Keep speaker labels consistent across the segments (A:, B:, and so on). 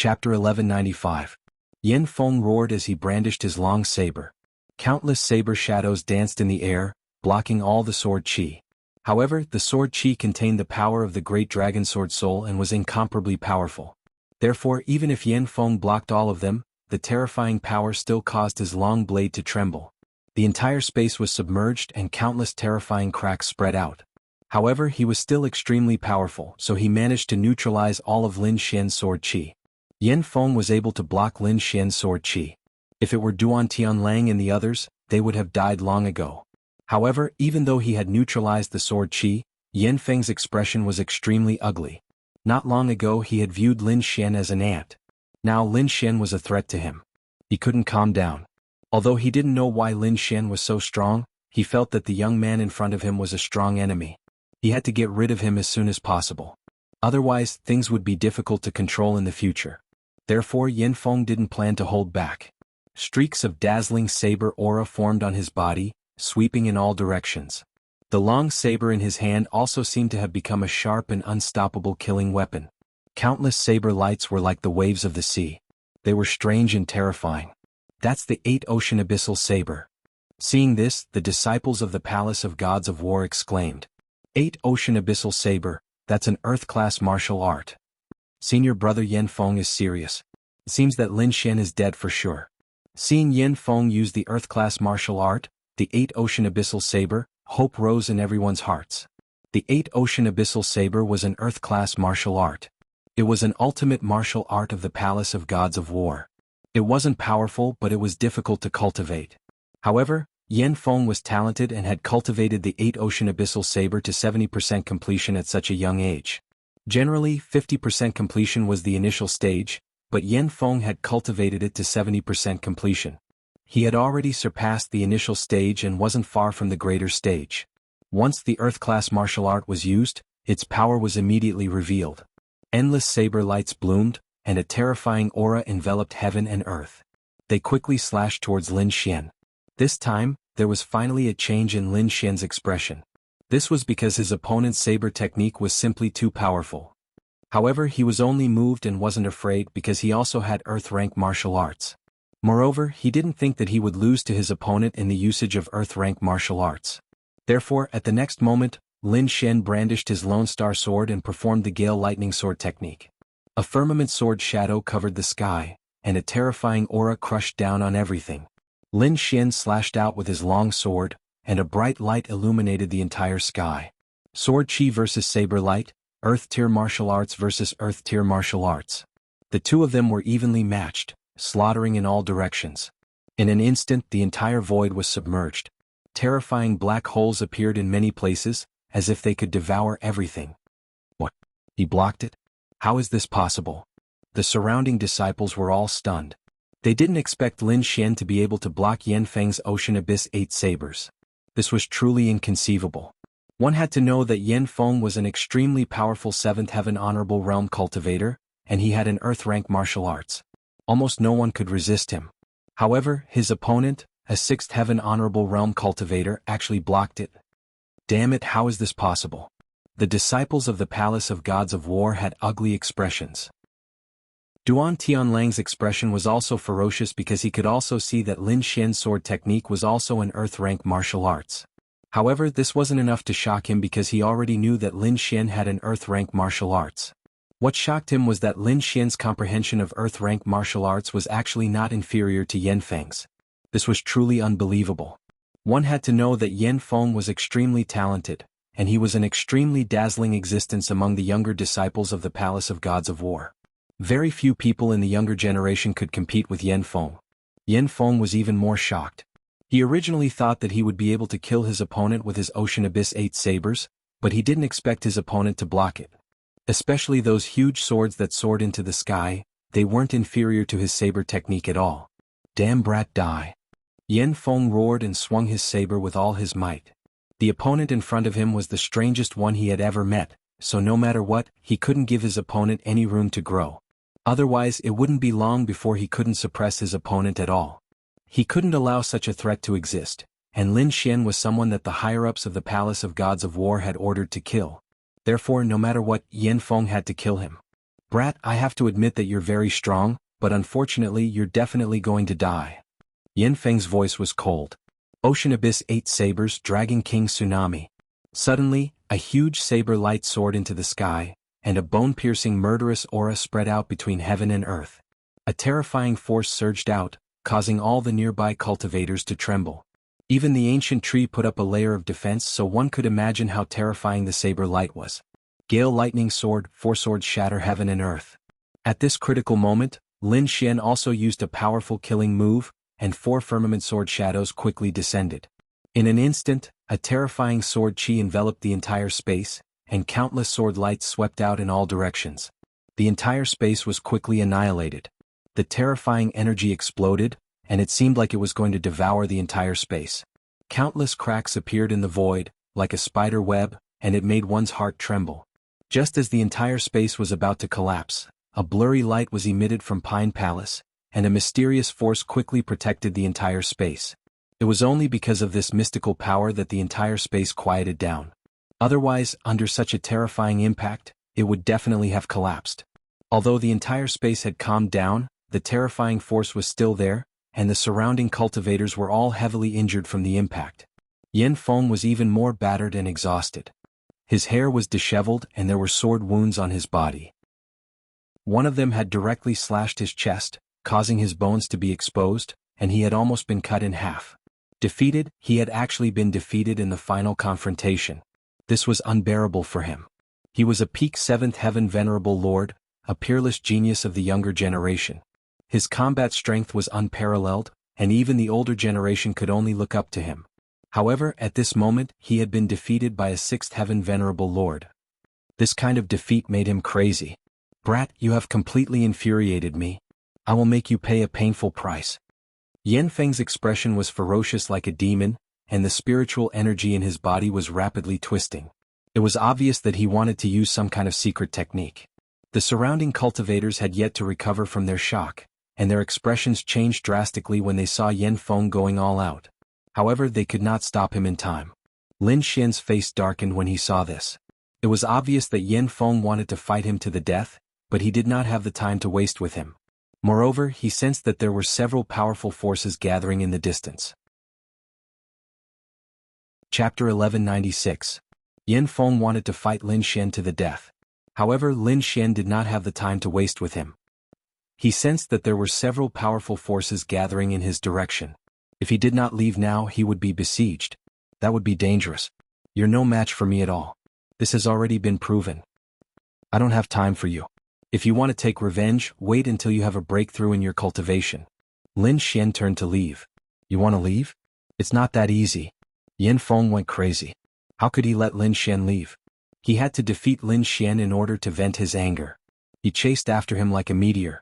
A: Chapter 1195. Yin Feng roared as he brandished his long saber. Countless saber shadows danced in the air, blocking all the sword chi. However, the sword chi contained the power of the great dragon sword soul and was incomparably powerful. Therefore, even if Yin Feng blocked all of them, the terrifying power still caused his long blade to tremble. The entire space was submerged and countless terrifying cracks spread out. However, he was still extremely powerful, so he managed to neutralize all of Lin Xian's sword chi. Yin Feng was able to block Lin Xian's sword chi. If it were Duan Tianlang and the others, they would have died long ago. However, even though he had neutralized the sword chi, Yin Feng's expression was extremely ugly. Not long ago he had viewed Lin Xian as an ant. Now Lin Xian was a threat to him. He couldn't calm down. Although he didn't know why Lin Xian was so strong, he felt that the young man in front of him was a strong enemy. He had to get rid of him as soon as possible. Otherwise, things would be difficult to control in the future. Therefore, Yin Feng didn't plan to hold back. Streaks of dazzling saber aura formed on his body, sweeping in all directions. The long saber in his hand also seemed to have become a sharp and unstoppable killing weapon. Countless saber lights were like the waves of the sea. They were strange and terrifying. That's the 8-ocean abyssal saber. Seeing this, the disciples of the Palace of Gods of War exclaimed, 8-ocean abyssal saber, that's an earth-class martial art. Senior brother Yin Feng is serious. It seems that Lin Xian is dead for sure. Seeing Yin Feng use the earth-class martial art, the 8-ocean abyssal saber, hope rose in everyone's hearts. The 8-ocean abyssal saber was an earth-class martial art. It was an ultimate martial art of the Palace of Gods of War. It wasn't powerful, but it was difficult to cultivate. However, Yin Feng was talented and had cultivated the 8-ocean abyssal saber to 70% completion at such a young age. Generally, 50% completion was the initial stage, but Yin Feng had cultivated it to 70% completion. He had already surpassed the initial stage and wasn't far from the greater stage. Once the earth-class martial art was used, its power was immediately revealed. Endless saber lights bloomed, and a terrifying aura enveloped heaven and earth. They quickly slashed towards Lin Xian. This time, there was finally a change in Lin Xian's expression. This was because his opponent's saber technique was simply too powerful. However, he was only moved and wasn't afraid because he also had earth-rank martial arts. Moreover, he didn't think that he would lose to his opponent in the usage of earth-rank martial arts. Therefore, at the next moment, Lin Xian brandished his Lone Star Sword and performed the Gale Lightning Sword technique. A firmament sword shadow covered the sky, and a terrifying aura crushed down on everything. Lin Xian slashed out with his long sword, and a bright light illuminated the entire sky. Sword Chi versus Saber Light, Earth Tier Martial Arts versus Earth Tier Martial Arts. The two of them were evenly matched, slaughtering in all directions. In an instant, the entire void was submerged. Terrifying black holes appeared in many places, as if they could devour everything. What? He blocked it? How is this possible? The surrounding disciples were all stunned. They didn't expect Lin Xian to be able to block Yin Feng's Ocean Abyss 8 sabers. This was truly inconceivable. One had to know that Yin Feng was an extremely powerful 7th Heaven Honorable Realm cultivator, and he had an Earth-rank martial arts. Almost no one could resist him. However, his opponent, a 6th Heaven Honorable Realm cultivator, actually blocked it. Damn it, how is this possible? The disciples of the Palace of Gods of War had ugly expressions. Duan Tianlang's expression was also ferocious because he could also see that Lin Xian's sword technique was also an earth-rank martial arts. However, this wasn't enough to shock him because he already knew that Lin Xian had an earth-rank martial arts. What shocked him was that Lin Xian's comprehension of earth-rank martial arts was actually not inferior to Yin Feng's. This was truly unbelievable. One had to know that Yin Feng was extremely talented, and he was an extremely dazzling existence among the younger disciples of the Palace of Gods of War. Very few people in the younger generation could compete with Yin Feng. Yin Feng was even more shocked. He originally thought that he would be able to kill his opponent with his Ocean Abyss 8 sabers, but he didn't expect his opponent to block it. Especially those huge swords that soared into the sky, they weren't inferior to his saber technique at all. Damn brat, die. Yin Feng roared and swung his saber with all his might. The opponent in front of him was the strangest one he had ever met, so no matter what, he couldn't give his opponent any room to grow. Otherwise, it wouldn't be long before he couldn't suppress his opponent at all. He couldn't allow such a threat to exist, and Lin Xian was someone that the higher-ups of the Palace of Gods of War had ordered to kill. Therefore, no matter what, Yin Feng had to kill him. Brat, I have to admit that you're very strong, but unfortunately you're definitely going to die. Yin Feng's voice was cold. Ocean Abyss 8 sabers dragging King Tsunami. Suddenly, a huge saber light soared into the sky, and a bone-piercing murderous aura spread out between heaven and earth. A terrifying force surged out, causing all the nearby cultivators to tremble. Even the ancient tree put up a layer of defense so one could imagine how terrifying the saber light was. Gale Lightning Sword, 4 swords shatter heaven and earth. At this critical moment, Lin Xian also used a powerful killing move, and 4 firmament sword shadows quickly descended. In an instant, a terrifying sword chi enveloped the entire space, and countless sword lights swept out in all directions. The entire space was quickly annihilated. The terrifying energy exploded, and it seemed like it was going to devour the entire space. Countless cracks appeared in the void, like a spider web, and it made one's heart tremble. Just as the entire space was about to collapse, a blurry light was emitted from Pine Palace, and a mysterious force quickly protected the entire space. It was only because of this mystical power that the entire space quieted down. Otherwise, under such a terrifying impact, it would definitely have collapsed. Although the entire space had calmed down, the terrifying force was still there, and the surrounding cultivators were all heavily injured from the impact. Yin Feng was even more battered and exhausted. His hair was disheveled and there were sword wounds on his body. One of them had directly slashed his chest, causing his bones to be exposed, and he had almost been cut in half. Defeated, he had actually been defeated in the final confrontation. This was unbearable for him. He was a peak 7th heaven venerable lord, a peerless genius of the younger generation. His combat strength was unparalleled, and even the older generation could only look up to him. However, at this moment, he had been defeated by a 6th heaven venerable lord. This kind of defeat made him crazy. Brat, you have completely infuriated me. I will make you pay a painful price. Yin Feng's expression was ferocious like a demon, and the spiritual energy in his body was rapidly twisting. It was obvious that he wanted to use some kind of secret technique. The surrounding cultivators had yet to recover from their shock, and their expressions changed drastically when they saw Yin Feng going all out. However, they could not stop him in time. Lin Xian's face darkened when he saw this. It was obvious that Yin Feng wanted to fight him to the death, but he did not have the time to waste with him. Moreover, he sensed that there were several powerful forces gathering in the distance. Chapter 1196. Yin Feng wanted to fight Lin Xian to the death. However, Lin Xian did not have the time to waste with him. He sensed that there were several powerful forces gathering in his direction. If he did not leave now, he would be besieged. That would be dangerous. You're no match for me at all. This has already been proven. I don't have time for you. If you want to take revenge, wait until you have a breakthrough in your cultivation. Lin Xian turned to leave. You want to leave? It's not that easy. Yin Feng went crazy. How could he let Lin Xian leave? He had to defeat Lin Xian in order to vent his anger. He chased after him like a meteor.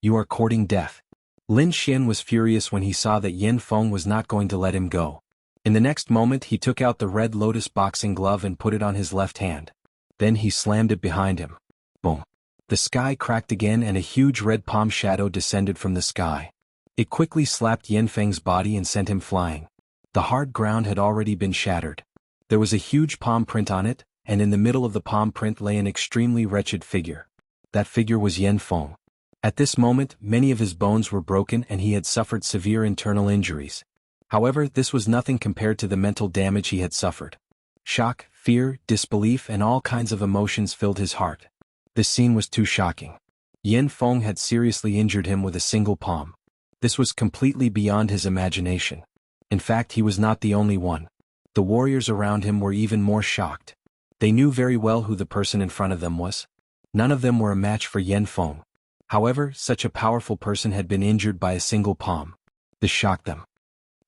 A: You are courting death. Lin Xian was furious when he saw that Yin Feng was not going to let him go. In the next moment he took out the red lotus boxing glove and put it on his left hand. Then he slammed it behind him. Boom. The sky cracked again and a huge red palm shadow descended from the sky. It quickly slapped Yin Feng's body and sent him flying. The hard ground had already been shattered. There was a huge palm print on it, and in the middle of the palm print lay an extremely wretched figure. That figure was Yin Feng. At this moment, many of his bones were broken and he had suffered severe internal injuries. However, this was nothing compared to the mental damage he had suffered. Shock, fear, disbelief and all kinds of emotions filled his heart. This scene was too shocking. Yin Feng had seriously injured him with a single palm. This was completely beyond his imagination. In fact, he was not the only one. The warriors around him were even more shocked. They knew very well who the person in front of them was. None of them were a match for Yin Feng. However, such a powerful person had been injured by a single palm. This shocked them.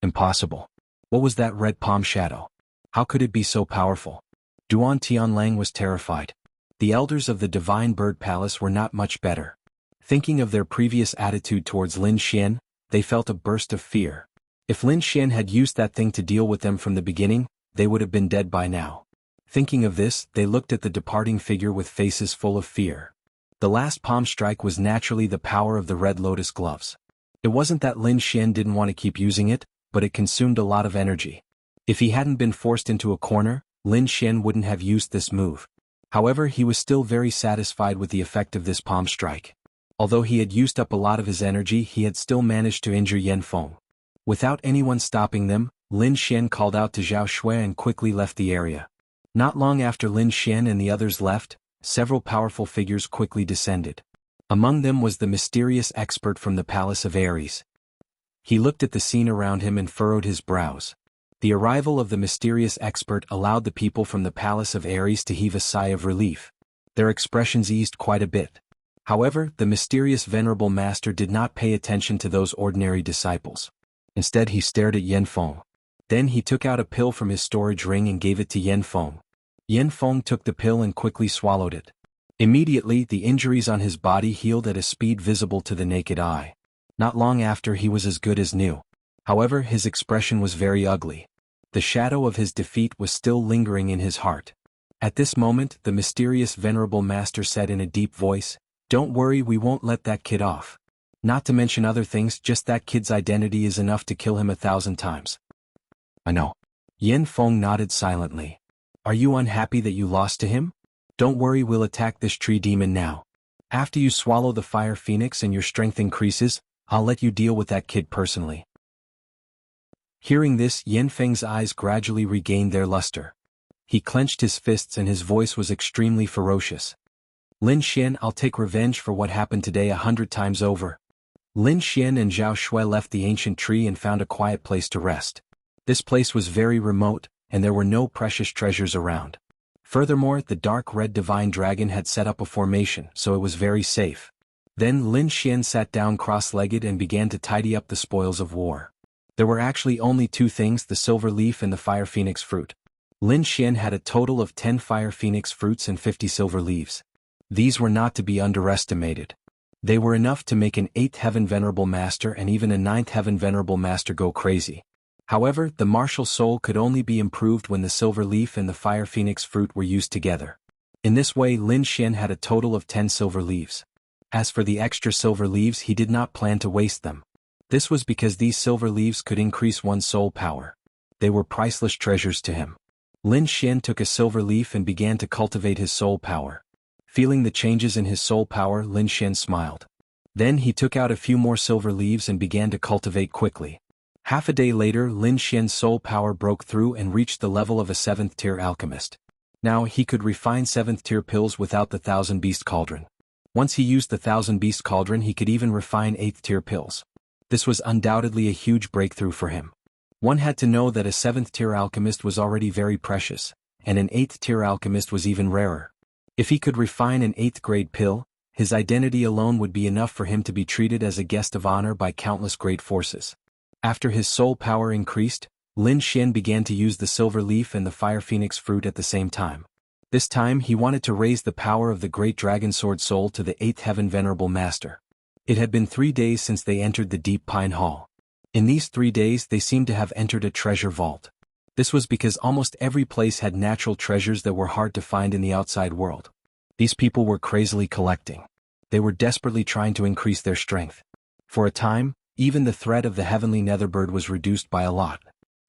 A: Impossible. What was that red palm shadow? How could it be so powerful? Duan Tianlang was terrified. The elders of the Divine Bird Palace were not much better. Thinking of their previous attitude towards Lin Xian, they felt a burst of fear. If Lin Xian had used that thing to deal with them from the beginning, they would have been dead by now. Thinking of this, they looked at the departing figure with faces full of fear. The last palm strike was naturally the power of the red lotus gloves. It wasn't that Lin Xian didn't want to keep using it, but it consumed a lot of energy. If he hadn't been forced into a corner, Lin Xian wouldn't have used this move. However, he was still very satisfied with the effect of this palm strike. Although he had used up a lot of his energy, he had still managed to injure Yan Feng. Without anyone stopping them, Lin Xian called out to Zhao Shui and quickly left the area. Not long after Lin Xian and the others left, several powerful figures quickly descended. Among them was the mysterious expert from the Palace of Ares. He looked at the scene around him and furrowed his brows. The arrival of the mysterious expert allowed the people from the Palace of Ares to heave a sigh of relief. Their expressions eased quite a bit. However, the mysterious venerable master did not pay attention to those ordinary disciples. Instead, he stared at Yan Feng. Then he took out a pill from his storage ring and gave it to Yan Feng. Yan Feng took the pill and quickly swallowed it. Immediately, the injuries on his body healed at a speed visible to the naked eye. Not long after, he was as good as new. However, his expression was very ugly. The shadow of his defeat was still lingering in his heart. At this moment, the mysterious venerable master said in a deep voice, "Don't worry, we won't let that kid off. Not to mention other things, just that kid's identity is enough to kill him 1,000 times. I know." Yan Feng nodded silently. "Are you unhappy that you lost to him? Don't worry, we'll attack this tree demon now. After you swallow the fire phoenix and your strength increases, I'll let you deal with that kid personally." Hearing this, Yan Feng's eyes gradually regained their luster. He clenched his fists and his voice was extremely ferocious. "Lin Xian, I'll take revenge for what happened today 100 times over." Lin Xian and Zhao Shui left the ancient tree and found a quiet place to rest. This place was very remote, and there were no precious treasures around. Furthermore, the dark red divine dragon had set up a formation, so it was very safe. Then Lin Xian sat down cross-legged and began to tidy up the spoils of war. There were actually only 2 things, the silver leaf and the fire phoenix fruit. Lin Xian had a total of 10 fire phoenix fruits and 50 silver leaves. These were not to be underestimated. They were enough to make an 8th heaven venerable master and even a 9th heaven venerable master go crazy. However, the martial soul could only be improved when the silver leaf and the fire phoenix fruit were used together. In this way, Lin Xian had a total of 10 silver leaves. As for the extra silver leaves, he did not plan to waste them. This was because these silver leaves could increase one's soul power. They were priceless treasures to him. Lin Xian took a silver leaf and began to cultivate his soul power. Feeling the changes in his soul power, Lin Xian smiled. Then he took out a few more silver leaves and began to cultivate quickly. Half a day later, Lin Xian's soul power broke through and reached the level of a 7th tier alchemist. Now he could refine 7th tier pills without the 1000 beast cauldron. Once he used the 1000 beast cauldron, he could even refine 8th tier pills. This was undoubtedly a huge breakthrough for him. One had to know that a 7th tier alchemist was already very precious, and an 8th tier alchemist was even rarer. If he could refine an 8th grade pill, his identity alone would be enough for him to be treated as a guest of honor by countless great forces. After his soul power increased, Lin Xian began to use the silver leaf and the fire phoenix fruit at the same time. This time he wanted to raise the power of the great dragon sword soul to the 8th heaven venerable master. It had been 3 days since they entered the deep pine hall. In these 3 days they seemed to have entered a treasure vault. This was because almost every place had natural treasures that were hard to find in the outside world. These people were crazily collecting. They were desperately trying to increase their strength. For a time, even the threat of the heavenly netherbird was reduced by a lot.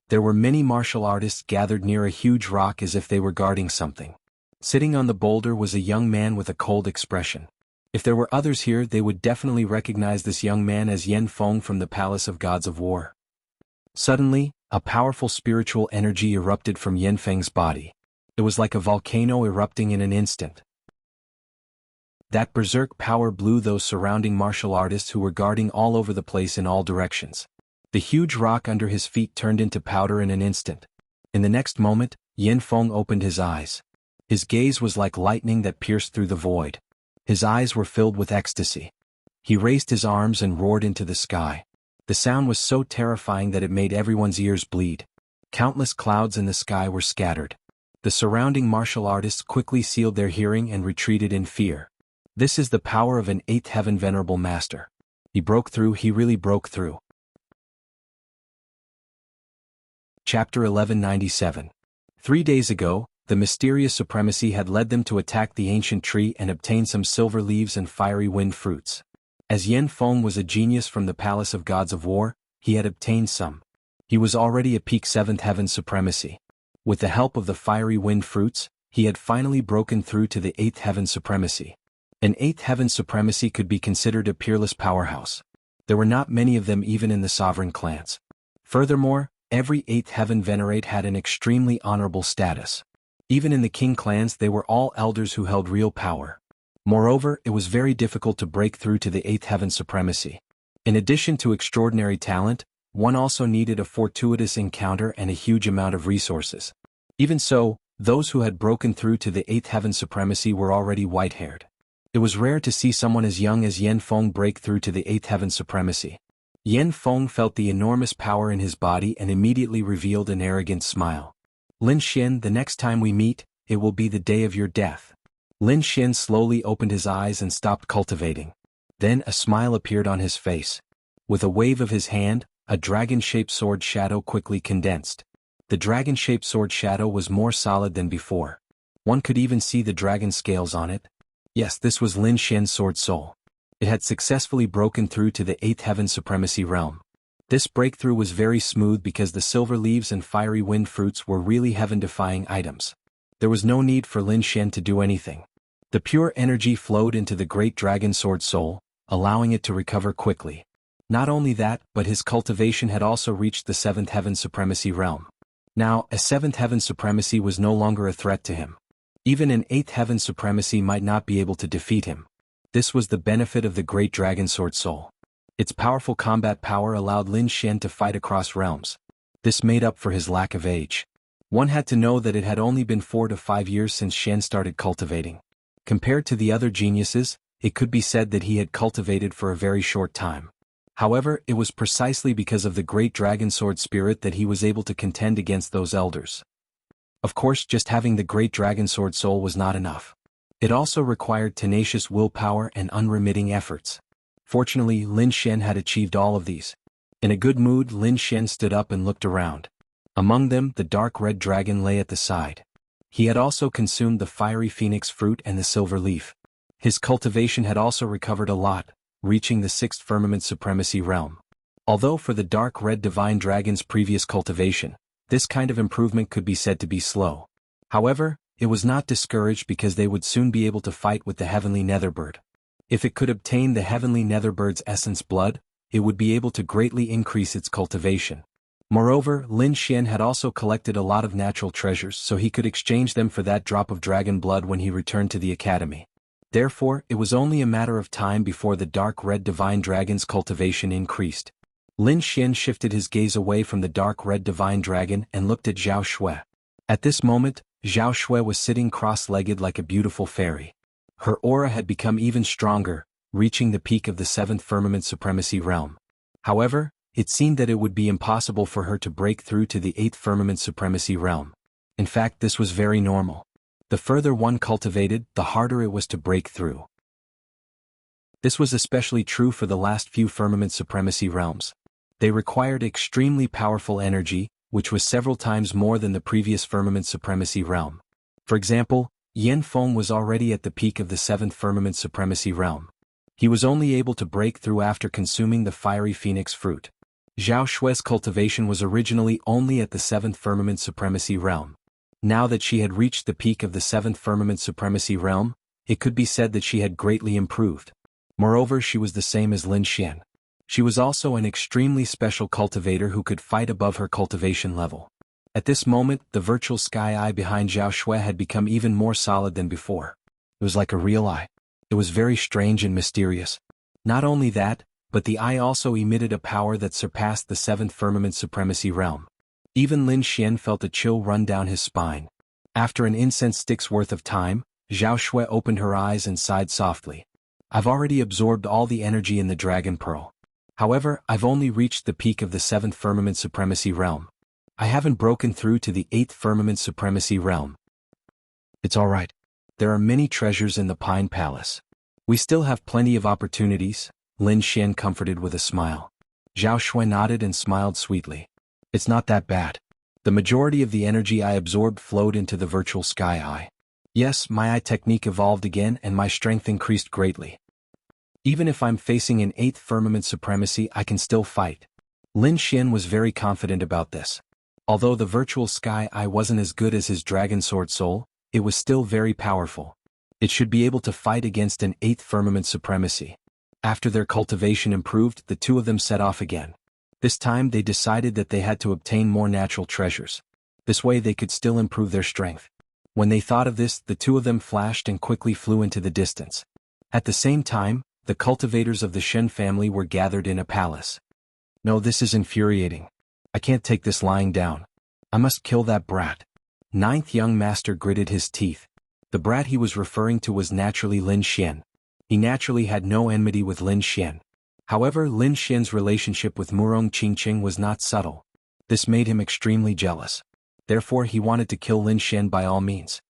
A: There were many martial artists gathered near a huge rock as if they were guarding something. Sitting on the boulder was a young man with a cold expression. If there were others here, they would definitely recognize this young man as Yan Feng from the Palace of Gods of War. Suddenly, a powerful spiritual energy erupted from Yan Feng's body. It was like a volcano erupting in an instant. That berserk power blew those surrounding martial artists who were guarding all over the place in all directions. The huge rock under his feet turned into powder in an instant. In the next moment, Yan Feng opened his eyes. His gaze was like lightning that pierced through the void. His eyes were filled with ecstasy. He raised his arms and roared into the sky. The sound was so terrifying that it made everyone's ears bleed. Countless clouds in the sky were scattered. The surrounding martial artists quickly sealed their hearing and retreated in fear. This is the power of an 8th heaven venerable master. He broke through, he really broke through. Chapter 1197. 3 days ago, the mysterious supremacy had led them to attack the ancient tree and obtain some silver leaves and fiery wind fruits. As Yan Feng was a genius from the Palace of Gods of War, he had obtained some. He was already a peak 7th heaven supremacy. With the help of the fiery wind fruits, He had finally broken through to the 8th heaven supremacy. An 8th heaven supremacy could be considered a peerless powerhouse. There were not many of them even in the sovereign clans. Furthermore, every 8th heaven venerate had an extremely honorable status. Even in the king clans they were all elders who held real power. Moreover, it was very difficult to break through to the 8th heaven supremacy. In addition to extraordinary talent, one also needed a fortuitous encounter and a huge amount of resources. Even so, those who had broken through to the 8th heaven supremacy were already white-haired. It was rare to see someone as young as Yan Feng break through to the 8th heaven supremacy. Yan Feng felt the enormous power in his body and immediately revealed an arrogant smile. Lin Xian, the next time we meet, it will be the day of your death. Lin Xian slowly opened his eyes and stopped cultivating. Then a smile appeared on his face. With a wave of his hand, a dragon-shaped sword shadow quickly condensed. The dragon-shaped sword shadow was more solid than before. One could even see the dragon scales on it. Yes, this was Lin Xian's sword soul. It had successfully broken through to the 8th heaven supremacy realm. This breakthrough was very smooth because the silver leaves and fiery wind fruits were really heaven-defying items. There was no need for Lin Xian to do anything. The pure energy flowed into the great dragon sword soul, allowing it to recover quickly. Not only that, but his cultivation had also reached the 7th heaven supremacy realm. Now, a 7th heaven supremacy was no longer a threat to him. Even an 8th heaven supremacy might not be able to defeat him. This was the benefit of the great dragon sword soul. Its powerful combat power allowed Lin Xian to fight across realms. This made up for his lack of age. One had to know that it had only been 4 to 5 years since Xian started cultivating. Compared to the other geniuses, it could be said that he had cultivated for a very short time. However, it was precisely because of the great dragon sword spirit that he was able to contend against those elders. Of course, just having the great dragon sword soul was not enough. It also required tenacious willpower and unremitting efforts. Fortunately, Lin Xian had achieved all of these. In a good mood, Lin Xian stood up and looked around. Among them, the dark red dragon lay at the side. He had also consumed the fiery phoenix fruit and the silver leaf. His cultivation had also recovered a lot, reaching the 6th firmament supremacy realm. Although for the dark red divine dragon's previous cultivation, this kind of improvement could be said to be slow. However, it was not discouraged because they would soon be able to fight with the heavenly netherbird. If it could obtain the heavenly netherbird's essence blood, it would be able to greatly increase its cultivation. Moreover, Lin Xian had also collected a lot of natural treasures so he could exchange them for that drop of dragon blood when he returned to the academy. Therefore, it was only a matter of time before the dark red divine dragon's cultivation increased. Lin Xian shifted his gaze away from the dark red divine dragon and looked at Zhao Shui. At this moment, Zhao Shui was sitting cross-legged like a beautiful fairy. Her aura had become even stronger, reaching the peak of the 7th firmament supremacy realm. However, it seemed that it would be impossible for her to break through to the 8th firmament supremacy realm. In fact, this was very normal. The further one cultivated, the harder it was to break through. This was especially true for the last few firmament supremacy realms. They required extremely powerful energy, which was several times more than the previous firmament supremacy realm. For example, Yan Feng was already at the peak of the 7th firmament supremacy realm. He was only able to break through after consuming the fiery phoenix fruit. Zhao Shui's cultivation was originally only at the 7th firmament supremacy realm. Now that she had reached the peak of the 7th firmament supremacy realm, it could be said that she had greatly improved. Moreover, she was the same as Lin Xian. She was also an extremely special cultivator who could fight above her cultivation level. At this moment, the virtual sky eye behind Zhao Shui had become even more solid than before. It was like a real eye. It was very strange and mysterious. Not only that, but the eye also emitted a power that surpassed the 7th firmament supremacy realm. Even Lin Xian felt a chill run down his spine. After an incense stick's worth of time, Zhao Shui opened her eyes and sighed softly. I've already absorbed all the energy in the dragon pearl. However, I've only reached the peak of the 7th firmament supremacy realm. I haven't broken through to the 8th firmament supremacy realm. It's alright. There are many treasures in the Pine Palace. We still have plenty of opportunities, Lin Xian comforted with a smile. Zhao Shui nodded and smiled sweetly. It's not that bad. The majority of the energy I absorbed flowed into the virtual sky eye. Yes, my eye technique evolved again and my strength increased greatly. Even if I'm facing an 8th firmament supremacy, I can still fight. Lin Xian was very confident about this. Although the virtual sky eye wasn't as good as his dragon sword soul, it was still very powerful. It should be able to fight against an 8th firmament supremacy. After their cultivation improved, the two of them set off again. This time they decided that they had to obtain more natural treasures. This way they could still improve their strength. When they thought of this, the two of them flashed and quickly flew into the distance. At the same time, the cultivators of the Shen family were gathered in a palace. No, this is infuriating. I can't take this lying down. I must kill that brat. 9th young master gritted his teeth. The brat he was referring to was naturally Lin Xian. He naturally had no enmity with Lin Xian. However, Lin Xian's relationship with Murong Qingqing was not subtle. This made him extremely jealous. Therefore he wanted to kill Lin Xian by all means.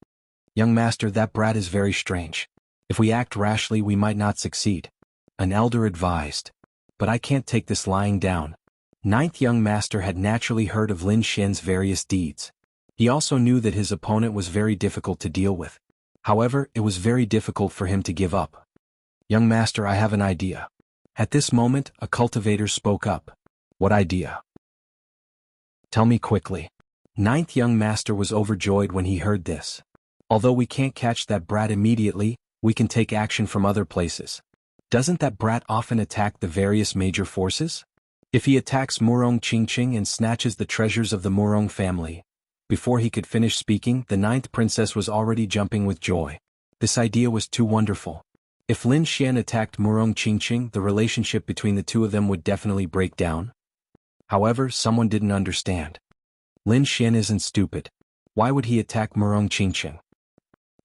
A: Young master, that brat is very strange. If we act rashly we might not succeed. An elder advised. But I can't take this lying down. 9th young master had naturally heard of Lin Xian's various deeds. He also knew that his opponent was very difficult to deal with. However, it was very difficult for him to give up. Young master, I have an idea. At this moment, a cultivator spoke up. What idea? Tell me quickly. 9th young master was overjoyed when he heard this. Although we can't catch that brat immediately, we can take action from other places. Doesn't that brat often attack the various major forces? If he attacks Murong Qingqing and snatches the treasures of the Murong family. Before he could finish speaking, the 9th princess was already jumping with joy. This idea was too wonderful. If Lin Xian attacked Murong Qingqing, the relationship between the two of them would definitely break down. However, someone didn't understand. Lin Xian isn't stupid. Why would he attack Murong Qingqing?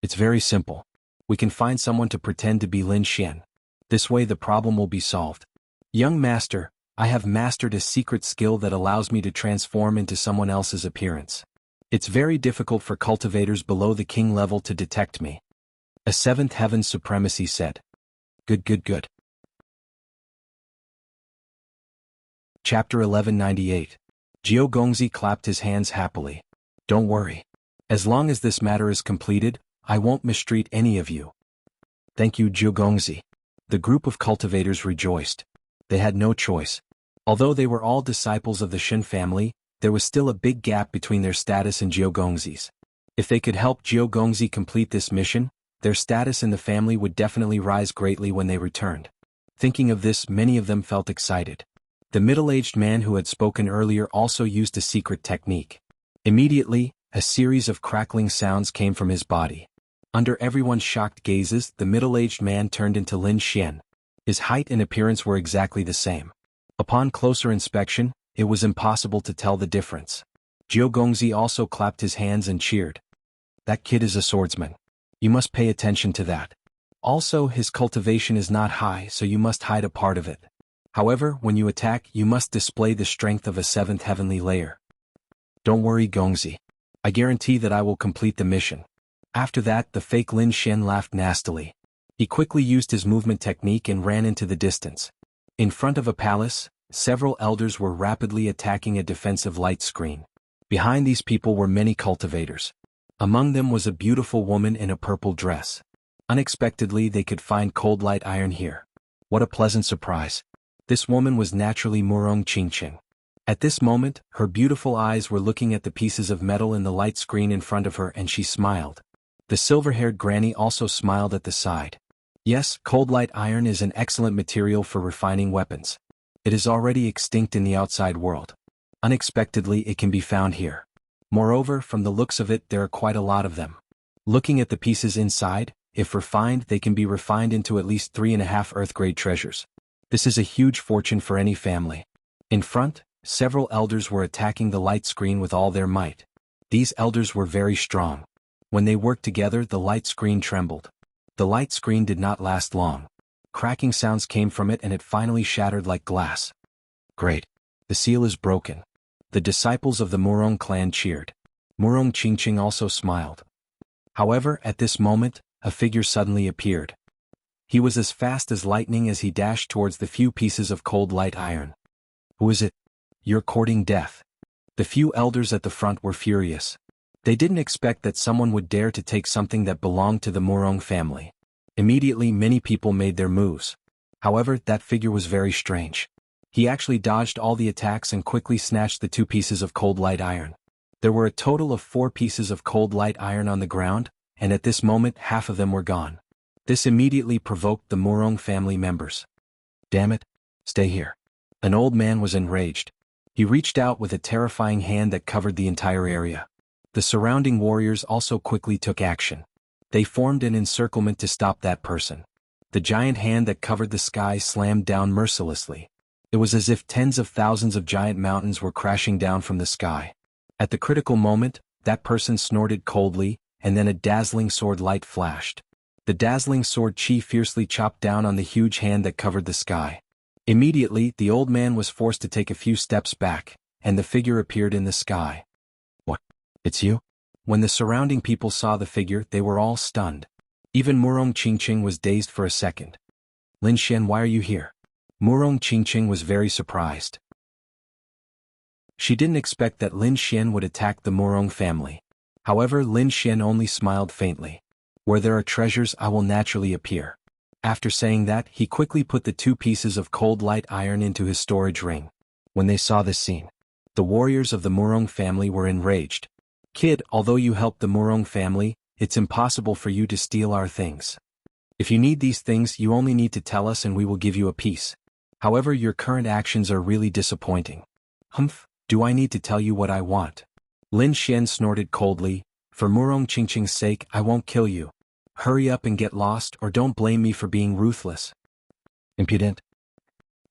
A: It's very simple. We can find someone to pretend to be Lin Xian. This way the problem will be solved. Young master, I have mastered a secret skill that allows me to transform into someone else's appearance. It's very difficult for cultivators below the king level to detect me. A 7th heaven supremacy said. Good. Chapter 1198. Jiao Gongzi clapped his hands happily. Don't worry. As long as this matter is completed, I won't mistreat any of you. Thank you, Jiao Gongzi. The group of cultivators rejoiced. They had no choice. Although they were all disciples of the Shen family, there was still a big gap between their status and Jiao Gongzi's. If they could help Jiao Gongzi complete this mission, their status in the family would definitely rise greatly when they returned. Thinking of this, many of them felt excited. The middle-aged man who had spoken earlier also used a secret technique. Immediately, a series of crackling sounds came from his body. Under everyone's shocked gazes, the middle-aged man turned into Lin Xian. His height and appearance were exactly the same. Upon closer inspection, it was impossible to tell the difference. Jiao Gongzi also clapped his hands and cheered. That kid is a swordsman. You must pay attention to that. Also, his cultivation is not high, so you must hide a part of it. However, when you attack, you must display the strength of a 7th heavenly layer. Don't worry, Gongzi. I guarantee that I will complete the mission. After that, the fake Lin Xian laughed nastily. He quickly used his movement technique and ran into the distance. In front of a palace, several elders were rapidly attacking a defensive light screen. Behind these people were many cultivators. Among them was a beautiful woman in a purple dress. Unexpectedly, they could find cold light iron here. What a pleasant surprise. This woman was naturally Murong Qingqing. At this moment, her beautiful eyes were looking at the pieces of metal in the light screen in front of her and she smiled. The silver-haired granny also smiled at the side. Yes, cold light iron is an excellent material for refining weapons. It is already extinct in the outside world. Unexpectedly, it can be found here. Moreover, from the looks of it, there are quite a lot of them. Looking at the pieces inside, if refined, they can be refined into at least 3.5 Earth-grade treasures. This is a huge fortune for any family. In front, several elders were attacking the light screen with all their might. These elders were very strong. When they worked together, the light screen trembled. The light screen did not last long. Cracking sounds came from it and it finally shattered like glass. Great. The seal is broken. The disciples of the Murong clan cheered. Murong Qingqing also smiled. However, at this moment, a figure suddenly appeared. He was as fast as lightning as he dashed towards the few pieces of cold light iron. Who is it? You're courting death. The few elders at the front were furious. They didn't expect that someone would dare to take something that belonged to the Murong family. Immediately, many people made their moves. However, that figure was very strange. He actually dodged all the attacks and quickly snatched the 2 pieces of cold light iron. There were a total of 4 pieces of cold light iron on the ground, and at this moment half of them were gone. This immediately provoked the Murong family members. Damn it! Stay here. An old man was enraged. He reached out with a terrifying hand that covered the entire area. The surrounding warriors also quickly took action. They formed an encirclement to stop that person. The giant hand that covered the sky slammed down mercilessly. It was as if tens of thousands of giant mountains were crashing down from the sky. At the critical moment, that person snorted coldly, and then a dazzling sword light flashed. The dazzling sword chi fiercely chopped down on the huge hand that covered the sky. Immediately, the old man was forced to take a few steps back, and the figure appeared in the sky. What? It's you? When the surrounding people saw the figure, they were all stunned. Even Murong Qingqing was dazed for a second. Lin Xian, why are you here? Murong Qingqing was very surprised. She didn't expect that Lin Xian would attack the Murong family. However, Lin Xian only smiled faintly. Where there are treasures, I will naturally appear. After saying that, he quickly put the 2 pieces of cold light iron into his storage ring. When they saw this scene, the warriors of the Murong family were enraged. Kid, although you helped the Murong family, it's impossible for you to steal our things. If you need these things, you only need to tell us and we will give you a piece. However, your current actions are really disappointing. Humph, do I need to tell you what I want? Lin Xian snorted coldly. For Murong Qingqing's sake, I won't kill you. Hurry up and get lost, or don't blame me for being ruthless. Impudent.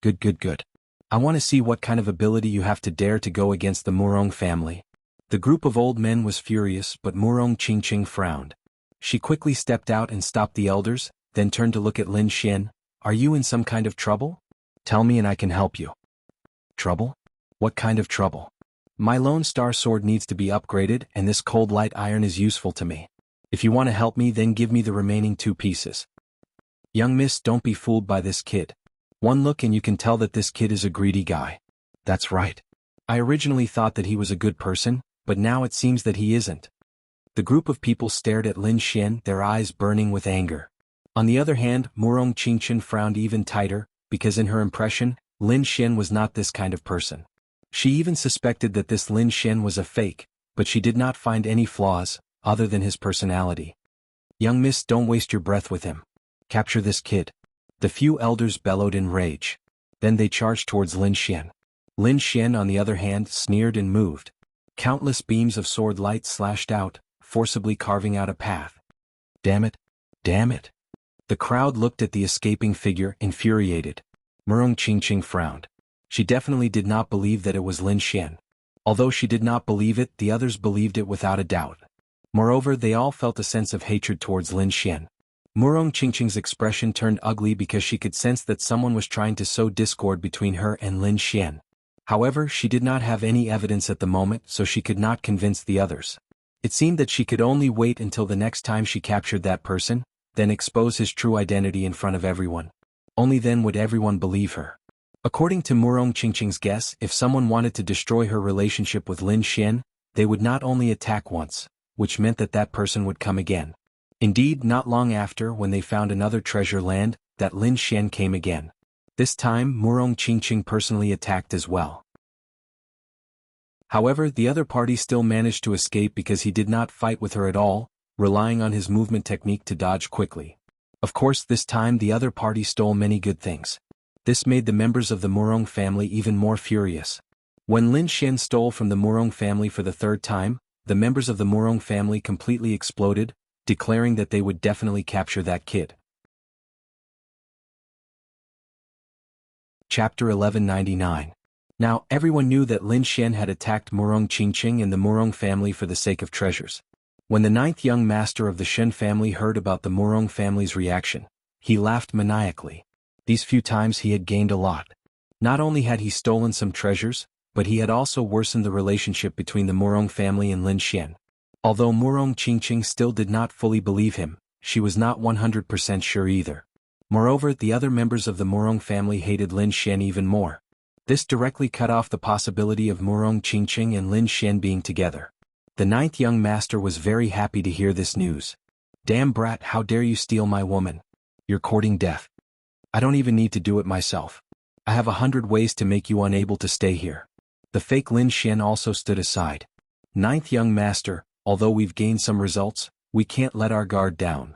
A: Good. I want to see what kind of ability you have to dare to go against the Murong family. The group of old men was furious, but Murong Qingqing frowned. She quickly stepped out and stopped the elders, then turned to look at Lin Xian. Are you in some kind of trouble? Tell me and I can help you. Trouble? What kind of trouble? My Lone Star sword needs to be upgraded, and this cold light iron is useful to me. If you want to help me, then give me the remaining 2 pieces. Young miss, don't be fooled by this kid. One look and you can tell that this kid is a greedy guy. That's right. I originally thought that he was a good person, but now it seems that he isn't. The group of people stared at Lin Xian, their eyes burning with anger. On the other hand, Murong Qingqing frowned even tighter, because in her impression, Lin Xian was not this kind of person. She even suspected that this Lin Xian was a fake, but she did not find any flaws, other than his personality. Young miss, don't waste your breath with him. Capture this kid. The few elders bellowed in rage. Then they charged towards Lin Xian. Lin Xian, on the other hand, sneered and moved. Countless beams of sword light slashed out, forcibly carving out a path. Damn it! The crowd looked at the escaping figure, infuriated. Murong Qingqing frowned. She definitely did not believe that it was Lin Xian. Although she did not believe it, the others believed it without a doubt. Moreover, they all felt a sense of hatred towards Lin Xian. Murong Qingqing's expression turned ugly because she could sense that someone was trying to sow discord between her and Lin Xian. However, she did not have any evidence at the moment, so she could not convince the others. It seemed that she could only wait until the next time she captured that person, then expose his true identity in front of everyone. Only then would everyone believe her. According to Murong Qingqing's guess, if someone wanted to destroy her relationship with Lin Xian, they would not only attack once, which meant that that person would come again. Indeed, not long after, when they found another treasure land, that Lin Xian came again. This time, Murong Qingqing personally attacked as well. However, the other party still managed to escape because he did not fight with her at all, relying on his movement technique to dodge quickly. Of course, this time the other party stole many good things. This made the members of the Murong family even more furious. When Lin Xian stole from the Murong family for the 3rd time, the members of the Murong family completely exploded, declaring that they would definitely capture that kid. Chapter 1199. Now, everyone knew that Lin Xian had attacked Murong Qingqing and the Murong family for the sake of treasures. When the 9th young master of the Shen family heard about the Murong family's reaction, he laughed maniacally. These few times he had gained a lot. Not only had he stolen some treasures, but he had also worsened the relationship between the Murong family and Lin Xian. Although Murong Qingqing still did not fully believe him, she was not 100% sure either. Moreover, the other members of the Murong family hated Lin Xian even more. This directly cut off the possibility of Murong Qingqing and Lin Xian being together. The 9th young master was very happy to hear this news. Damn brat, how dare you steal my woman? You're courting death. I don't even need to do it myself. I have 100 ways to make you unable to stay here. The fake Lin Xian also stood aside. 9th young master, although we've gained some results, We can't let our guard down.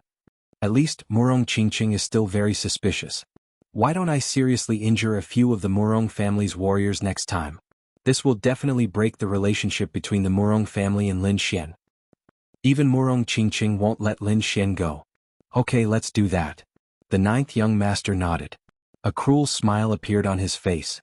A: At least, Murong Qingqing is still very suspicious. Why don't I seriously injure a few of the Murong family's warriors next time? This will definitely break the relationship between the Murong family and Lin Xian. Even Murong Qingqing won't let Lin Xian go. Okay, let's do that. The ninth young master nodded. A cruel smile appeared on his face.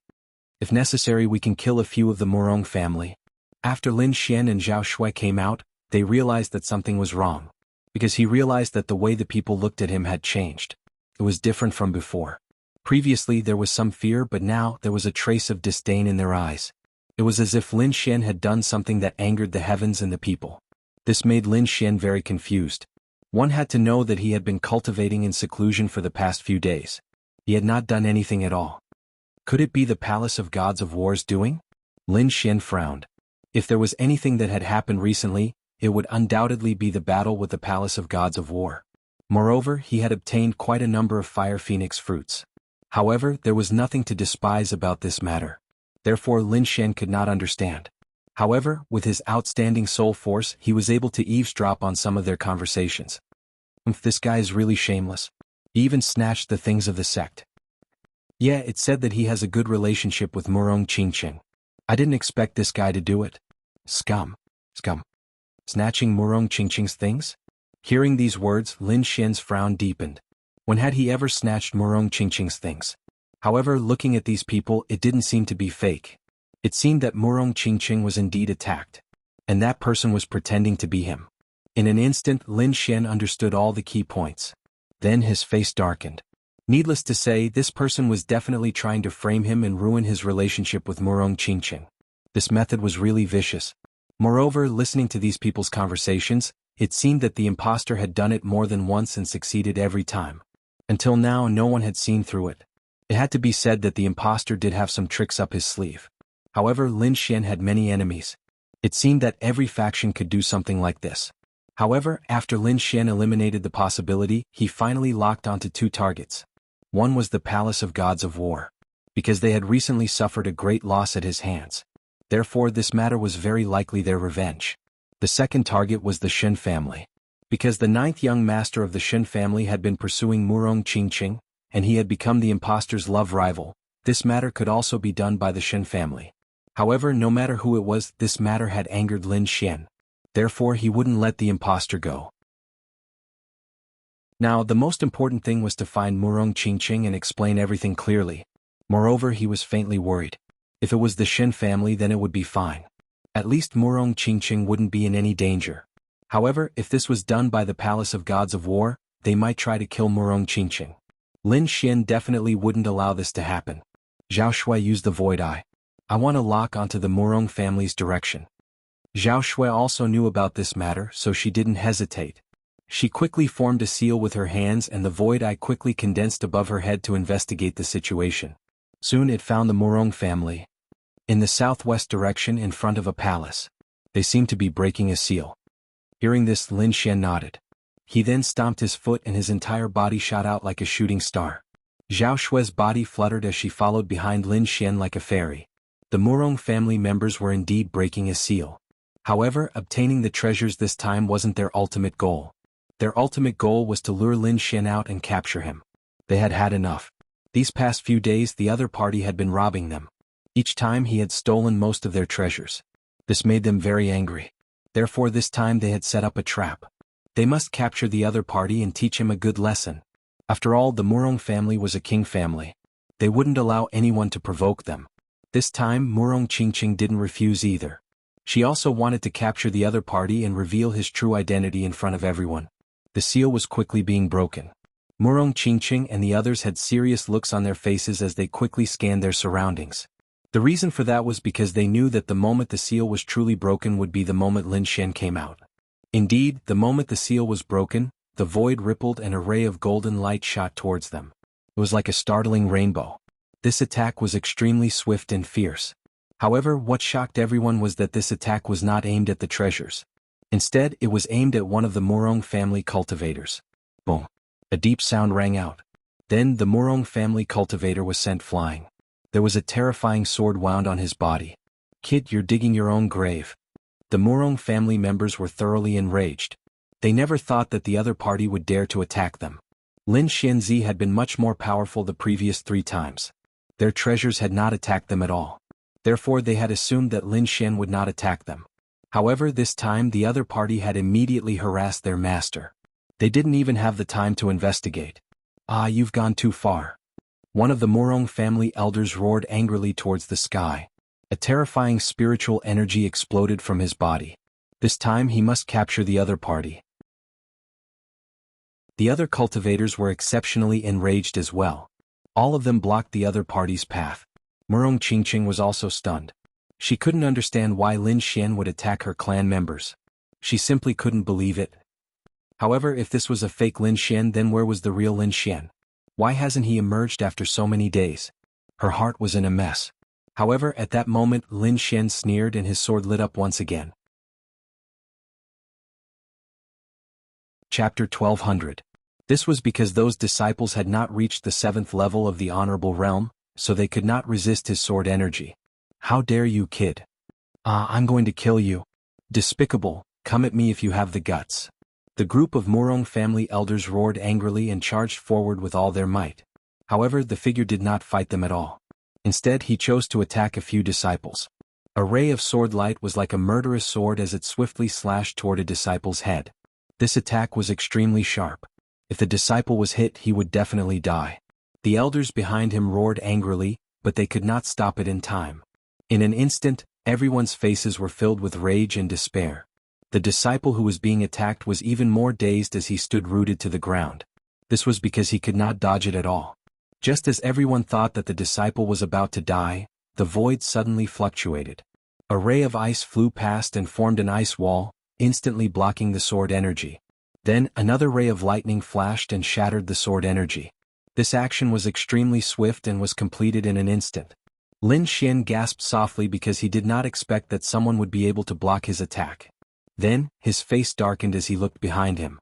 A: If necessary, we can kill a few of the Murong family. After Lin Xian and Zhao Shui came out, they realized that something was wrong. Because he realized that the way the people looked at him had changed. It was different from before. Previously there was some fear, but now there was a trace of disdain in their eyes. It was as if Lin Xian had done something that angered the heavens and the people. This made Lin Xian very confused. One had to know that he had been cultivating in seclusion for the past few days. He had not done anything at all. Could it be the Palace of Gods of War's doing? Lin Xian frowned. If there was anything that had happened recently, it would undoubtedly be the battle with the Palace of Gods of War. Moreover, he had obtained quite a number of Fire Phoenix fruits. However, there was nothing to despise about this matter. Therefore Lin Xian could not understand. However, with his outstanding soul force, he was able to eavesdrop on some of their conversations. This guy is really shameless. He even snatched the things of the sect. Yeah, it said that he has a good relationship with Murong Qingqing. I didn't expect this guy to do it. Scum. Scum. Snatching Murong Qingqing's things? Hearing these words, Lin Xian's frown deepened. When had he ever snatched Murong Qingqing's things? However, looking at these people, it didn't seem to be fake. It seemed that Murong Qingqing was indeed attacked. And that person was pretending to be him. In an instant, Lin Xian understood all the key points. Then his face darkened. Needless to say, this person was definitely trying to frame him and ruin his relationship with Murong Qingqing. This method was really vicious. Moreover, listening to these people's conversations, it seemed that the impostor had done it more than once and succeeded every time. Until now, no one had seen through it. It had to be said that the impostor did have some tricks up his sleeve. However, Lin Xian had many enemies. It seemed that every faction could do something like this. However, after Lin Xian eliminated the possibility, he finally locked onto two targets. One was the Palace of Gods of War. Because they had recently suffered a great loss at his hands. Therefore, this matter was very likely their revenge. The second target was the Shen family. Because the ninth young master of the Shen family had been pursuing Murong Qingqing, and he had become the impostor's love rival, this matter could also be done by the Shen family. However, no matter who it was, this matter had angered Lin Xian. Therefore, he wouldn't let the impostor go. Now, the most important thing was to find Murong Qingqing and explain everything clearly. Moreover, he was faintly worried. If it was the Shen family, then it would be fine. At least Murong Qingqing wouldn't be in any danger. However, if this was done by the Palace of Gods of War, they might try to kill Murong Qingqing. Lin Xian definitely wouldn't allow this to happen. Zhao Shui used the Void Eye. I want to lock onto the Murong family's direction. Zhao Shui also knew about this matter, so she didn't hesitate. She quickly formed a seal with her hands and the Void Eye quickly condensed above her head to investigate the situation. Soon it found the Murong family. In the southwest direction in front of a palace. They seemed to be breaking a seal. Hearing this, Lin Xian nodded. He then stomped his foot and his entire body shot out like a shooting star. Zhao Shui's body fluttered as she followed behind Lin Xian like a fairy. The Murong family members were indeed breaking a seal. However, obtaining the treasures this time wasn't their ultimate goal. Their ultimate goal was to lure Lin Xian out and capture him. They had had enough. These past few days the other party had been robbing them. Each time he had stolen most of their treasures. This made them very angry. Therefore this time they had set up a trap. They must capture the other party and teach him a good lesson. After all, the Murong family was a king family. They wouldn't allow anyone to provoke them. This time Murong Qingqing didn't refuse either. She also wanted to capture the other party and reveal his true identity in front of everyone. The seal was quickly being broken. Murong Qingqing and the others had serious looks on their faces as they quickly scanned their surroundings. The reason for that was because they knew that the moment the seal was truly broken would be the moment Lin Xian came out. Indeed, the moment the seal was broken, the void rippled and a ray of golden light shot towards them. It was like a startling rainbow. This attack was extremely swift and fierce. However, what shocked everyone was that this attack was not aimed at the treasures. Instead, it was aimed at one of the Murong family cultivators. Boom! A deep sound rang out. Then the Murong family cultivator was sent flying. There was a terrifying sword wound on his body. Kid, you're digging your own grave. The Murong family members were thoroughly enraged. They never thought that the other party would dare to attack them. Lin Xianzi had been much more powerful the previous 3 times. Their treasures had not attacked them at all. Therefore they had assumed that Lin Xian would not attack them. However, this time the other party had immediately harassed their master. They didn't even have the time to investigate. "Ah, you've gone too far." One of the Murong family elders roared angrily towards the sky. A terrifying spiritual energy exploded from his body. This time he must capture the other party. The other cultivators were exceptionally enraged as well. All of them blocked the other party's path. Murong Qingqing was also stunned. She couldn't understand why Lin Xian would attack her clan members. She simply couldn't believe it. However, if this was a fake Lin Xian, then where was the real Lin Xian? Why hasn't he emerged after so many days? Her heart was in a mess. However, at that moment Lin Xian sneered and his sword lit up once again. Chapter 1200. This was because those disciples had not reached the 7th level of the Honorable Realm, so they could not resist his sword energy. "How dare you, kid? I'm going to kill you. Despicable, come at me if you have the guts." The group of Murong family elders roared angrily and charged forward with all their might. However, the figure did not fight them at all. Instead, he chose to attack a few disciples. A ray of sword light was like a murderous sword as it swiftly slashed toward a disciple's head. This attack was extremely sharp. If the disciple was hit, he would definitely die. The elders behind him roared angrily, but they could not stop it in time. In an instant, everyone's faces were filled with rage and despair. The disciple who was being attacked was even more dazed as he stood rooted to the ground. This was because he could not dodge it at all. Just as everyone thought that the disciple was about to die, the void suddenly fluctuated. A ray of ice flew past and formed an ice wall, instantly blocking the sword energy. Then, another ray of lightning flashed and shattered the sword energy. This action was extremely swift and was completed in an instant. Lin Xian gasped softly because he did not expect that someone would be able to block his attack. Then, his face darkened as he looked behind him.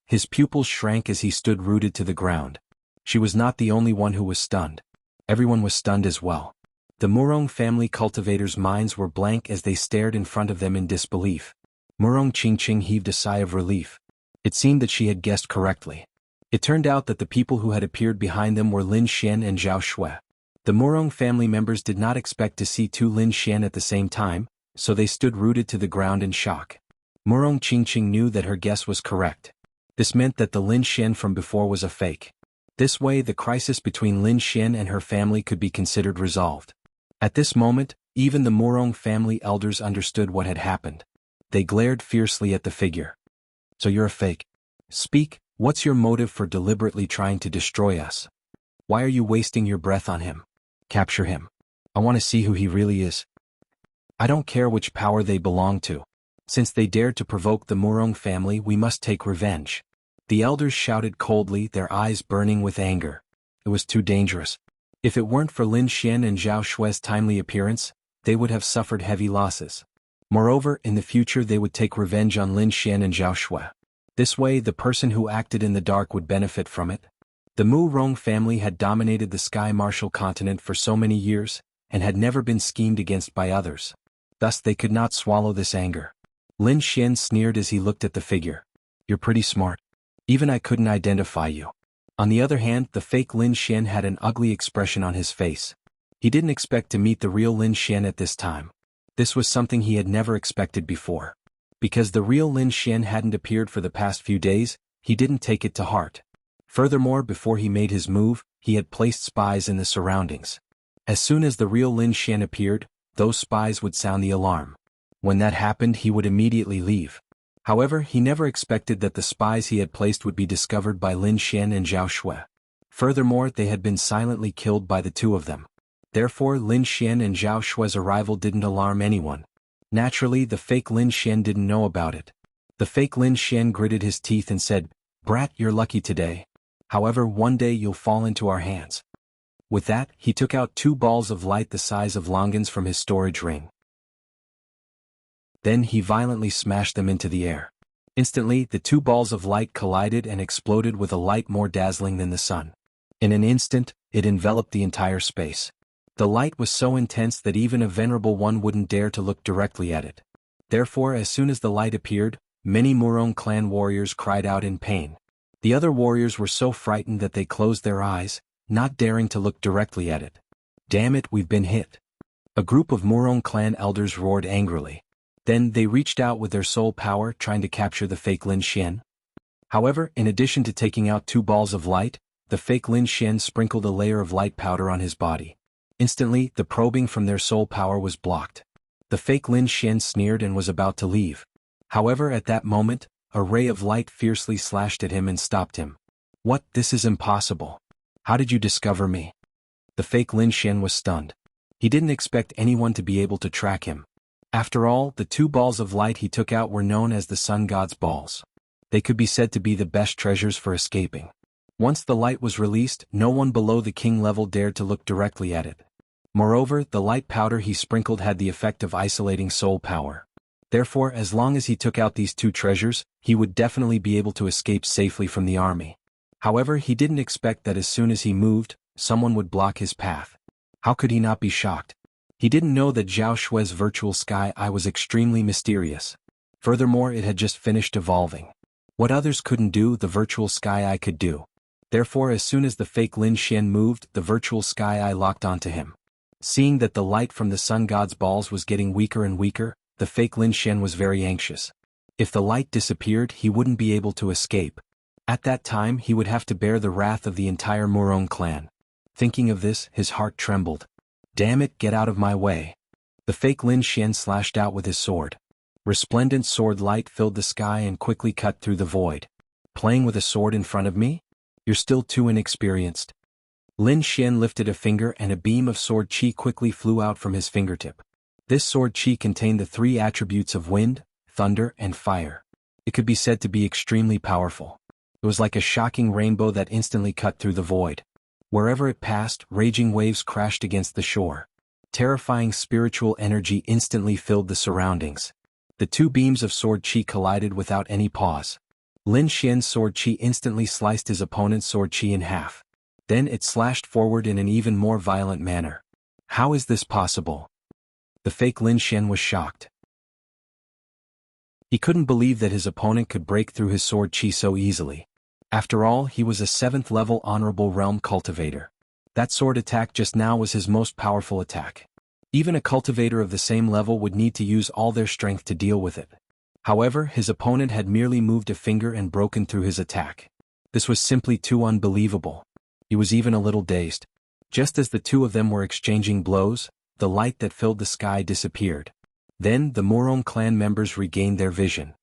A: His pupils shrank as he stood rooted to the ground. She was not the only one who was stunned. Everyone was stunned as well. The Murong family cultivators' minds were blank as they stared in front of them in disbelief. Murong Qingqing heaved a sigh of relief. It seemed that she had guessed correctly. It turned out that the people who had appeared behind them were Lin Xian and Zhao Shui. The Murong family members did not expect to see 2 Lin Xian at the same time, so they stood rooted to the ground in shock. Murong Qingqing knew that her guess was correct. This meant that the Lin Xian from before was a fake. This way the crisis between Lin Xian and her family could be considered resolved. At this moment, even the Murong family elders understood what had happened. They glared fiercely at the figure. "So you're a fake. Speak, what's your motive for deliberately trying to destroy us? Why are you wasting your breath on him? Capture him. I want to see who he really is. I don't care which power they belong to. Since they dared to provoke the Murong family, we must take revenge." The elders shouted coldly, their eyes burning with anger. It was too dangerous. If it weren't for Lin Xian and Zhao Shui's timely appearance, they would have suffered heavy losses. Moreover, in the future they would take revenge on Lin Xian and Zhao Shui. This way the person who acted in the dark would benefit from it. The Murong family had dominated the Sky Martial continent for so many years, and had never been schemed against by others. Thus they could not swallow this anger. Lin Xian sneered as he looked at the figure. "You're pretty smart. Even I couldn't identify you." On the other hand, the fake Lin Xian had an ugly expression on his face. He didn't expect to meet the real Lin Xian at this time. This was something he had never expected before. Because the real Lin Xian hadn't appeared for the past few days, he didn't take it to heart. Furthermore, before he made his move, he had placed spies in the surroundings. As soon as the real Lin Xian appeared, those spies would sound the alarm. When that happened, he would immediately leave. However, he never expected that the spies he had placed would be discovered by Lin Xian and Zhao Shui. Furthermore, they had been silently killed by the 2 of them. Therefore, Lin Xian and Zhao Shui's arrival didn't alarm anyone. Naturally, the fake Lin Xian didn't know about it. The fake Lin Xian gritted his teeth and said, "Brat, you're lucky today. However, one day you'll fall into our hands." With that, he took out 2 balls of light the size of longans from his storage ring. Then he violently smashed them into the air. Instantly, the 2 balls of light collided and exploded with a light more dazzling than the sun. In an instant, it enveloped the entire space. The light was so intense that even a venerable one wouldn't dare to look directly at it. Therefore, as soon as the light appeared, Many Murong clan warriors cried out in pain. The other warriors were so frightened that they closed their eyes, not daring to look directly at it. "Damn it, we've been hit." A group of Murong clan elders roared angrily. Then they reached out with their soul power, trying to capture the fake Lin Xian. However, in addition to taking out 2 balls of light, the fake Lin Xian sprinkled a layer of light powder on his body. Instantly, the probing from their soul power was blocked. The fake Lin Xian sneered and was about to leave. However, at that moment, a ray of light fiercely slashed at him and stopped him. "What? This is impossible. How did you discover me?" The fake Lin Xian was stunned. He didn't expect anyone to be able to track him. After all, the 2 balls of light he took out were known as the Sun God's balls. They could be said to be the best treasures for escaping. Once the light was released, no one below the king level dared to look directly at it. Moreover, the light powder he sprinkled had the effect of isolating soul power. Therefore, as long as he took out these 2 treasures, he would definitely be able to escape safely from the army. However, he didn't expect that as soon as he moved, someone would block his path. How could he not be shocked? He didn't know that Zhao Shui's virtual sky eye was extremely mysterious. Furthermore, it had just finished evolving. What others couldn't do, the virtual sky eye could do. Therefore, as soon as the fake Lin Xian moved, the virtual sky eye locked onto him. Seeing that the light from the Sun God's balls was getting weaker and weaker, the fake Lin Xian was very anxious. If the light disappeared, he wouldn't be able to escape. At that time, he would have to bear the wrath of the entire Murong clan. Thinking of this, his heart trembled. "Damn it, get out of my way." The fake Lin Xian slashed out with his sword. Resplendent sword light filled the sky and quickly cut through the void. "Playing with a sword in front of me? You're still too inexperienced." Lin Xian lifted a finger and a beam of sword qi quickly flew out from his fingertip. This sword qi contained the 3 attributes of wind, thunder, and fire. It could be said to be extremely powerful. It was like a shocking rainbow that instantly cut through the void. Wherever it passed, raging waves crashed against the shore. Terrifying spiritual energy instantly filled the surroundings. The 2 beams of sword qi collided without any pause. Lin Xian's sword qi instantly sliced his opponent's sword qi in half. Then it slashed forward in an even more violent manner. How is this possible? The fake Lin Xian was shocked. He couldn't believe that his opponent could break through his sword qi so easily. After all, he was a 7th level honorable realm cultivator. That sword attack just now was his most powerful attack. Even a cultivator of the same level would need to use all their strength to deal with it. However, his opponent had merely moved a finger and broken through his attack. This was simply too unbelievable. He was even a little dazed. Just as the 2 of them were exchanging blows, the light that filled the sky disappeared. Then the Murong clan members regained their vision.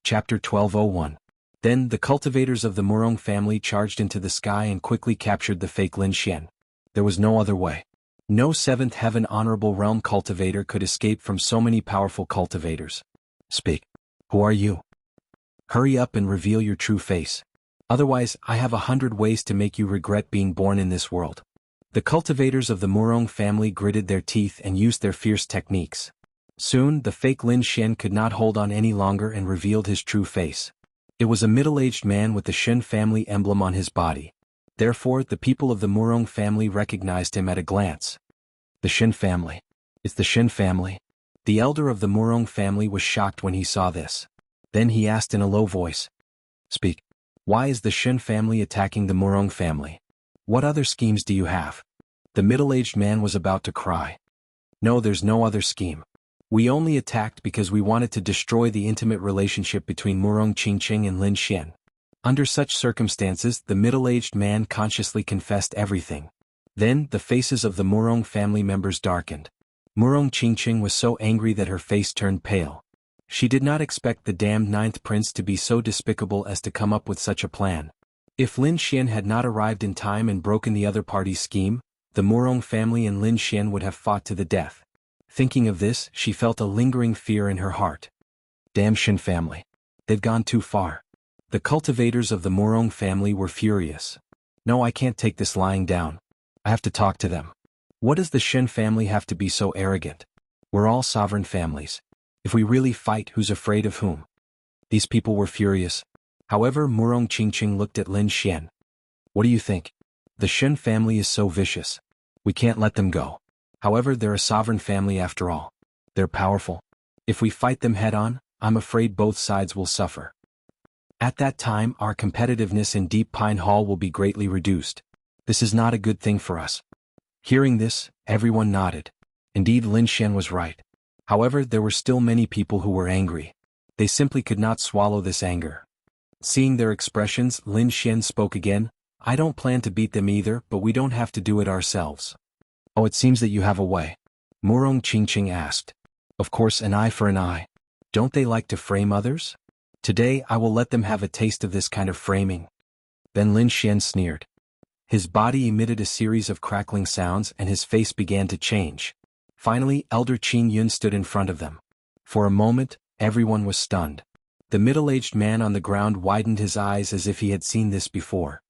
A: Chapter 1201. Then the cultivators of the Murong family charged into the sky and quickly captured the fake Lin Xian. There was no other way. No 7th heaven honorable realm cultivator could escape from so many powerful cultivators. "Speak. Who are you? Hurry up and reveal your true face. Otherwise, I have 100 ways to make you regret being born in this world." The cultivators of the Murong family gritted their teeth and used their fierce techniques. Soon, the fake Lin Xian could not hold on any longer and revealed his true face. It was a middle-aged man with the Shen family emblem on his body. Therefore, the people of the Murong family recognized him at a glance. The Shen family. It's the Shen family. The elder of the Murong family was shocked when he saw this. Then he asked in a low voice. "Speak. Why is the Shen family attacking the Murong family? What other schemes do you have?" The middle-aged man was about to cry. "No, there's no other scheme. We only attacked because we wanted to destroy the intimate relationship between Murong Qingqing and Lin Xian." Under such circumstances, the middle-aged man consciously confessed everything. Then, the faces of the Murong family members darkened. Murong Qingqing was so angry that her face turned pale. She did not expect the damned 9th prince to be so despicable as to come up with such a plan. If Lin Xian had not arrived in time and broken the other party's scheme, the Murong family and Lin Xian would have fought to the death. Thinking of this, she felt a lingering fear in her heart. Damn Shen family. They've gone too far. The cultivators of the Murong family were furious. "No, I can't take this lying down. I have to talk to them. What does the Shen family have to be so arrogant? We're all sovereign families. If we really fight, who's afraid of whom?" These people were furious. However, Murong Qingqing looked at Lin Xian. "What do you think? The Shen family is so vicious. We can't let them go. However, they're a sovereign family after all. They're powerful. If we fight them head-on, I'm afraid both sides will suffer. At that time, our competitiveness in Deep Pine Hall will be greatly reduced. This is not a good thing for us. Hearing this, everyone nodded. Indeed, Lin Xian was right. However, there were still many people who were angry. They simply could not swallow this anger. Seeing their expressions, Lin Xian spoke again. I don't plan to beat them either, but we don't have to do it ourselves. Oh, it seems that you have a way. Murong Qingqing asked. Of course, an eye for an eye. Don't they like to frame others? Today I will let them have a taste of this kind of framing. Then Lin Xian sneered. His body emitted a series of crackling sounds and his face began to change. Finally, Elder Qin Yun stood in front of them. For a moment, everyone was stunned. The middle-aged man on the ground widened his eyes as if he had seen this before.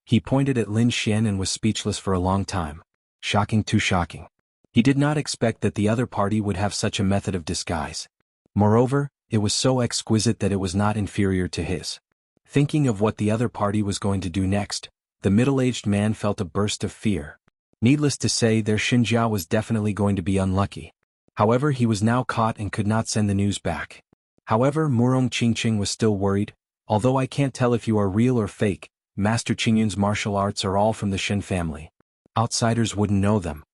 A: He pointed at Lin Xian and was speechless for a long time. Shocking, too shocking. He did not expect that the other party would have such a method of disguise. Moreover, it was so exquisite that it was not inferior to his. Thinking of what the other party was going to do next, the middle-aged man felt a burst of fear. Needless to say, their Xinjiao was definitely going to be unlucky. However, he was now caught and could not send the news back. However, Murong Qingqing was still worried. Although I can't tell if you are real or fake, Master Qingyun's martial arts are all from the Shen family. Outsiders wouldn't know them.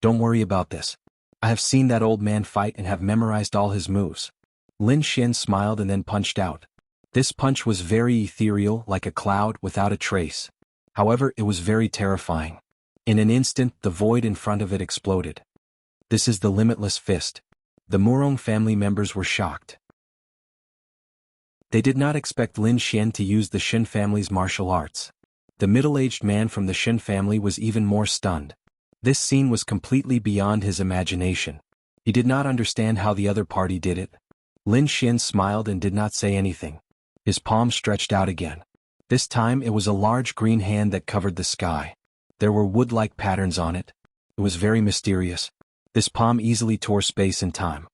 A: Don't worry about this. I have seen that old man fight and have memorized all his moves. Lin Xian smiled and then punched out. This punch was very ethereal, like a cloud without a trace. However, it was very terrifying. In an instant, the void in front of it exploded. This is the limitless fist. The Murong family members were shocked. They did not expect Lin Xian to use the Shen family's martial arts. The middle-aged man from the Shen family was even more stunned. This scene was completely beyond his imagination. He did not understand how the other party did it. Lin Xian smiled and did not say anything. His palm stretched out again. This time it was a large green hand that covered the sky. There were wood-like patterns on it. It was very mysterious. This palm easily tore space and time.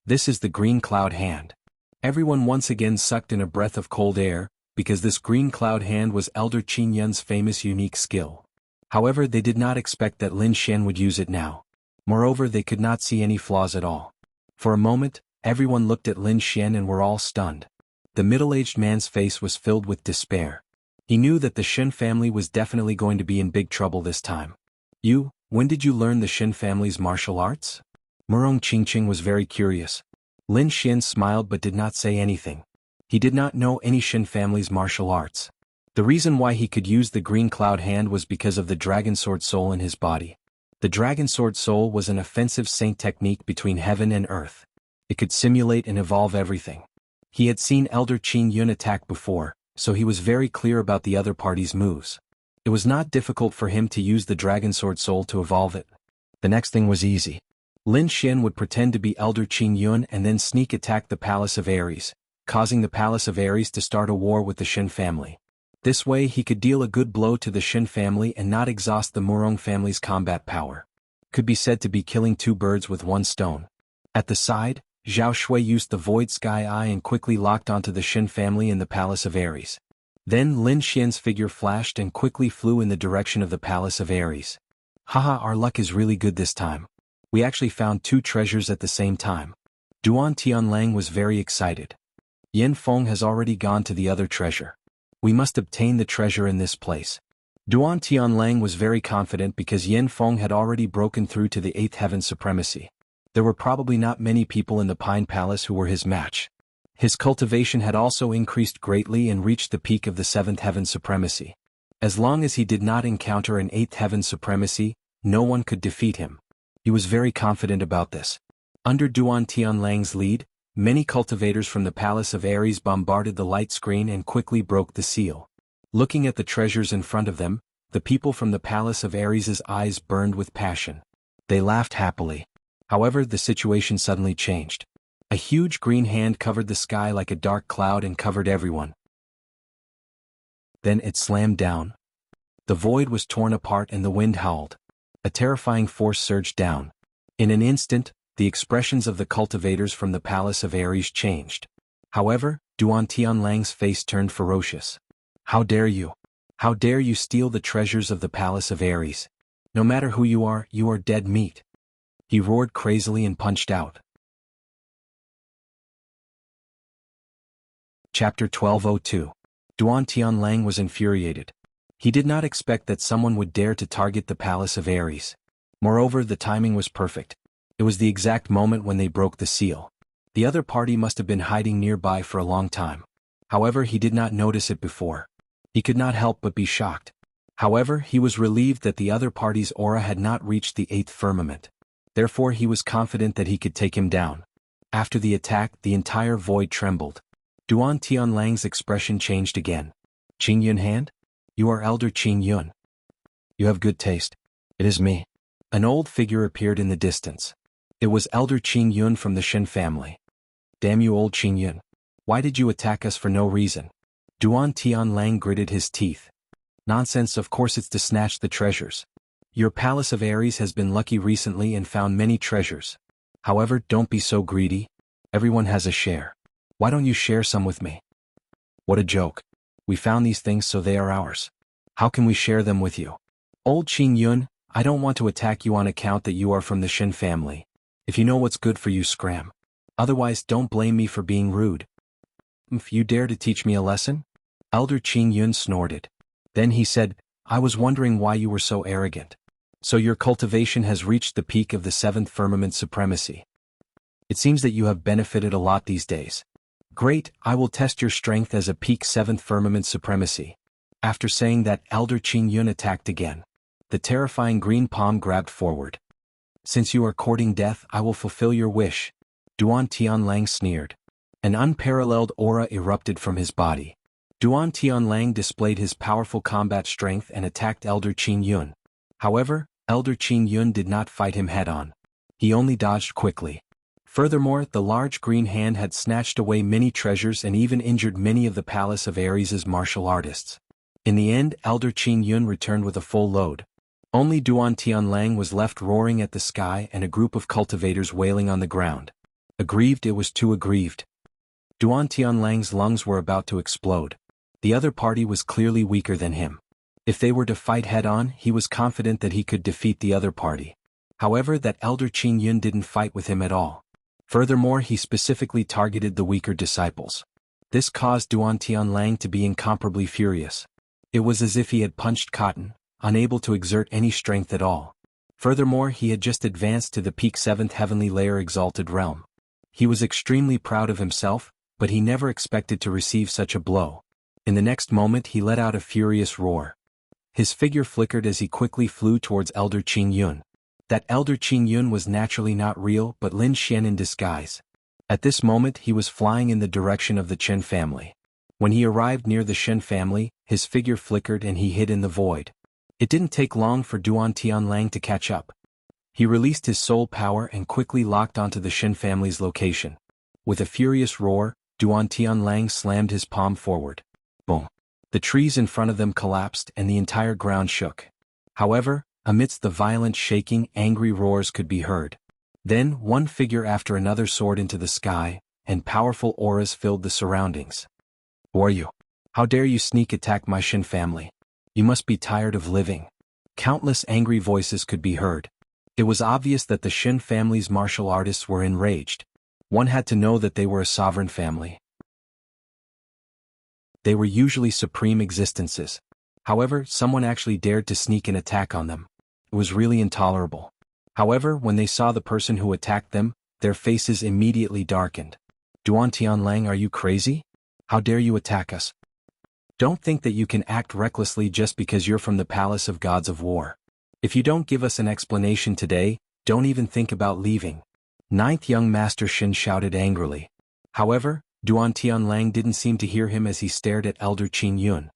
A: This is the green cloud hand. Everyone once again sucked in a breath of cold air, because this green cloud hand was Elder Qin Yun's famous unique skill. However, they did not expect that Lin Xian would use it now. Moreover, they could not see any flaws at all. For a moment, everyone looked at Lin Xian and were all stunned. The middle-aged man's face was filled with despair. He knew that the Shen family was definitely going to be in big trouble this time. When did you learn the Shen family's martial arts? Murong Qingqing was very curious. Lin Xian smiled but did not say anything. He did not know any Shen family's martial arts. The reason why he could use the green cloud hand was because of the dragon sword soul in his body. The dragon sword soul was an offensive saint technique between heaven and earth. It could simulate and evolve everything. He had seen Elder Qin Yun attack before, so he was very clear about the other party's moves. It was not difficult for him to use the dragon sword soul to evolve it. The next thing was easy. Lin Xian would pretend to be Elder Qin Yun and then sneak attack the Palace of Ares, causing the Palace of Ares to start a war with the Shen family. This way he could deal a good blow to the Shen family and not exhaust the Murong family's combat power. Could be said to be killing two birds with one stone. At the side, Zhao Shui used the Void Sky Eye and quickly locked onto the Shen family in the Palace of Ares. Then Lin Xian's figure flashed and quickly flew in the direction of the Palace of Ares. Haha, our luck is really good this time. We actually found two treasures at the same time. Duan Tianlang was very excited. Yan Feng has already gone to the other treasure. We must obtain the treasure in this place. Duan Tianlang was very confident because Yan Feng had already broken through to the 8th heaven supremacy. There were probably not many people in the Pine Palace who were his match. His cultivation had also increased greatly and reached the peak of the 7th heaven supremacy. As long as he did not encounter an 8th heaven supremacy, no one could defeat him. He was very confident about this. Under Duan Tianlang's lead, many cultivators from the Palace of Ares bombarded the light screen and quickly broke the seal. Looking at the treasures in front of them, the people from the Palace of Ares' eyes burned with passion. They laughed happily. However, the situation suddenly changed. A huge green hand covered the sky like a dark cloud and covered everyone. Then it slammed down. The void was torn apart and the wind howled. A terrifying force surged down. In an instant, the expressions of the cultivators from the Palace of Ares changed. However, Duan Tianlang's face turned ferocious. How dare you? How dare you steal the treasures of the Palace of Ares? No matter who you are dead meat. He roared crazily and punched out. Chapter 1202. Duan Tianlang was infuriated. He did not expect that someone would dare to target the palace of Ares. Moreover, the timing was perfect. It was the exact moment when they broke the seal. The other party must have been hiding nearby for a long time. However, he did not notice it before. He could not help but be shocked. However, he was relieved that the other party's aura had not reached the 8th firmament. Therefore, he was confident that he could take him down. After the attack, the entire void trembled. Duan Tianlang's expression changed again. Qing Yun hand? You are Elder Qing Yun. You have good taste. It is me. An old figure appeared in the distance. It was Elder Qing Yun from the Shen family. Damn you, old Qing Yun. Why did you attack us for no reason? Duan Tianlang gritted his teeth. Nonsense, of course it's to snatch the treasures. Your palace of Ares has been lucky recently and found many treasures. However, don't be so greedy. Everyone has a share. Why don't you share some with me? What a joke. We found these things so they are ours. How can we share them with you? Old Qing Yun, I don't want to attack you on account that you are from the Shen family. If you know what's good for you, scram. Otherwise, don't blame me for being rude. If you dare to teach me a lesson? Elder Qing Yun snorted. Then he said, I was wondering why you were so arrogant. So your cultivation has reached the peak of the 7th firmament supremacy. It seems that you have benefited a lot these days. Great, I will test your strength as a peak 7th firmament supremacy. After saying that, Elder Qing Yun attacked again. The terrifying green palm grabbed forward. Since you are courting death, I will fulfill your wish. Duan Tianlang sneered. An unparalleled aura erupted from his body. Duan Tianlang displayed his powerful combat strength and attacked Elder Qing Yun. However, Elder Qing Yun did not fight him head-on. He only dodged quickly. Furthermore, the large green hand had snatched away many treasures and even injured many of the palace of Ares' martial artists. In the end, Elder Qing Yun returned with a full load. Only Duan Tianlang was left roaring at the sky and a group of cultivators wailing on the ground. Aggrieved, it was too aggrieved. Duan Tianlang's lungs were about to explode. The other party was clearly weaker than him. If they were to fight head-on, he was confident that he could defeat the other party. However, that Elder Qing Yun didn't fight with him at all. Furthermore, he specifically targeted the weaker disciples. This caused Duan Tianlang to be incomparably furious. It was as if he had punched cotton, unable to exert any strength at all. Furthermore, he had just advanced to the peak 7th heavenly layer exalted realm. He was extremely proud of himself, but he never expected to receive such a blow. In the next moment, he let out a furious roar. His figure flickered as he quickly flew towards Elder Qing Yun. That Elder Qing Yun was naturally not real but Lin Xian in disguise. At this moment he was flying in the direction of the Chen family. When he arrived near the Shen family, his figure flickered and he hid in the void. It didn't take long for Duan Tianlang to catch up. He released his soul power and quickly locked onto the Shen family's location. With a furious roar, Duan Tianlang slammed his palm forward. Boom! The trees in front of them collapsed and the entire ground shook. However, amidst the violent shaking, angry roars could be heard. Then, one figure after another soared into the sky, and powerful auras filled the surroundings. Who are you? How dare you sneak attack my Shen family? You must be tired of living. Countless angry voices could be heard. It was obvious that the Shen family's martial artists were enraged. One had to know that they were a sovereign family. They were usually supreme existences. However, someone actually dared to sneak an attack on them. It was really intolerable. However, when they saw the person who attacked them, their faces immediately darkened. Duan Tianlang, are you crazy? How dare you attack us? Don't think that you can act recklessly just because you're from the Palace of Gods of War. If you don't give us an explanation today, don't even think about leaving. Ninth young Master Shin shouted angrily. However, Duan Tianlang didn't seem to hear him as he stared at Elder Qing Yun.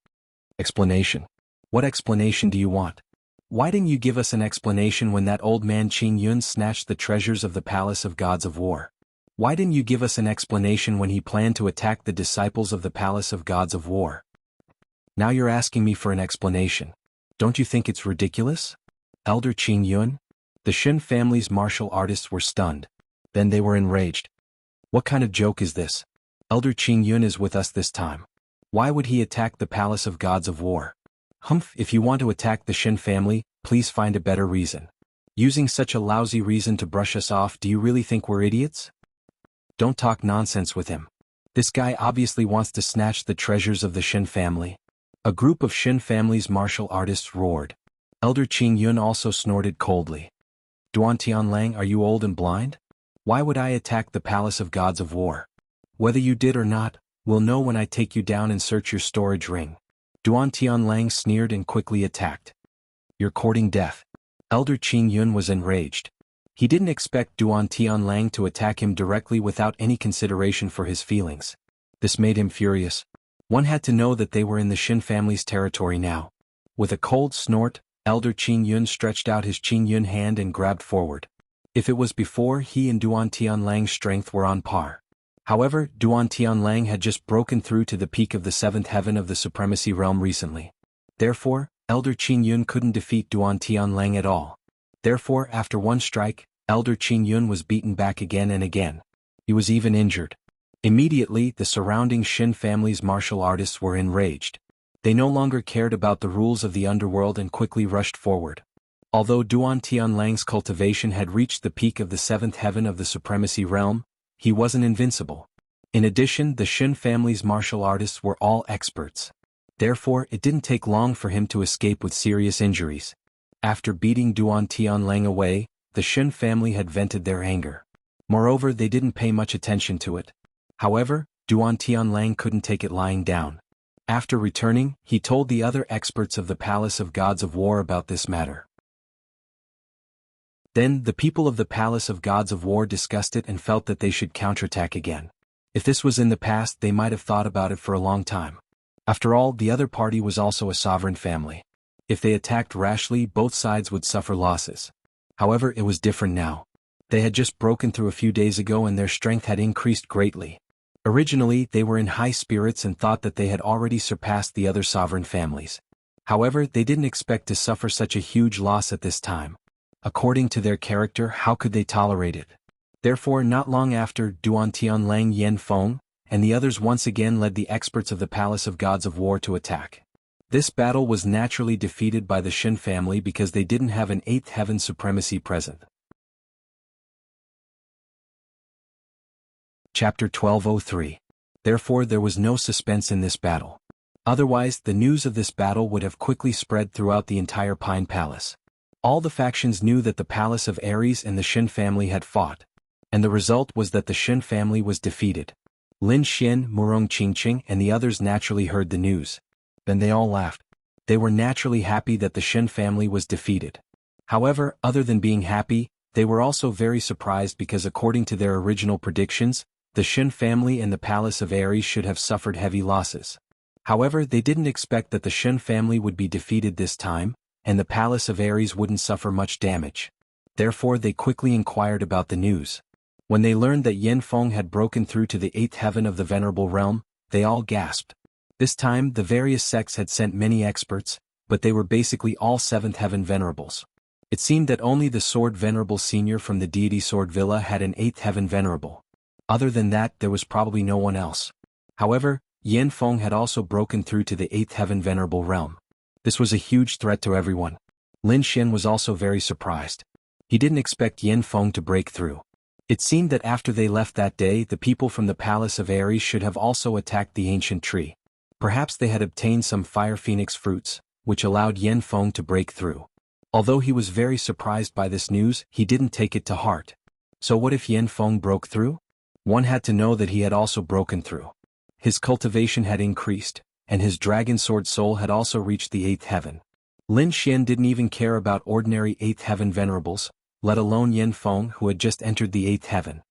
A: Explanation? What explanation do you want? Why didn't you give us an explanation when that old man Qing Yun snatched the treasures of the Palace of Gods of War? Why didn't you give us an explanation when he planned to attack the disciples of the Palace of Gods of War? Now you're asking me for an explanation. Don't you think it's ridiculous? Elder Qing Yun? The Shen family's martial artists were stunned. Then they were enraged. What kind of joke is this? Elder Qing Yun is with us this time. Why would he attack the Palace of Gods of War? Humph, if you want to attack the Shen family, please find a better reason. Using such a lousy reason to brush us off, do you really think we're idiots? Don't talk nonsense with him. This guy obviously wants to snatch the treasures of the Shin family. A group of Shin family's martial artists roared. Elder Qing Yun also snorted coldly. Duan Tianlang, are you old and blind? Why would I attack the palace of gods of war? Whether you did or not, we'll know when I take you down and search your storage ring. Duan Tianlang sneered and quickly attacked. You're courting death. Elder Qing Yun was enraged. He didn't expect Duan Tianlang to attack him directly without any consideration for his feelings. This made him furious. One had to know that they were in the Shin family's territory now. With a cold snort, Elder Qing Yun stretched out his Qing Yun hand and grabbed forward. If it was before, he and Duan Tianlang's strength were on par. However, Duan Tianlang had just broken through to the peak of the seventh heaven of the supremacy realm recently. Therefore, Elder Qing Yun couldn't defeat Duan Tianlang at all. Therefore, after one strike, Elder Qing Yun was beaten back again and again. He was even injured. Immediately, the surrounding Shin family's martial artists were enraged. They no longer cared about the rules of the underworld and quickly rushed forward. Although Duan Tianlang's cultivation had reached the peak of the seventh heaven of the supremacy realm, he wasn't invincible. In addition, the Shin family's martial artists were all experts. Therefore, it didn't take long for him to escape with serious injuries. After beating Duan Tianlang away, the Shin family had vented their anger. Moreover, they didn't pay much attention to it. However, Duan Tianlang couldn't take it lying down. After returning, he told the other experts of the Palace of Gods of War about this matter. Then, the people of the Palace of Gods of War discussed it and felt that they should counterattack again. If this was in the past, they might have thought about it for a long time. After all, the other party was also a sovereign family. If they attacked rashly, both sides would suffer losses. However, it was different now. They had just broken through a few days ago and their strength had increased greatly. Originally, they were in high spirits and thought that they had already surpassed the other sovereign families. However, they didn't expect to suffer such a huge loss at this time. According to their character, how could they tolerate it? Therefore, not long after, Duan Tianlang Yen Feng and the others once again led the experts of the Palace of Gods of War to attack. This battle was naturally defeated by the Shin family because they didn't have an eighth heaven supremacy present. Chapter 1203. Therefore, there was no suspense in this battle. Otherwise, the news of this battle would have quickly spread throughout the entire Pine Palace. All the factions knew that the Palace of Ares and the Shin family had fought, and the result was that the Shin family was defeated. Lin Xian, Murong Qingqing and the others naturally heard the news. Then they all laughed. They were naturally happy that the Shin family was defeated. However, other than being happy, they were also very surprised because according to their original predictions, the Shin family and the Palace of Ares should have suffered heavy losses. However, they didn't expect that the Shin family would be defeated this time, and the Palace of Ares wouldn't suffer much damage. Therefore, they quickly inquired about the news. When they learned that Yen Feng had broken through to the eighth heaven of the Venerable Realm, they all gasped. This time, the various sects had sent many experts, but they were basically all seventh heaven venerables. It seemed that only the Sword Venerable Senior from the deity Sword Villa had an eighth heaven venerable. Other than that, there was probably no one else. However, Yen Feng had also broken through to the eighth heaven venerable realm. This was a huge threat to everyone. Lin Xian was also very surprised. He didn't expect Yen Feng to break through. It seemed that after they left that day, the people from the Palace of Ares should have also attacked the ancient tree. Perhaps they had obtained some fire phoenix fruits, which allowed Yen Feng to break through. Although he was very surprised by this news, he didn't take it to heart. So what if Yen Feng broke through? One had to know that he had also broken through. His cultivation had increased, and his dragon sword soul had also reached the eighth heaven. Lin Xian didn't even care about ordinary eighth heaven venerables, let alone Yen Feng who had just entered the eighth heaven.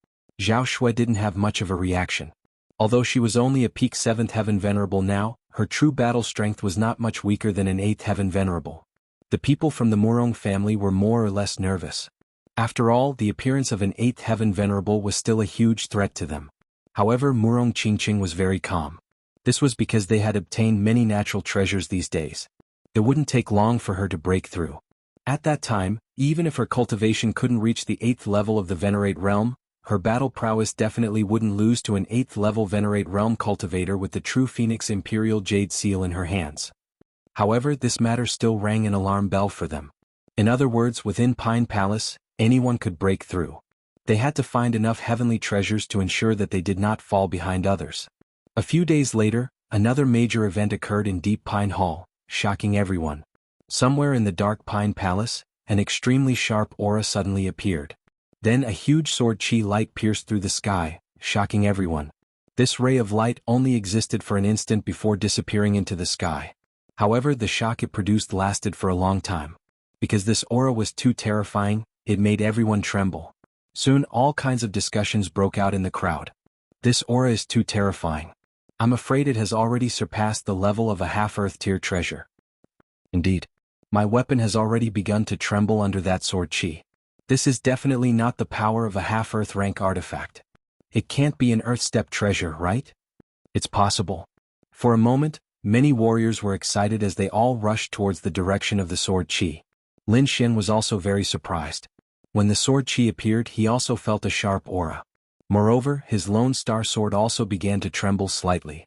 A: Zhao Shui didn't have much of a reaction. Although she was only a peak seventh heaven venerable now, her true battle strength was not much weaker than an eighth heaven venerable. The people from the Murong family were more or less nervous. After all, the appearance of an eighth heaven venerable was still a huge threat to them. However, Murong Qingqing was very calm. This was because they had obtained many natural treasures these days. It wouldn't take long for her to break through. At that time, even if her cultivation couldn't reach the eighth level of the Venerate realm, her battle prowess definitely wouldn't lose to an eighth level Venerate realm cultivator with the true Phoenix Imperial Jade Seal in her hands. However, this matter still rang an alarm bell for them. In other words, within Pine Palace, anyone could break through. They had to find enough heavenly treasures to ensure that they did not fall behind others. A few days later, another major event occurred in Deep Pine Hall, shocking everyone. Somewhere in the Dark Pine Palace, an extremely sharp aura suddenly appeared. Then a huge sword chi light pierced through the sky, shocking everyone. This ray of light only existed for an instant before disappearing into the sky. However, the shock it produced lasted for a long time. Because this aura was too terrifying, it made everyone tremble. Soon all kinds of discussions broke out in the crowd. This aura is too terrifying. I'm afraid it has already surpassed the level of a half-earth tier treasure. Indeed. My weapon has already begun to tremble under that sword chi. This is definitely not the power of a half-earth rank artifact. It can't be an earth-step treasure, right? It's possible. For a moment, many warriors were excited as they all rushed towards the direction of the sword chi. Lin Xian was also very surprised. When the sword chi appeared, he also felt a sharp aura. Moreover, his Lone Star sword also began to tremble slightly.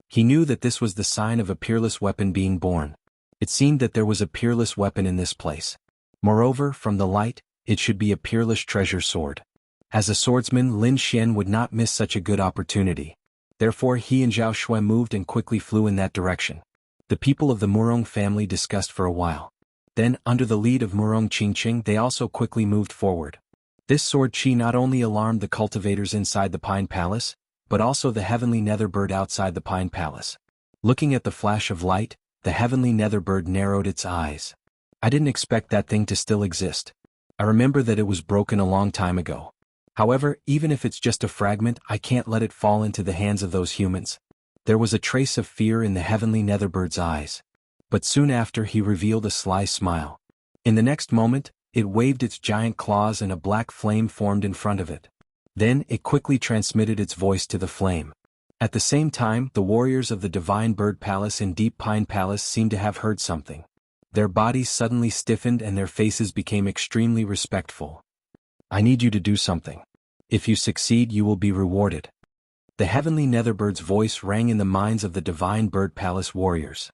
A: He knew that this was the sign of a peerless weapon being born. It seemed that there was a peerless weapon in this place. Moreover, from the light, it should be a peerless treasure sword. As a swordsman, Lin Xian would not miss such a good opportunity. Therefore he and Zhao Shui moved and quickly flew in that direction. The people of the Murong family discussed for a while. Then, under the lead of Murong Qingqing, they also quickly moved forward. This sword chi not only alarmed the cultivators inside the Pine Palace, but also the heavenly nether bird outside the Pine Palace. Looking at the flash of light, the heavenly nether bird narrowed its eyes. I didn't expect that thing to still exist. I remember that it was broken a long time ago. However, even if it's just a fragment, I can't let it fall into the hands of those humans. There was a trace of fear in the heavenly netherbird's eyes. But soon after he revealed a sly smile. In the next moment, it waved its giant claws and a black flame formed in front of it. Then it quickly transmitted its voice to the flame. At the same time, the warriors of the Divine Bird Palace in Deep Pine Palace seemed to have heard something. Their bodies suddenly stiffened and their faces became extremely respectful. I need you to do something. If you succeed, you will be rewarded. The heavenly netherbird's voice rang in the minds of the Divine Bird Palace warriors.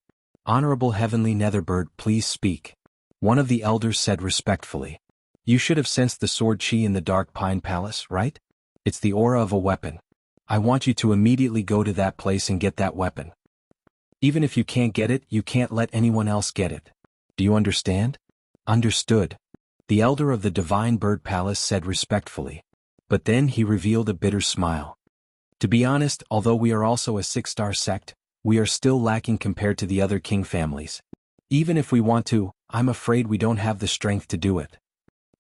A: Honorable heavenly netherbird, please speak. One of the elders said respectfully. You should have sensed the sword chi in the Dark Pine Palace, right? It's the aura of a weapon. I want you to immediately go to that place and get that weapon. Even if you can't get it, you can't let anyone else get it. Do you understand? Understood. The elder of the Divine Bird Palace said respectfully. But then he revealed a bitter smile. To be honest, although we are also a 6-star sect, we are still lacking compared to the other king families. Even if we want to, I'm afraid we don't have the strength to do it.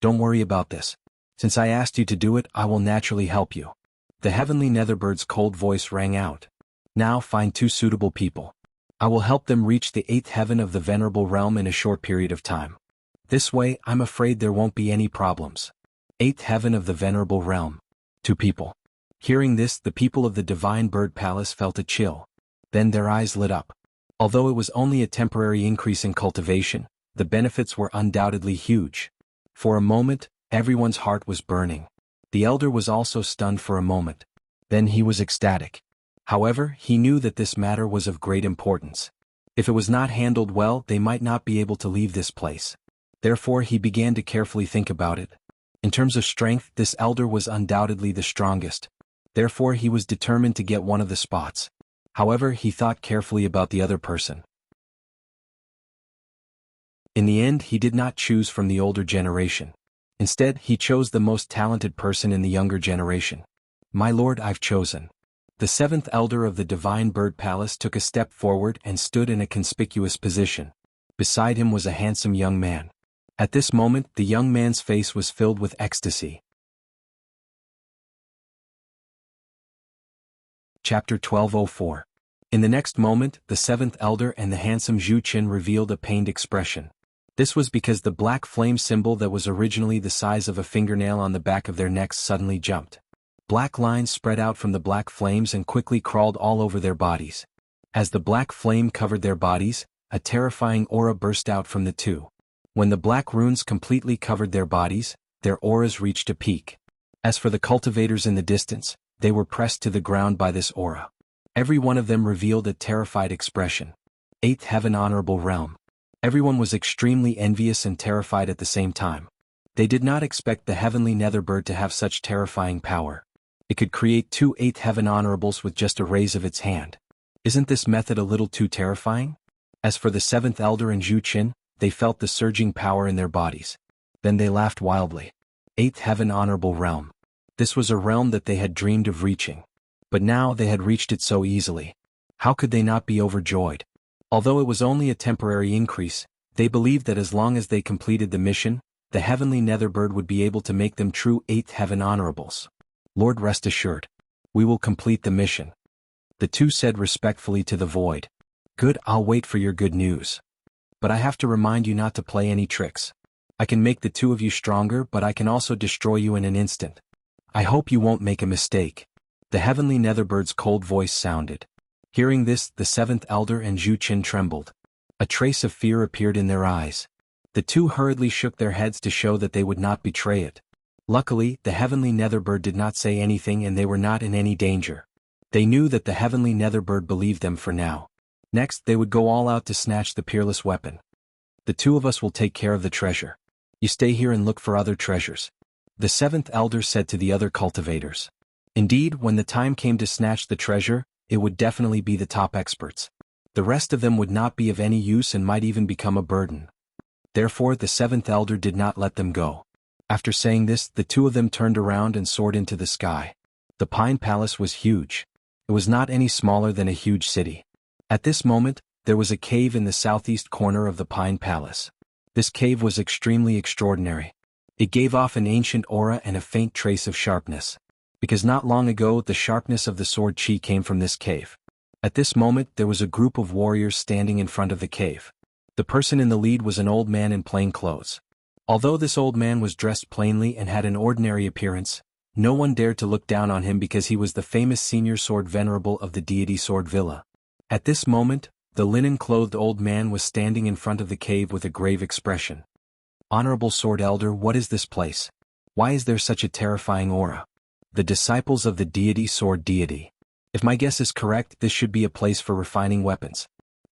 A: Don't worry about this. Since I asked you to do it, I will naturally help you. The heavenly netherbird's cold voice rang out. Now find 2 suitable people. I will help them reach the 8th heaven of the Venerable Realm in a short period of time. This way, I'm afraid there won't be any problems. 8th heaven of the Venerable Realm. 2 people. Hearing this, the people of the Divine Bird Palace felt a chill. Then their eyes lit up. Although it was only a temporary increase in cultivation, the benefits were undoubtedly huge. For a moment, everyone's heart was burning. The elder was also stunned for a moment. Then he was ecstatic. However, he knew that this matter was of great importance. If it was not handled well, they might not be able to leave this place. Therefore he began to carefully think about it. In terms of strength, this elder was undoubtedly the strongest. Therefore he was determined to get one of the spots. However, he thought carefully about the other person. In the end, he did not choose from the older generation. Instead, he chose the most talented person in the younger generation. My lord, I've chosen. The 7th elder of the Divine Bird Palace took a step forward and stood in a conspicuous position. Beside him was a handsome young man. At this moment, the young man's face was filled with ecstasy. Chapter 1204. In the next moment, the 7th elder and the handsome Zhu Qin revealed a pained expression. This was because the black flame symbol that was originally the size of a fingernail on the back of their necks suddenly jumped. Black lines spread out from the black flames and quickly crawled all over their bodies. As the black flame covered their bodies, a terrifying aura burst out from the two. When the black runes completely covered their bodies, their auras reached a peak. As for the cultivators in the distance, they were pressed to the ground by this aura. Every one of them revealed a terrified expression. 8th Heaven Honorable Realm. Everyone was extremely envious and terrified at the same time. They did not expect the heavenly netherbird to have such terrifying power. It could create 2 8th heaven honorables with just a raise of its hand. Isn't this method a little too terrifying? As for the 7th elder and Zhu Qin, they felt the surging power in their bodies. Then they laughed wildly. 8th heaven honorable realm. This was a realm that they had dreamed of reaching. But now they had reached it so easily. How could they not be overjoyed? Although it was only a temporary increase, they believed that as long as they completed the mission, the heavenly netherbird would be able to make them true 8th heaven honorables. Lord, rest assured. We will complete the mission. The two said respectfully to the void. Good, I'll wait for your good news. But I have to remind you not to play any tricks. I can make the two of you stronger, but I can also destroy you in an instant. I hope you won't make a mistake. The heavenly netherbbird's cold voice sounded. Hearing this, the 7th elder and Zhu Qin trembled. A trace of fear appeared in their eyes. The two hurriedly shook their heads to show that they would not betray it. Luckily, the heavenly netherbird did not say anything and they were not in any danger. They knew that the heavenly netherbird believed them for now. Next, they would go all out to snatch the peerless weapon. The two of us will take care of the treasure. You stay here and look for other treasures. The 7th elder said to the other cultivators. Indeed, when the time came to snatch the treasure, it would definitely be the top experts. The rest of them would not be of any use and might even become a burden. Therefore, the 7th elder did not let them go. After saying this, the two of them turned around and soared into the sky. The Pine Palace was huge. It was not any smaller than a huge city. At this moment, there was a cave in the southeast corner of the Pine Palace. This cave was extremely extraordinary. It gave off an ancient aura and a faint trace of sharpness. Because not long ago the sharpness of the sword chi came from this cave. At this moment there was a group of warriors standing in front of the cave. The person in the lead was an old man in plain clothes. Although this old man was dressed plainly and had an ordinary appearance, no one dared to look down on him because he was the famous senior sword venerable of the deity Sword Villa. At this moment, the linen-clothed old man was standing in front of the cave with a grave expression. Honorable Sword Elder, what is this place? Why is there such a terrifying aura? The disciples of the deity Sword Deity. If my guess is correct, this should be a place for refining weapons.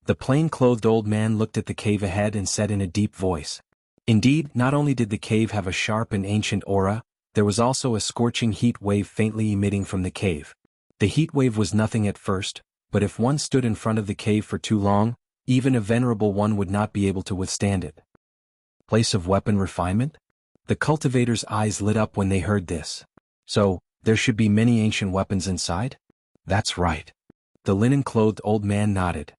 A: The plain-clothed old man looked at the cave ahead and said in a deep voice. Indeed, not only did the cave have a sharp and ancient aura, there was also a scorching heat wave faintly emitting from the cave. The heat wave was nothing at first, but if one stood in front of the cave for too long, even a venerable one would not be able to withstand it. Place of weapon refinement? The cultivator's eyes lit up when they heard this. So, there should be many ancient weapons inside? That's right. The linen-clothed old man nodded.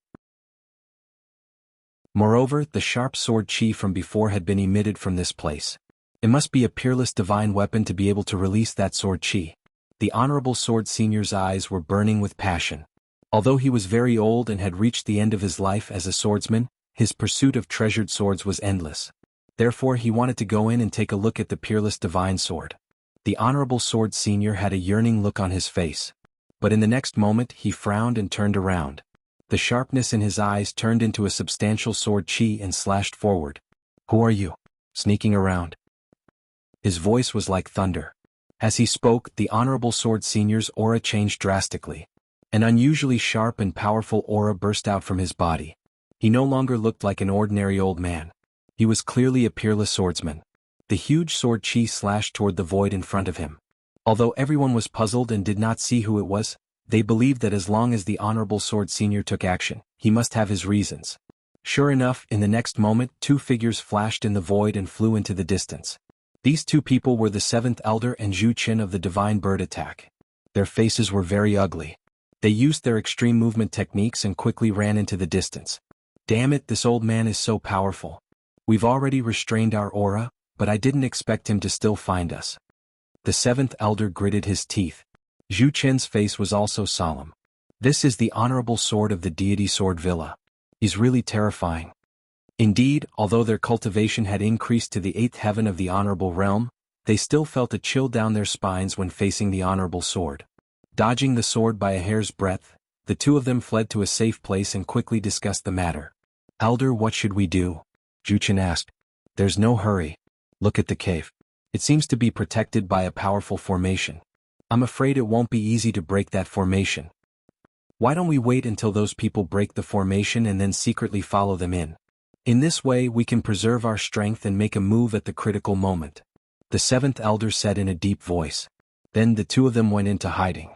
A: Moreover, the sharp sword chi from before had been emitted from this place. It must be a peerless divine weapon to be able to release that sword chi. The Honorable Sword Senior's eyes were burning with passion. Although he was very old and had reached the end of his life as a swordsman, his pursuit of treasured swords was endless. Therefore he wanted to go in and take a look at the peerless divine sword. The Honorable Sword Senior had a yearning look on his face. But in the next moment he frowned and turned around. The sharpness in his eyes turned into a substantial sword chi and slashed forward. Who are you? Sneaking around? His voice was like thunder. As he spoke, the Honorable Sword Senior's aura changed drastically. An unusually sharp and powerful aura burst out from his body. He no longer looked like an ordinary old man. He was clearly a peerless swordsman. The huge sword chi slashed toward the void in front of him. Although everyone was puzzled and did not see who it was, they believed that as long as the Honorable Sword Senior took action, he must have his reasons. Sure enough, in the next moment, two figures flashed in the void and flew into the distance. These two people were the 7th Elder and Zhu Qin of the Divine Bird Attack. Their faces were very ugly. They used their extreme movement techniques and quickly ran into the distance. Damn it, this old man is so powerful. We've already restrained our aura, but I didn't expect him to still find us. The 7th Elder gritted his teeth. Zhu Qin's face was also solemn. This is the honorable sword of the deity Sword Villa. He's really terrifying. Indeed, although their cultivation had increased to the 8th heaven of the honorable realm, they still felt a chill down their spines when facing the honorable sword. Dodging the sword by a hair's breadth, the two of them fled to a safe place and quickly discussed the matter. Elder, what should we do? Zhu Qin asked. There's no hurry. Look at the cave. It seems to be protected by a powerful formation. I'm afraid it won't be easy to break that formation. Why don't we wait until those people break the formation and then secretly follow them in? In this way we can preserve our strength and make a move at the critical moment. The seventh elder said in a deep voice. Then the two of them went into hiding.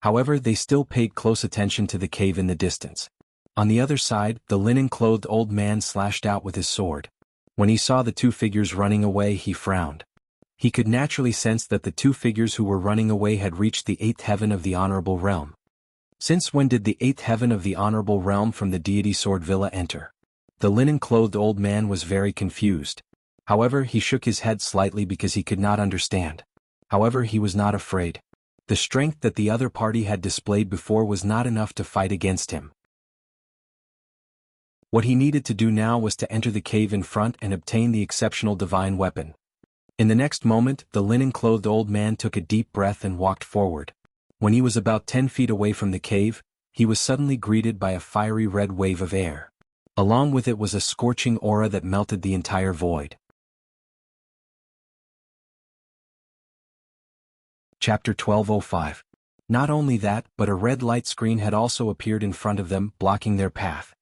A: However, they still paid close attention to the cave in the distance. On the other side, the linen-clothed old man slashed out with his sword. When he saw the two figures running away, he frowned. He could naturally sense that the two figures who were running away had reached the eighth heaven of the honorable realm. Since when did the eighth heaven of the honorable realm from the deity Sword Villa enter? The linen-clothed old man was very confused. However, he shook his head slightly because he could not understand. However, he was not afraid. The strength that the other party had displayed before was not enough to fight against him. What he needed to do now was to enter the cave in front and obtain the exceptional divine weapon. In the next moment, the linen-clothed old man took a deep breath and walked forward. When he was about 10 feet away from the cave, he was suddenly greeted by a fiery red wave of air. Along with it was a scorching aura that melted the entire void. Chapter 12:05. Not only that, but a red light screen had also appeared in front of them, blocking their path.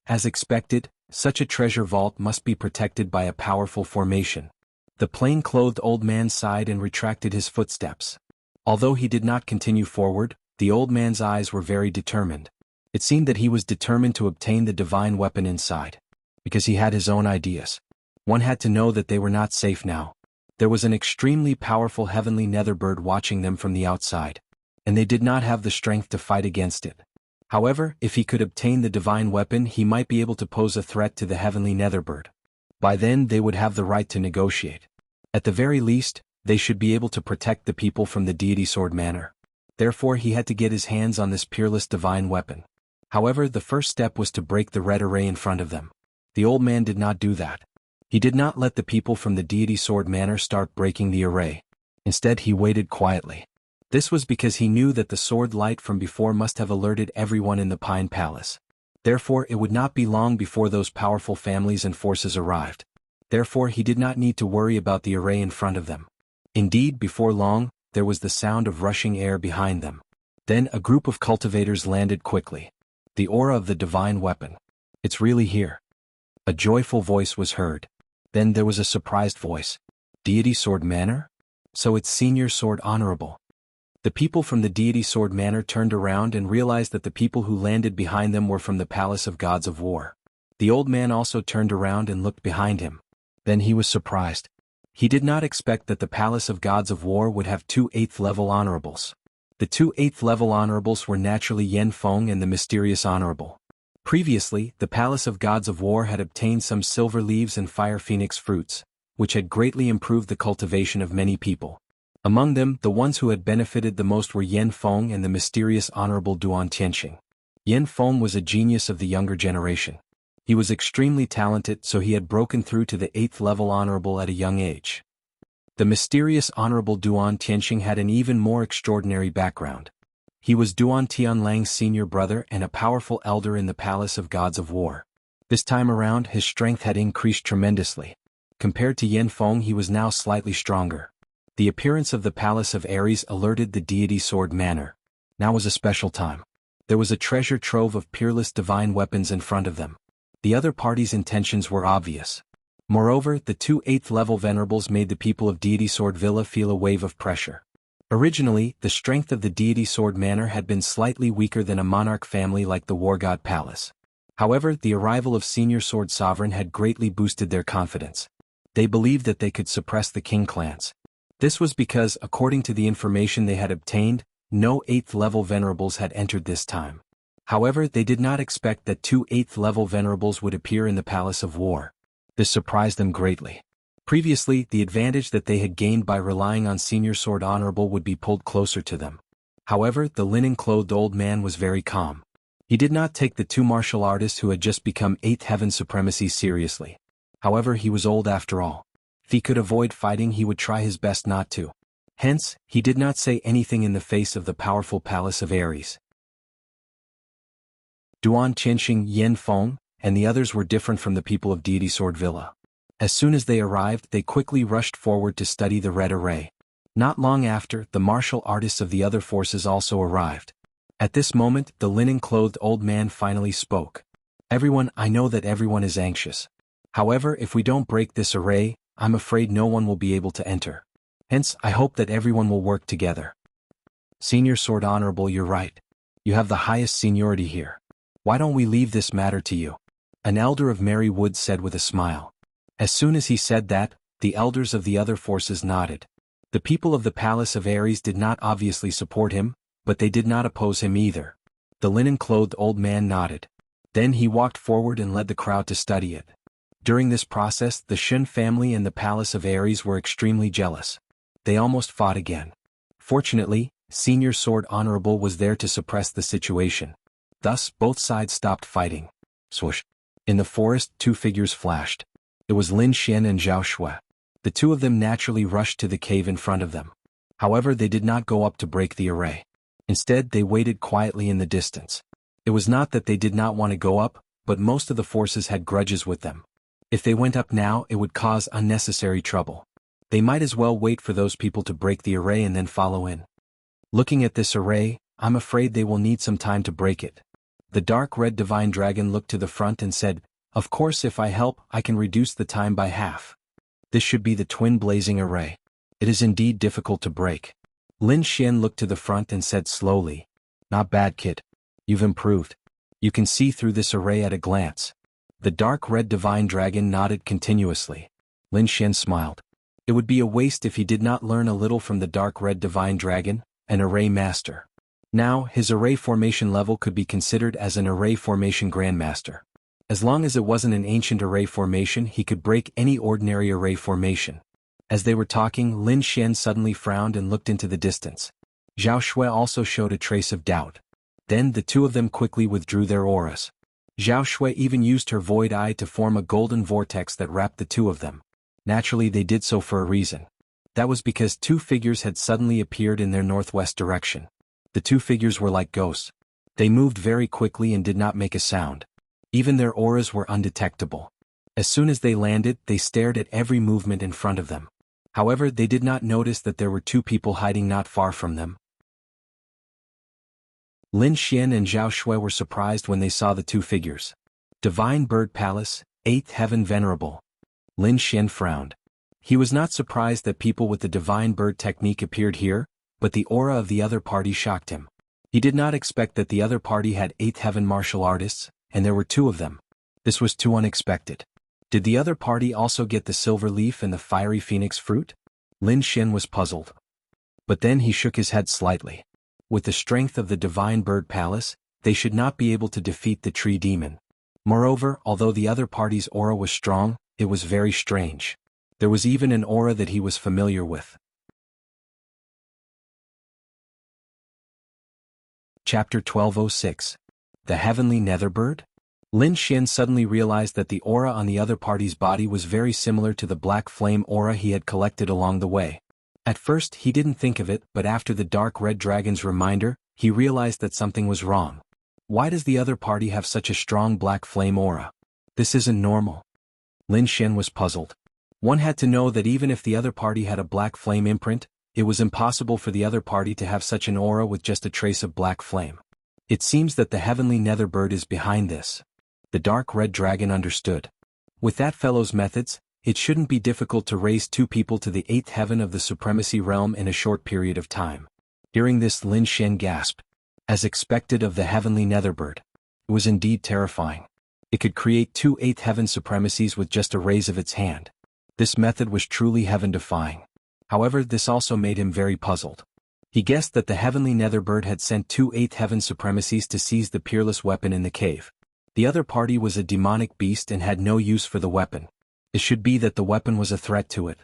A: As expected, such a treasure vault must be protected by a powerful formation. The plain-clothed old man sighed and retracted his footsteps. Although he did not continue forward, the old man's eyes were very determined. It seemed that he was determined to obtain the divine weapon inside. Because he had his own ideas. One had to know that they were not safe now. There was an extremely powerful heavenly netherbird watching them from the outside. And they did not have the strength to fight against it. However, if he could obtain the divine weapon, he might be able to pose a threat to the heavenly netherbird. By then they would have the right to negotiate. At the very least, they should be able to protect the people from the deity Sword Manor. Therefore he had to get his hands on this peerless divine weapon. However, the first step was to break the red array in front of them. The old man did not do that. He did not let the people from the deity Sword Manor start breaking the array. Instead he waited quietly. This was because he knew that the sword light from before must have alerted everyone in the Pine Palace. Therefore it would not be long before those powerful families and forces arrived. Therefore he did not need to worry about the array in front of them. Indeed, before long, there was the sound of rushing air behind them. Then a group of cultivators landed quickly. The aura of the divine weapon. It's really here. A joyful voice was heard. Then there was a surprised voice. Deity Sword Manor? So it's Senior Sword Honorable. The people from the deity Sword Manor turned around and realized that the people who landed behind them were from the Palace of Gods of War. The old man also turned around and looked behind him. Then he was surprised. He did not expect that the Palace of Gods of War would have two 8th level honorables. The two 8th level honorables were naturally Yan Feng and the mysterious honorable. Previously, the Palace of Gods of War had obtained some silver leaves and fire phoenix fruits, which had greatly improved the cultivation of many people. Among them, the ones who had benefited the most were Yan Feng and the mysterious honorable Duan Tianqing. Yan Feng was a genius of the younger generation. He was extremely talented, so he had broken through to the 8th level honorable at a young age. The mysterious honorable Duan Tianqing had an even more extraordinary background. He was Duan Tianlang's senior brother and a powerful elder in the Palace of Gods of War. This time around, his strength had increased tremendously. Compared to Yan Feng, he was now slightly stronger. The appearance of the Palace of Ares alerted the deity Sword Manor. Now was a special time. There was a treasure trove of peerless divine weapons in front of them. The other party's intentions were obvious. Moreover, the two 8th level venerables made the people of deity Sword Villa feel a wave of pressure. Originally, the strength of the deity Sword Manor had been slightly weaker than a monarch family like the War God Palace. However, the arrival of Senior Sword Sovereign had greatly boosted their confidence. They believed that they could suppress the king clans. This was because, according to the information they had obtained, no 8th level venerables had entered this time. However, they did not expect that two 8th level venerables would appear in the Palace of War. This surprised them greatly. Previously, the advantage that they had gained by relying on Senior Sword Honorable would be pulled closer to them. However, the linen-clothed old man was very calm. He did not take the two martial artists who had just become 8th heaven supremacy seriously. However, he was old after all. If he could avoid fighting, he would try his best not to. Hence, he did not say anything in the face of the powerful Palace of Ares. Duan Tianqing, Yan Feng, and the others were different from the people of deity Sword Villa. As soon as they arrived, they quickly rushed forward to study the red array. Not long after, the martial artists of the other forces also arrived. At this moment, the linen-clothed old man finally spoke. Everyone, I know that everyone is anxious. However, if we don't break this array, I'm afraid no one will be able to enter. Hence, I hope that everyone will work together. Senior Sword Honorable, you're right. You have the highest seniority here. Why don't we leave this matter to you? An elder of Merry Woods said with a smile. As soon as he said that, the elders of the other forces nodded. The people of the Palace of Ares did not obviously support him, but they did not oppose him either. The linen-clothed old man nodded. Then he walked forward and led the crowd to study it. During this process, the Shun family and the Palace of Ares were extremely jealous. They almost fought again. Fortunately, Senior Sword Honorable was there to suppress the situation. Thus, both sides stopped fighting. Swoosh. In the forest, two figures flashed. It was Lin Xian and Zhao Shui. The two of them naturally rushed to the cave in front of them. However, they did not go up to break the array. Instead, they waited quietly in the distance. It was not that they did not want to go up, but most of the forces had grudges with them. If they went up now, it would cause unnecessary trouble. They might as well wait for those people to break the array and then follow in. Looking at this array, I'm afraid they will need some time to break it. The dark red divine dragon looked to the front and said, "Of course, if I help, I can reduce the time by half. This should be the twin blazing array. It is indeed difficult to break." Lin Xian looked to the front and said slowly, "Not bad, kid. You've improved. You can see through this array at a glance." The dark red divine dragon nodded continuously. Lin Xian smiled. It would be a waste if he did not learn a little from the dark red divine dragon, an array master. Now, his array formation level could be considered as an array formation grandmaster. As long as it wasn't an ancient array formation, he could break any ordinary array formation. As they were talking, Lin Xian suddenly frowned and looked into the distance. Zhao Shui also showed a trace of doubt. Then the two of them quickly withdrew their auras. Zhao Shui even used her void eye to form a golden vortex that wrapped the two of them. Naturally, they did so for a reason. That was because two figures had suddenly appeared in their northwest direction. The two figures were like ghosts. They moved very quickly and did not make a sound. Even their auras were undetectable. As soon as they landed, they stared at every movement in front of them. However, they did not notice that there were two people hiding not far from them. Lin Xian and Zhao Shui were surprised when they saw the two figures. Divine Bird Palace, 8th Heaven Venerable. Lin Xian frowned. He was not surprised that people with the Divine Bird technique appeared here, but the aura of the other party shocked him. He did not expect that the other party had 8th Heaven martial artists, and there were two of them. This was too unexpected. Did the other party also get the silver leaf and the fiery phoenix fruit? Lin Xian was puzzled. But then he shook his head slightly. With the strength of the Divine Bird Palace, they should not be able to defeat the tree demon. Moreover, although the other party's aura was strong, it was very strange. There was even an aura that he was familiar with. Chapter 1206. The Heavenly Netherbird? Lin Xian suddenly realized that the aura on the other party's body was very similar to the black flame aura he had collected along the way. At first he didn't think of it, but after the dark red dragon's reminder, he realized that something was wrong. Why does the other party have such a strong black flame aura? This isn't normal. Lin Xian was puzzled. One had to know that even if the other party had a black flame imprint, it was impossible for the other party to have such an aura with just a trace of black flame. It seems that the Heavenly Netherbird is behind this. The dark red dragon understood. With that fellow's methods, it shouldn't be difficult to raise two people to the 8th heaven of the supremacy realm in a short period of time. Hearing this, Lin Xian gasped. As expected of the Heavenly Netherbird. It was indeed terrifying. It could create two 8th heaven supremacies with just a raise of its hand. This method was truly heaven-defying. However, this also made him very puzzled. He guessed that the Heavenly Netherbird had sent two 8th heaven supremacies to seize the peerless weapon in the cave. The other party was a demonic beast and had no use for the weapon. It should be that the weapon was a threat to it.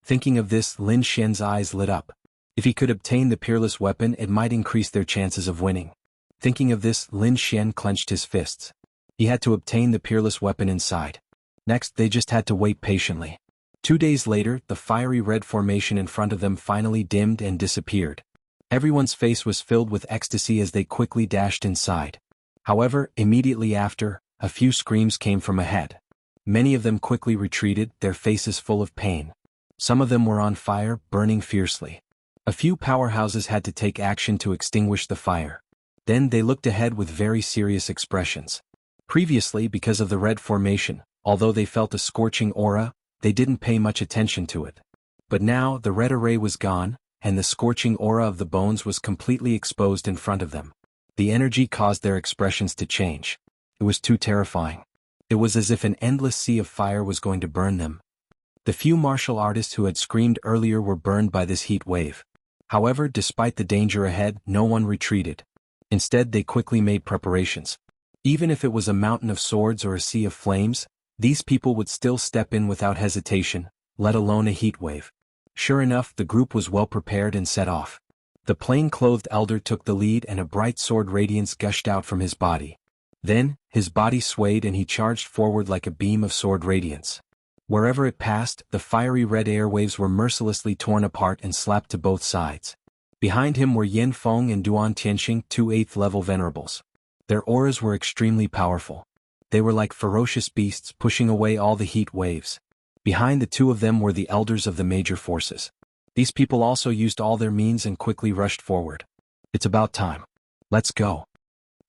A: Thinking of this, Lin Xian's eyes lit up. If he could obtain the peerless weapon, it might increase their chances of winning. Thinking of this, Lin Xian clenched his fists. He had to obtain the peerless weapon inside. Next, they just had to wait patiently. 2 days later, the fiery red formation in front of them finally dimmed and disappeared. Everyone's face was filled with ecstasy as they quickly dashed inside. However, immediately after, a few screams came from ahead. Many of them quickly retreated, their faces full of pain. Some of them were on fire, burning fiercely. A few powerhouses had to take action to extinguish the fire. Then they looked ahead with very serious expressions. Previously, because of the red formation, Although they felt a scorching aura, they didn't pay much attention to it. But now the red array was gone, and the scorching aura of the bones was completely exposed in front of them. The energy caused their expressions to change. It was too terrifying. It was as if an endless sea of fire was going to burn them. The few martial artists who had screamed earlier were burned by this heat wave. However, despite the danger ahead, no one retreated. Instead, they quickly made preparations. Even if it was a mountain of swords or a sea of flames, these people would still step in without hesitation, let alone a heat wave. Sure enough, the group was well prepared and set off. The plain-clothed elder took the lead and a bright sword radiance gushed out from his body. Then, his body swayed and he charged forward like a beam of sword radiance. Wherever it passed, the fiery red airwaves were mercilessly torn apart and slapped to both sides. Behind him were Yin Feng and Duan Tianxing, two 8th-level venerables. Their auras were extremely powerful. They were like ferocious beasts pushing away all the heat waves. Behind the two of them were the elders of the major forces. These people also used all their means and quickly rushed forward. It's about time. Let's go.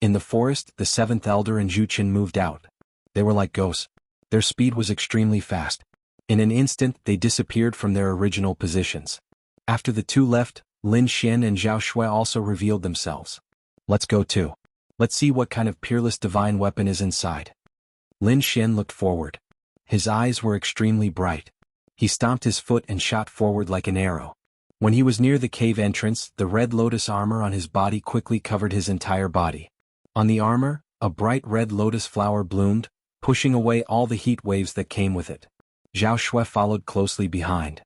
A: In the forest, the 7th elder and Zhu Qin moved out. They were like ghosts. Their speed was extremely fast. In an instant, they disappeared from their original positions. After the two left, Lin Xian and Zhao Shui also revealed themselves. Let's go too. Let's see what kind of peerless divine weapon is inside. Lin Xian looked forward. His eyes were extremely bright. He stomped his foot and shot forward like an arrow. When he was near the cave entrance, the red lotus armor on his body quickly covered his entire body. On the armor, a bright red lotus flower bloomed, pushing away all the heat waves that came with it. Zhao Shui followed closely behind.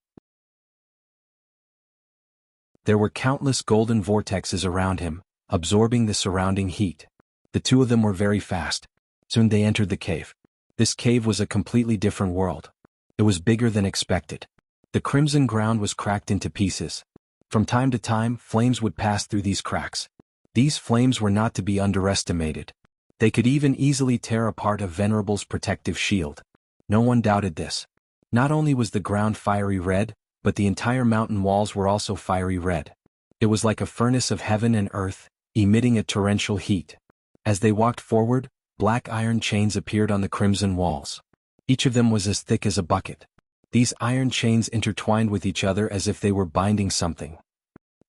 A: There were countless golden vortexes around him, absorbing the surrounding heat. The two of them were very fast. Soon they entered the cave. This cave was a completely different world. It was bigger than expected. The crimson ground was cracked into pieces. From time to time, flames would pass through these cracks. These flames were not to be underestimated. They could even easily tear apart a venerable's protective shield. No one doubted this. Not only was the ground fiery red, but the entire mountain walls were also fiery red. It was like a furnace of heaven and earth, emitting a torrential heat. As they walked forward, black iron chains appeared on the crimson walls. Each of them was as thick as a bucket. These iron chains intertwined with each other as if they were binding something.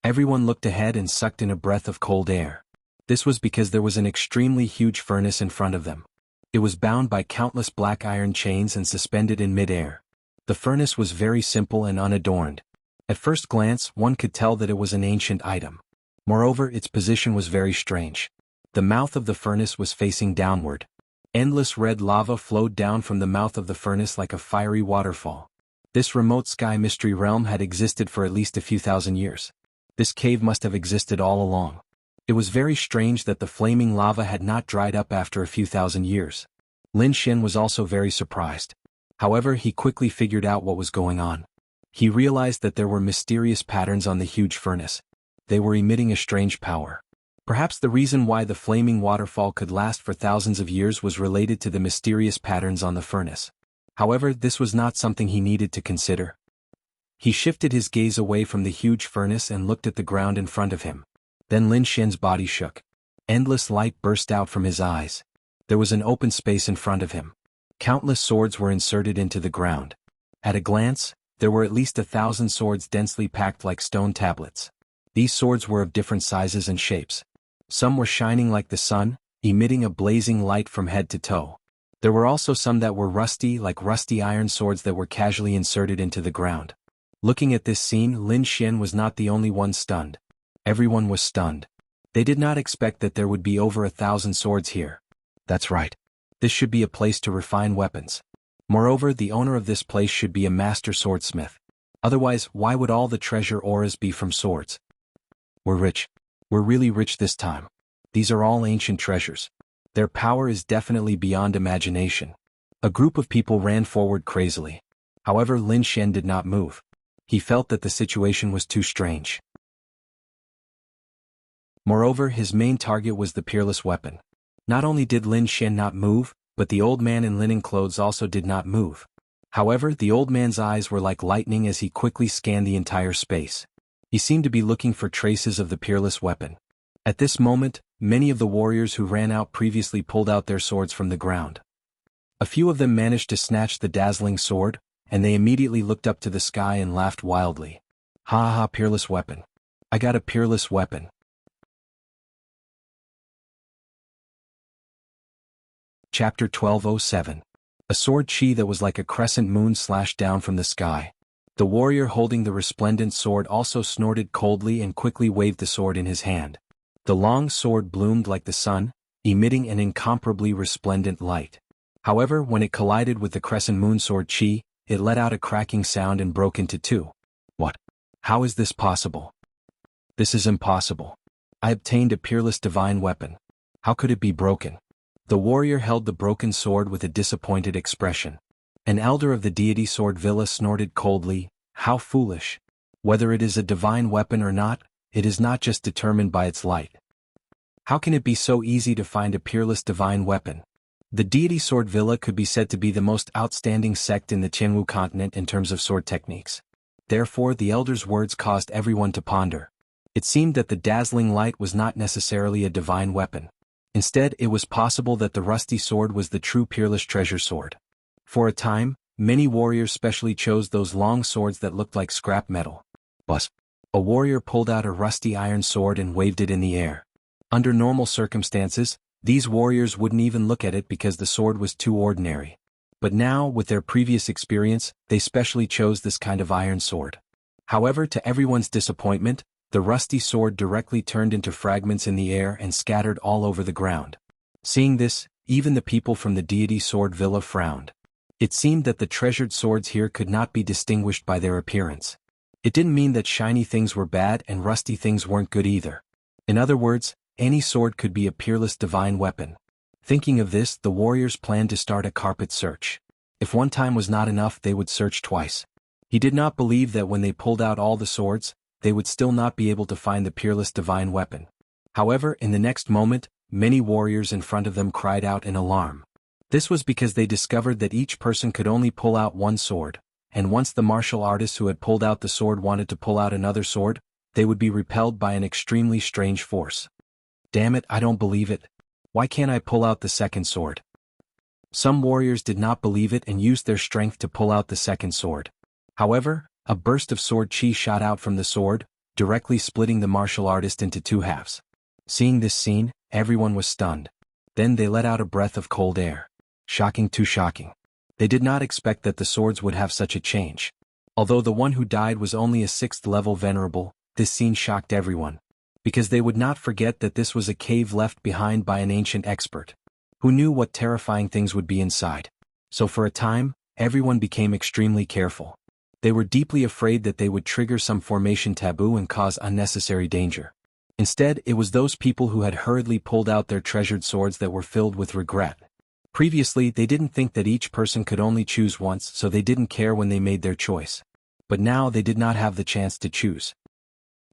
A: Everyone looked ahead and sucked in a breath of cold air. This was because there was an extremely huge furnace in front of them. It was bound by countless black iron chains and suspended in mid-air. The furnace was very simple and unadorned. At first glance, one could tell that it was an ancient item. Moreover, its position was very strange. The mouth of the furnace was facing downward. Endless red lava flowed down from the mouth of the furnace like a fiery waterfall. This remote sky mystery realm had existed for at least a few thousand years. This cave must have existed all along. It was very strange that the flaming lava had not dried up after a few thousand years. Lin Xian was also very surprised. However, he quickly figured out what was going on. He realized that there were mysterious patterns on the huge furnace. They were emitting a strange power. Perhaps the reason why the flaming waterfall could last for thousands of years was related to the mysterious patterns on the furnace. However, this was not something he needed to consider. He shifted his gaze away from the huge furnace and looked at the ground in front of him. Then Lin Xian's body shook. Endless light burst out from his eyes. There was an open space in front of him. Countless swords were inserted into the ground. At a glance, there were at least 1,000 swords densely packed like stone tablets. These swords were of different sizes and shapes. Some were shining like the sun, emitting a blazing light from head to toe. There were also some that were rusty like rusty iron swords that were casually inserted into the ground. Looking at this scene, Lin Xian was not the only one stunned. Everyone was stunned. They did not expect that there would be over 1,000 swords here. That's right. This should be a place to refine weapons. Moreover, the owner of this place should be a master swordsmith. Otherwise, why would all the treasure auras be from swords? We're rich. We're really rich this time. These are all ancient treasures. Their power is definitely beyond imagination. A group of people ran forward crazily. However, Lin Xian did not move. He felt that the situation was too strange. Moreover, his main target was the peerless weapon. Not only did Lin Xian not move, but the old man in linen clothes also did not move. However, the old man's eyes were like lightning as he quickly scanned the entire space. He seemed to be looking for traces of the peerless weapon. At this moment, many of the warriors who ran out previously pulled out their swords from the ground. A few of them managed to snatch the dazzling sword, and they immediately looked up to the sky and laughed wildly. Ha ha, peerless weapon. I got a peerless weapon. Chapter 1207. A sword chi that was like a crescent moon slashed down from the sky. The warrior holding the resplendent sword also snorted coldly and quickly waved the sword in his hand. The long sword bloomed like the sun, emitting an incomparably resplendent light. However, when it collided with the crescent moon sword chi, it let out a cracking sound and broke into two. What? How is this possible? This is impossible. I obtained a peerless divine weapon. How could it be broken? The warrior held the broken sword with a disappointed expression. An elder of the deity Sword Villa snorted coldly, how foolish. Whether it is a divine weapon or not, it is not just determined by its light. How can it be so easy to find a peerless divine weapon? The deity Sword Villa could be said to be the most outstanding sect in the Jianghu continent in terms of sword techniques. Therefore, the elder's words caused everyone to ponder. It seemed that the dazzling light was not necessarily a divine weapon. Instead, it was possible that the rusty sword was the true peerless treasure sword. For a time, many warriors specially chose those long swords that looked like scrap metal. But a warrior pulled out a rusty iron sword and waved it in the air. Under normal circumstances, these warriors wouldn't even look at it because the sword was too ordinary. But now, with their previous experience, they specially chose this kind of iron sword. However, to everyone's disappointment, the rusty sword directly turned into fragments in the air and scattered all over the ground. Seeing this, even the people from the deity Sword Villa frowned. It seemed that the treasured swords here could not be distinguished by their appearance. It didn't mean that shiny things were bad and rusty things weren't good either. In other words, any sword could be a peerless divine weapon. Thinking of this, the warriors planned to start a carpet search. If one time was not enough, they would search twice. He did not believe that when they pulled out all the swords, they would still not be able to find the peerless divine weapon. However, in the next moment, many warriors in front of them cried out in alarm. This was because they discovered that each person could only pull out one sword, and once the martial artist who had pulled out the sword wanted to pull out another sword, they would be repelled by an extremely strange force. Damn it, I don't believe it. Why can't I pull out the second sword? Some warriors did not believe it and used their strength to pull out the second sword. However, a burst of sword chi shot out from the sword, directly splitting the martial artist into two halves. Seeing this scene, everyone was stunned. Then they let out a breath of cold air. Shocking, too shocking. They did not expect that the swords would have such a change. Although the one who died was only a 6th level venerable, this scene shocked everyone. Because they would not forget that this was a cave left behind by an ancient expert. Who knew what terrifying things would be inside. So for a time, everyone became extremely careful. They were deeply afraid that they would trigger some formation taboo and cause unnecessary danger. Instead, it was those people who had hurriedly pulled out their treasured swords that were filled with regret. Previously, they didn't think that each person could only choose once, so they didn't care when they made their choice. But now they did not have the chance to choose.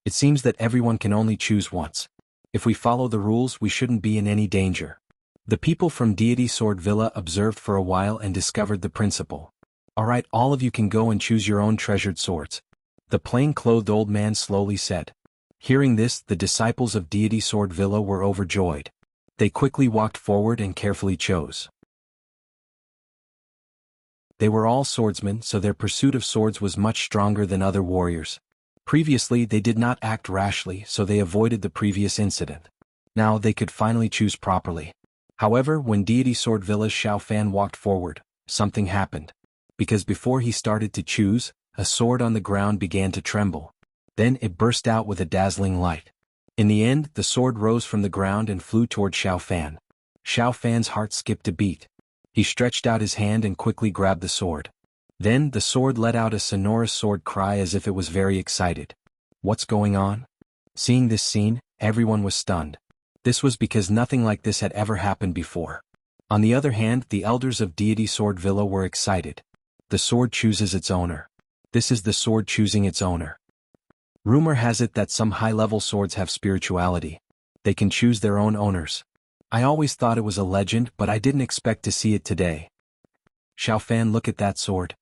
A: It seems that everyone can only choose once. If we follow the rules, we shouldn't be in any danger. The people from Deity Sword Villa observed for a while and discovered the principle. Alright, all of you can go and choose your own treasured swords. The plain-clothed old man slowly said. Hearing this, the disciples of Deity Sword Villa were overjoyed. They quickly walked forward and carefully chose. They were all swordsmen, so their pursuit of swords was much stronger than other warriors. Previously, they did not act rashly, so they avoided the previous incident. Now they could finally choose properly. However, when Deity Sword Villa's Xiao Fan walked forward, something happened. Because before he started to choose, a sword on the ground began to tremble. Then it burst out with a dazzling light. In the end, the sword rose from the ground and flew toward Xiao Fan. Xiao Fan's heart skipped a beat. He stretched out his hand and quickly grabbed the sword. Then the sword let out a sonorous sword cry as if it was very excited. What's going on? Seeing this scene, everyone was stunned. This was because nothing like this had ever happened before. On the other hand, the elders of Deity Sword Villa were excited. The sword chooses its owner. This is the sword choosing its owner. Rumor has it that some high-level swords have spirituality. They can choose their own owners. I always thought it was a legend, but I didn't expect to see it today. Xiao Fan, look at that sword.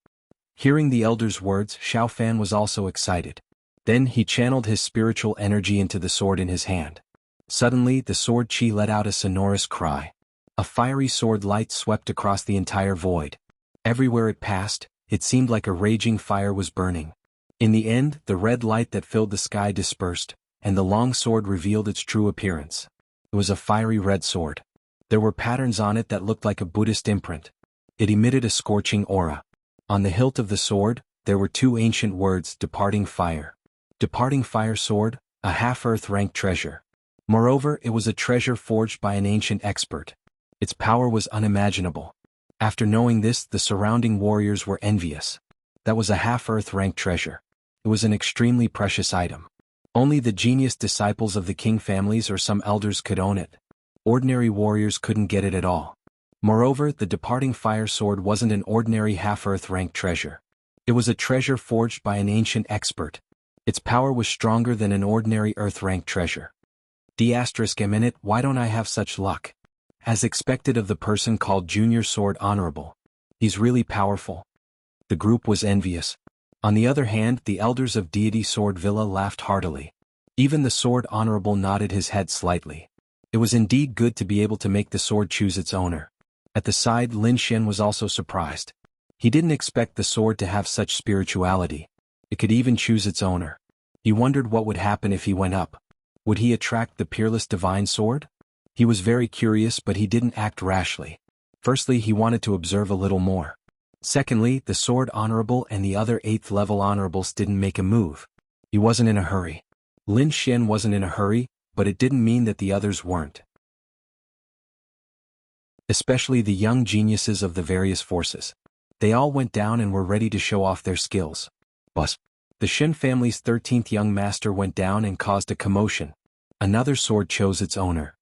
A: Hearing the elder's words, Xiao Fan was also excited. Then he channeled his spiritual energy into the sword in his hand. Suddenly, the sword chi let out a sonorous cry. A fiery sword light swept across the entire void. Everywhere it passed, it seemed like a raging fire was burning. In the end, the red light that filled the sky dispersed, and the long sword revealed its true appearance. It was a fiery red sword. There were patterns on it that looked like a Buddhist imprint. It emitted a scorching aura. On the hilt of the sword, there were two ancient words: Departing Fire. Departing Fire sword, a half-earth ranked treasure. Moreover, it was a treasure forged by an ancient expert. Its power was unimaginable. After knowing this, the surrounding warriors were envious. That was a half-earth ranked treasure. It was an extremely precious item. Only the genius disciples of the king families or some elders could own it. Ordinary warriors couldn't get it at all. Moreover, the Departing Fire sword wasn't an ordinary half-earth ranked treasure. It was a treasure forged by an ancient expert. Its power was stronger than an ordinary earth-ranked treasure. D***, why don't I have such luck? As expected of the person called Junior Sword Honorable. He's really powerful. The group was envious. On the other hand, the elders of Deity Sword Villa laughed heartily. Even the Sword Honorable nodded his head slightly. It was indeed good to be able to make the sword choose its owner. At the side, Lin Xian was also surprised. He didn't expect the sword to have such spirituality. It could even choose its owner. He wondered what would happen if he went up. Would he attract the peerless divine sword? He was very curious, but he didn't act rashly. Firstly, he wanted to observe a little more. Secondly, the Sword Honorable and the other 8th level honorables didn't make a move. He wasn't in a hurry. Lin Xian wasn't in a hurry, but it didn't mean that the others weren't. Especially the young geniuses of the various forces. They all went down and were ready to show off their skills. But the Shin family's 13th young master went down and caused a commotion. Another sword chose its owner.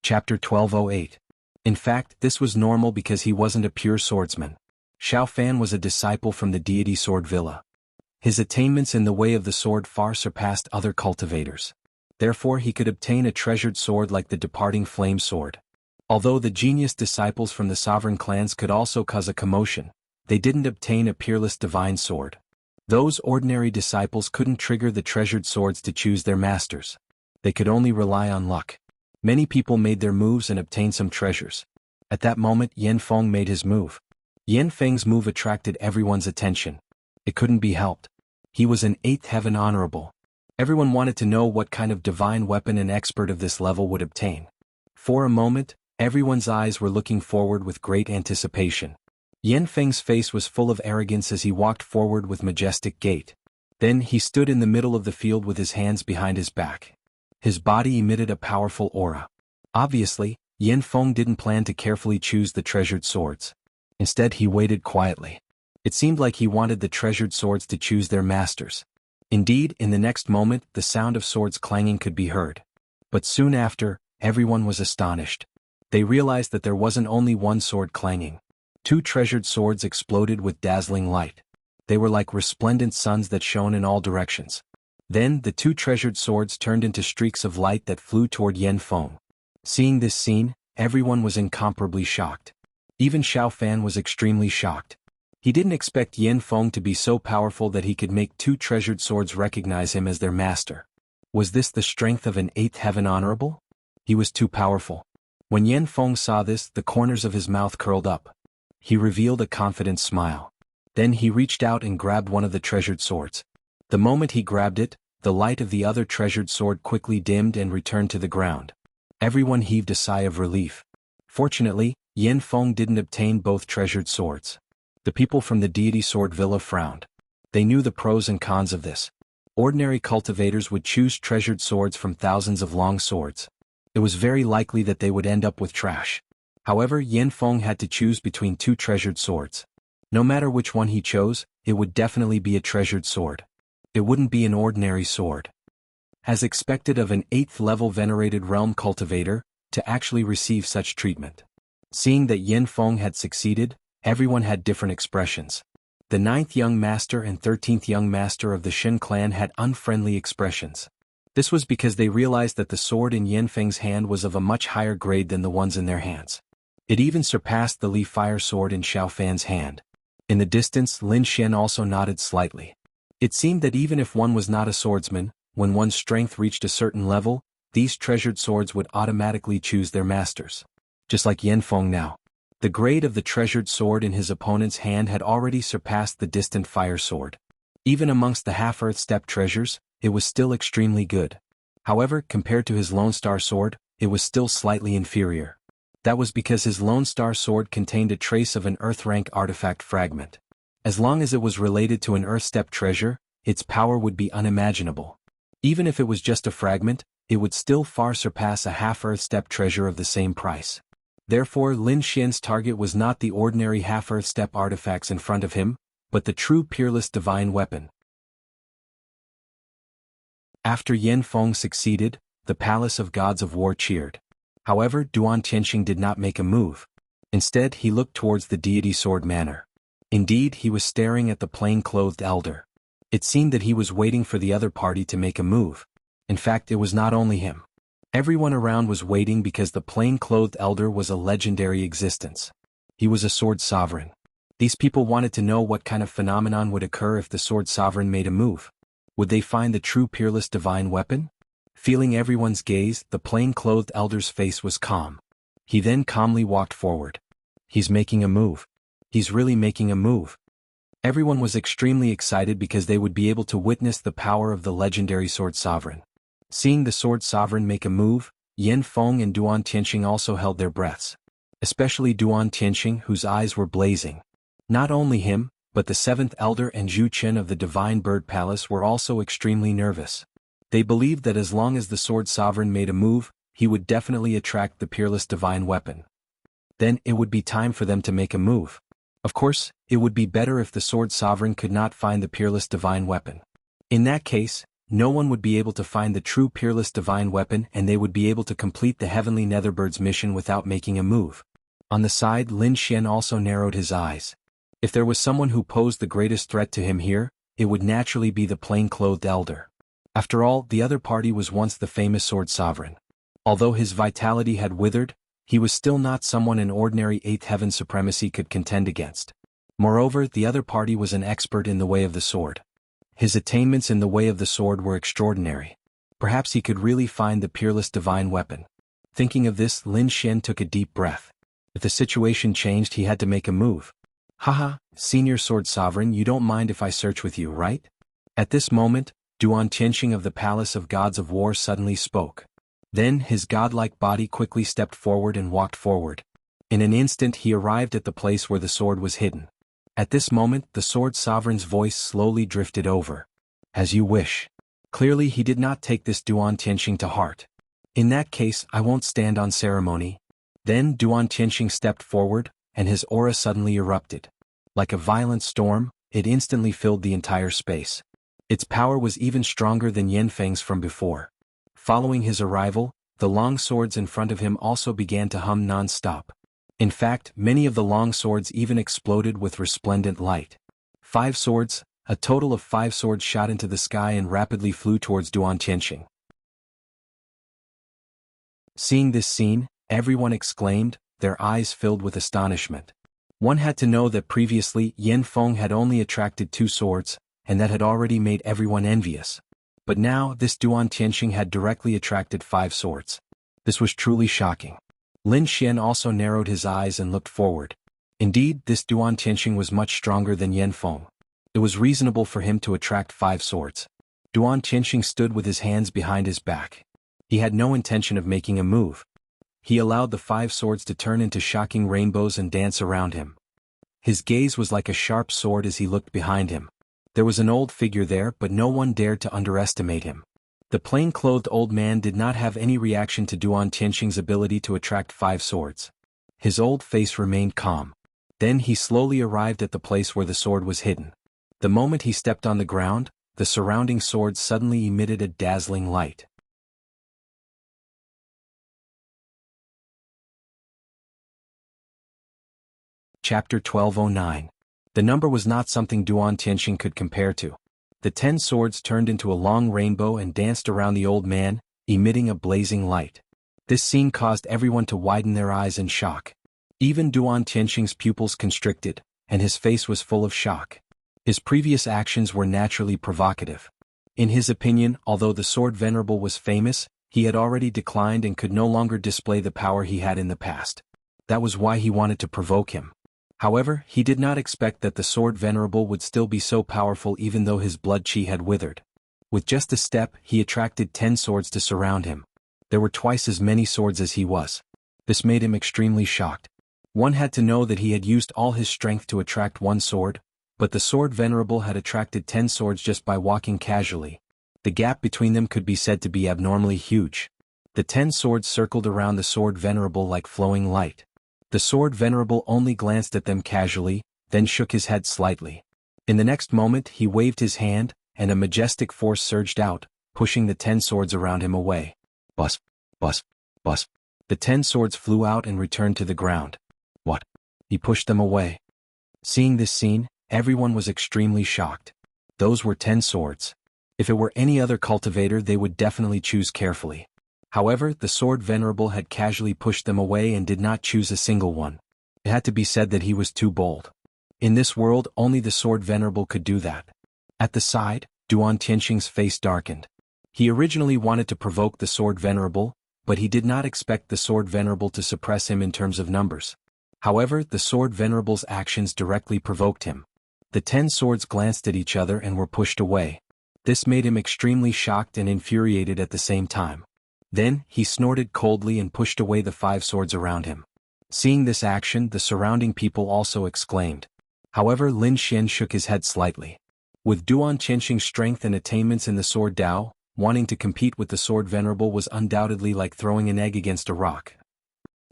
A: Chapter 1208. In fact, this was normal because he wasn't a pure swordsman. Xiao Fan was a disciple from the Deity Sword Villa. His attainments in the way of the sword far surpassed other cultivators. Therefore he could obtain a treasured sword like the Departing Flame sword. Although the genius disciples from the sovereign clans could also cause a commotion, they didn't obtain a peerless divine sword. Those ordinary disciples couldn't trigger the treasured swords to choose their masters. They could only rely on luck. Many people made their moves and obtained some treasures. At that moment, Yan Feng made his move. Yan Feng's move attracted everyone's attention. It couldn't be helped. He was an 8th heaven honorable. Everyone wanted to know what kind of divine weapon an expert of this level would obtain. For a moment, everyone's eyes were looking forward with great anticipation. Yan Feng's face was full of arrogance as he walked forward with majestic gait. Then he stood in the middle of the field with his hands behind his back. His body emitted a powerful aura. Obviously, Yan Feng didn't plan to carefully choose the treasured swords. Instead, he waited quietly. It seemed like he wanted the treasured swords to choose their masters. Indeed, in the next moment, the sound of swords clanging could be heard. But soon after, everyone was astonished. They realized that there wasn't only one sword clanging. 2 treasured swords exploded with dazzling light. They were like resplendent suns that shone in all directions. Then, the 2 treasured swords turned into streaks of light that flew toward Yan Feng. Seeing this scene, everyone was incomparably shocked. Even Xiao Fan was extremely shocked. He didn't expect Yan Feng to be so powerful that he could make 2 treasured swords recognize him as their master. Was this the strength of an 8th heaven honorable? He was too powerful. When Yan Feng saw this, the corners of his mouth curled up. He revealed a confident smile. Then he reached out and grabbed one of the treasured swords. The moment he grabbed it, the light of the other treasured sword quickly dimmed and returned to the ground. Everyone heaved a sigh of relief. Fortunately, Yan Feng didn't obtain both treasured swords. The people from the Deity Sword Villa frowned. They knew the pros and cons of this. Ordinary cultivators would choose treasured swords from thousands of long swords. It was very likely that they would end up with trash. However, Yan Feng had to choose between 2 treasured swords. No matter which one he chose, it would definitely be a treasured sword. It wouldn't be an ordinary sword. As expected of an 8th level venerated realm cultivator, to actually receive such treatment. Seeing that Yan Feng had succeeded, everyone had different expressions. The 9th young master and 13th young master of the Shin clan had unfriendly expressions. This was because they realized that the sword in Yan Feng's hand was of a much higher grade than the ones in their hands. It even surpassed the Li Fire sword in Xiao Fan's hand. In the distance, Lin Xian also nodded slightly. It seemed that even if one was not a swordsman, when one's strength reached a certain level, these treasured swords would automatically choose their masters. Just like Yanfeng now. The grade of the treasured sword in his opponent's hand had already surpassed the distant fire sword. Even amongst the half-earth steppe treasures, it was still extremely good. However, compared to his Lone Star sword, it was still slightly inferior. That was because his Lone Star sword contained a trace of an earth-rank artifact fragment. As long as it was related to an earth steppe treasure, its power would be unimaginable. Even if it was just a fragment, it would still far surpass a half-earth steppe treasure of the same price. Therefore, Lin Xian's target was not the ordinary half-earth steppe artifacts in front of him, but the true peerless divine weapon. After Yanfeng succeeded, the Palace of Gods of War cheered. However, Duan Tianxing did not make a move. Instead, he looked towards the deity sword manor. Indeed, he was staring at the plain-clothed elder. It seemed that he was waiting for the other party to make a move. In fact, it was not only him. Everyone around was waiting because the plain-clothed elder was a legendary existence. He was a sword sovereign. These people wanted to know what kind of phenomenon would occur if the sword sovereign made a move. Would they find the true peerless divine weapon? Feeling everyone's gaze, the plain-clothed elder's face was calm. He then calmly walked forward. He's making a move. He's really making a move. Everyone was extremely excited because they would be able to witness the power of the legendary sword sovereign. Seeing the sword sovereign make a move, Yanfeng and Duan Tianxing also held their breaths. Especially Duan Tianxing, whose eyes were blazing. Not only him, but the seventh elder and Zhu Chen of the Divine Bird Palace were also extremely nervous. They believed that as long as the sword sovereign made a move, he would definitely attract the peerless divine weapon. Then it would be time for them to make a move. Of course, it would be better if the sword sovereign could not find the peerless divine weapon. In that case, no one would be able to find the true peerless divine weapon and they would be able to complete the Heavenly Netherbird's mission without making a move. On the side, Lin Xian also narrowed his eyes. If there was someone who posed the greatest threat to him here, it would naturally be the plain-clothed elder. After all, the other party was once the famous sword sovereign. Although his vitality had withered, he was still not someone an ordinary eighth heaven supremacy could contend against. Moreover, the other party was an expert in the way of the sword. His attainments in the way of the sword were extraordinary. Perhaps he could really find the peerless divine weapon. Thinking of this, Lin Xian took a deep breath. If the situation changed, he had to make a move. Haha, senior sword sovereign, you don't mind if I search with you, right? At this moment, Duan Tianxing of the Palace of Gods of War suddenly spoke. Then his godlike body quickly stepped forward and walked forward. In an instant he arrived at the place where the sword was hidden. At this moment, the sword sovereign's voice slowly drifted over. As you wish. Clearly he did not take this Duan Tianxing to heart. In that case, I won't stand on ceremony. Then Duan Tianxing stepped forward, and his aura suddenly erupted. Like a violent storm, it instantly filled the entire space. Its power was even stronger than Yanfeng's from before. Following his arrival, the long swords in front of him also began to hum non-stop. In fact, many of the long swords even exploded with resplendent light. 5 swords, a total of 5 swords shot into the sky and rapidly flew towards Duan Tianxing. Seeing this scene, everyone exclaimed, their eyes filled with astonishment. One had to know that previously Yanfeng had only attracted 2 swords, and that had already made everyone envious. But now this Duan Tianxing had directly attracted 5 swords. This was truly shocking. Lin Xian also narrowed his eyes and looked forward. Indeed, this Duan Tianxing was much stronger than Yanfeng. It was reasonable for him to attract 5 swords. Duan Tianxing stood with his hands behind his back. He had no intention of making a move. He allowed the 5 swords to turn into shocking rainbows and dance around him. His gaze was like a sharp sword as he looked behind him. There was an old figure there, but no one dared to underestimate him. The plain-clothed old man did not have any reaction to Duan Tianxing's ability to attract 5 swords. His old face remained calm. Then he slowly arrived at the place where the sword was hidden. The moment he stepped on the ground, the surrounding swords suddenly emitted a dazzling light. Chapter 1209. The number was not something Duan Tianxing could compare to. The 10 swords turned into a long rainbow and danced around the old man, emitting a blazing light. This scene caused everyone to widen their eyes in shock. Even Duan Tianxing's pupils constricted, and his face was full of shock. His previous actions were naturally provocative. In his opinion, although the Sword Venerable was famous, he had already declined and could no longer display the power he had in the past. That was why he wanted to provoke him. However, he did not expect that the Sword Venerable would still be so powerful even though his blood chi had withered. With just a step, he attracted 10 swords to surround him. There were twice as many swords as he was. This made him extremely shocked. One had to know that he had used all his strength to attract one sword, but the Sword Venerable had attracted 10 swords just by walking casually. The gap between them could be said to be abnormally huge. The 10 swords circled around the Sword Venerable like flowing light. The Sword Venerable only glanced at them casually, then shook his head slightly. In the next moment he waved his hand, and a majestic force surged out, pushing the 10 swords around him away. Bus, bus, bus. The 10 swords flew out and returned to the ground. What? He pushed them away. Seeing this scene, everyone was extremely shocked. Those were 10 swords. If it were any other cultivator they would definitely choose carefully. However, the Sword Venerable had casually pushed them away and did not choose a single one. It had to be said that he was too bold. In this world, only the Sword Venerable could do that. At the side, Duan Tianxing's face darkened. He originally wanted to provoke the Sword Venerable, but he did not expect the Sword Venerable to suppress him in terms of numbers. However, the Sword Venerable's actions directly provoked him. The 10 swords glanced at each other and were pushed away. This made him extremely shocked and infuriated at the same time. Then, he snorted coldly and pushed away the 5 swords around him. Seeing this action, the surrounding people also exclaimed. However, Lin Xian shook his head slightly. With Duan Tianxing's strength and attainments in the Sword Dao, wanting to compete with the Sword Venerable was undoubtedly like throwing an egg against a rock.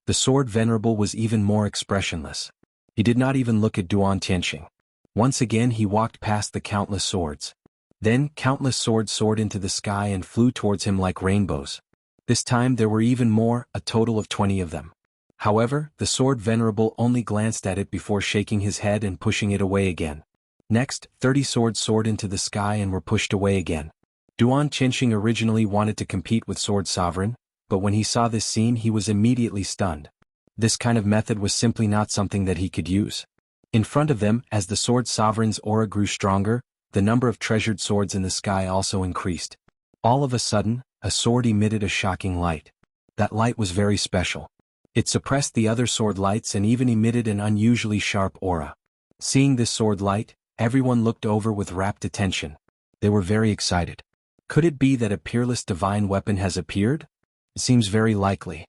A: The Sword Venerable was even more expressionless. He did not even look at Duan Tianxing. Once again he walked past the countless swords. Then, countless swords soared into the sky and flew towards him like rainbows. This time there were even more, a total of 20 of them. However, the Sword Venerable only glanced at it before shaking his head and pushing it away again. Next, 30 swords soared into the sky and were pushed away again. Duan Tianxing originally wanted to compete with Sword Sovereign, but when he saw this scene he was immediately stunned. This kind of method was simply not something that he could use. In front of them, as the Sword Sovereign's aura grew stronger, the number of treasured swords in the sky also increased. All of a sudden, a sword emitted a shocking light. That light was very special. It suppressed the other sword lights and even emitted an unusually sharp aura. Seeing this sword light, everyone looked over with rapt attention. They were very excited. Could it be that a peerless divine weapon has appeared? It seems very likely.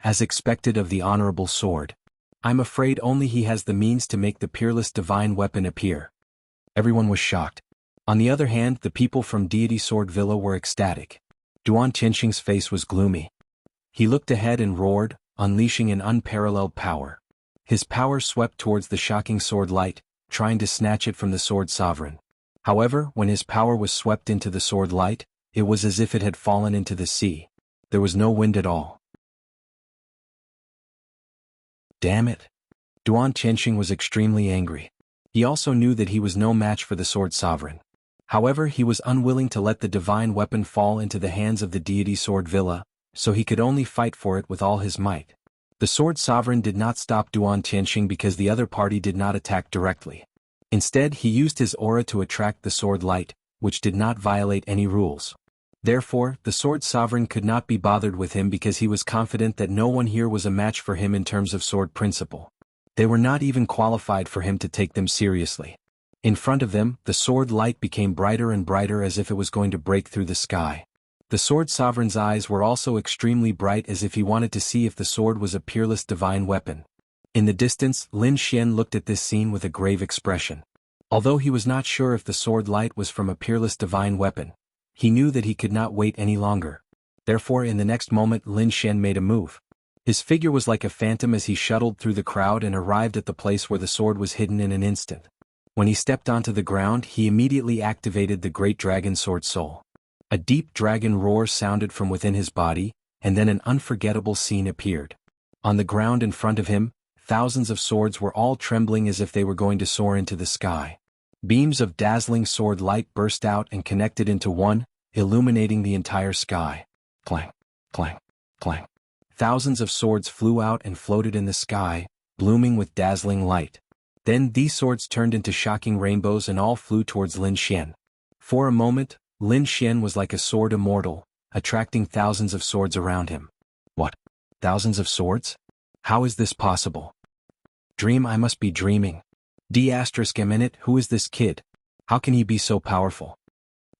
A: As expected of the honorable sword. I'm afraid only he has the means to make the peerless divine weapon appear. Everyone was shocked. On the other hand, the people from Deity Sword Villa were ecstatic. Duan Tianxing's face was gloomy. He looked ahead and roared, unleashing an unparalleled power. His power swept towards the shocking sword light, trying to snatch it from the Sword Sovereign. However, when his power was swept into the sword light, it was as if it had fallen into the sea. There was no wind at all. Damn it! Duan Tianxing was extremely angry. He also knew that he was no match for the Sword Sovereign. However, he was unwilling to let the divine weapon fall into the hands of the Deity Sword Villa, so he could only fight for it with all his might. The Sword Sovereign did not stop Duan Tianxing because the other party did not attack directly. Instead, he used his aura to attract the sword light, which did not violate any rules. Therefore, the Sword Sovereign could not be bothered with him because he was confident that no one here was a match for him in terms of sword principle. They were not even qualified for him to take them seriously. In front of them, the sword light became brighter and brighter as if it was going to break through the sky. The Sword Sovereign's eyes were also extremely bright as if he wanted to see if the sword was a peerless divine weapon. In the distance, Lin Xian looked at this scene with a grave expression. Although he was not sure if the sword light was from a peerless divine weapon, he knew that he could not wait any longer. Therefore, in the next moment, Lin Xian made a move. His figure was like a phantom as he shuttled through the crowd and arrived at the place where the sword was hidden in an instant. When he stepped onto the ground, he immediately activated the Great Dragon Sword Soul. A deep dragon roar sounded from within his body, and then an unforgettable scene appeared. On the ground in front of him, thousands of swords were all trembling as if they were going to soar into the sky. Beams of dazzling sword light burst out and connected into one, illuminating the entire sky. Clang, clang, clang. Thousands of swords flew out and floated in the sky, blooming with dazzling light. Then these swords turned into shocking rainbows and all flew towards Lin Xian. For a moment, Lin Xian was like a sword immortal, attracting thousands of swords around him. What? Thousands of swords? How is this possible? Dream, I must be dreaming. D***, who is this kid? How can he be so powerful?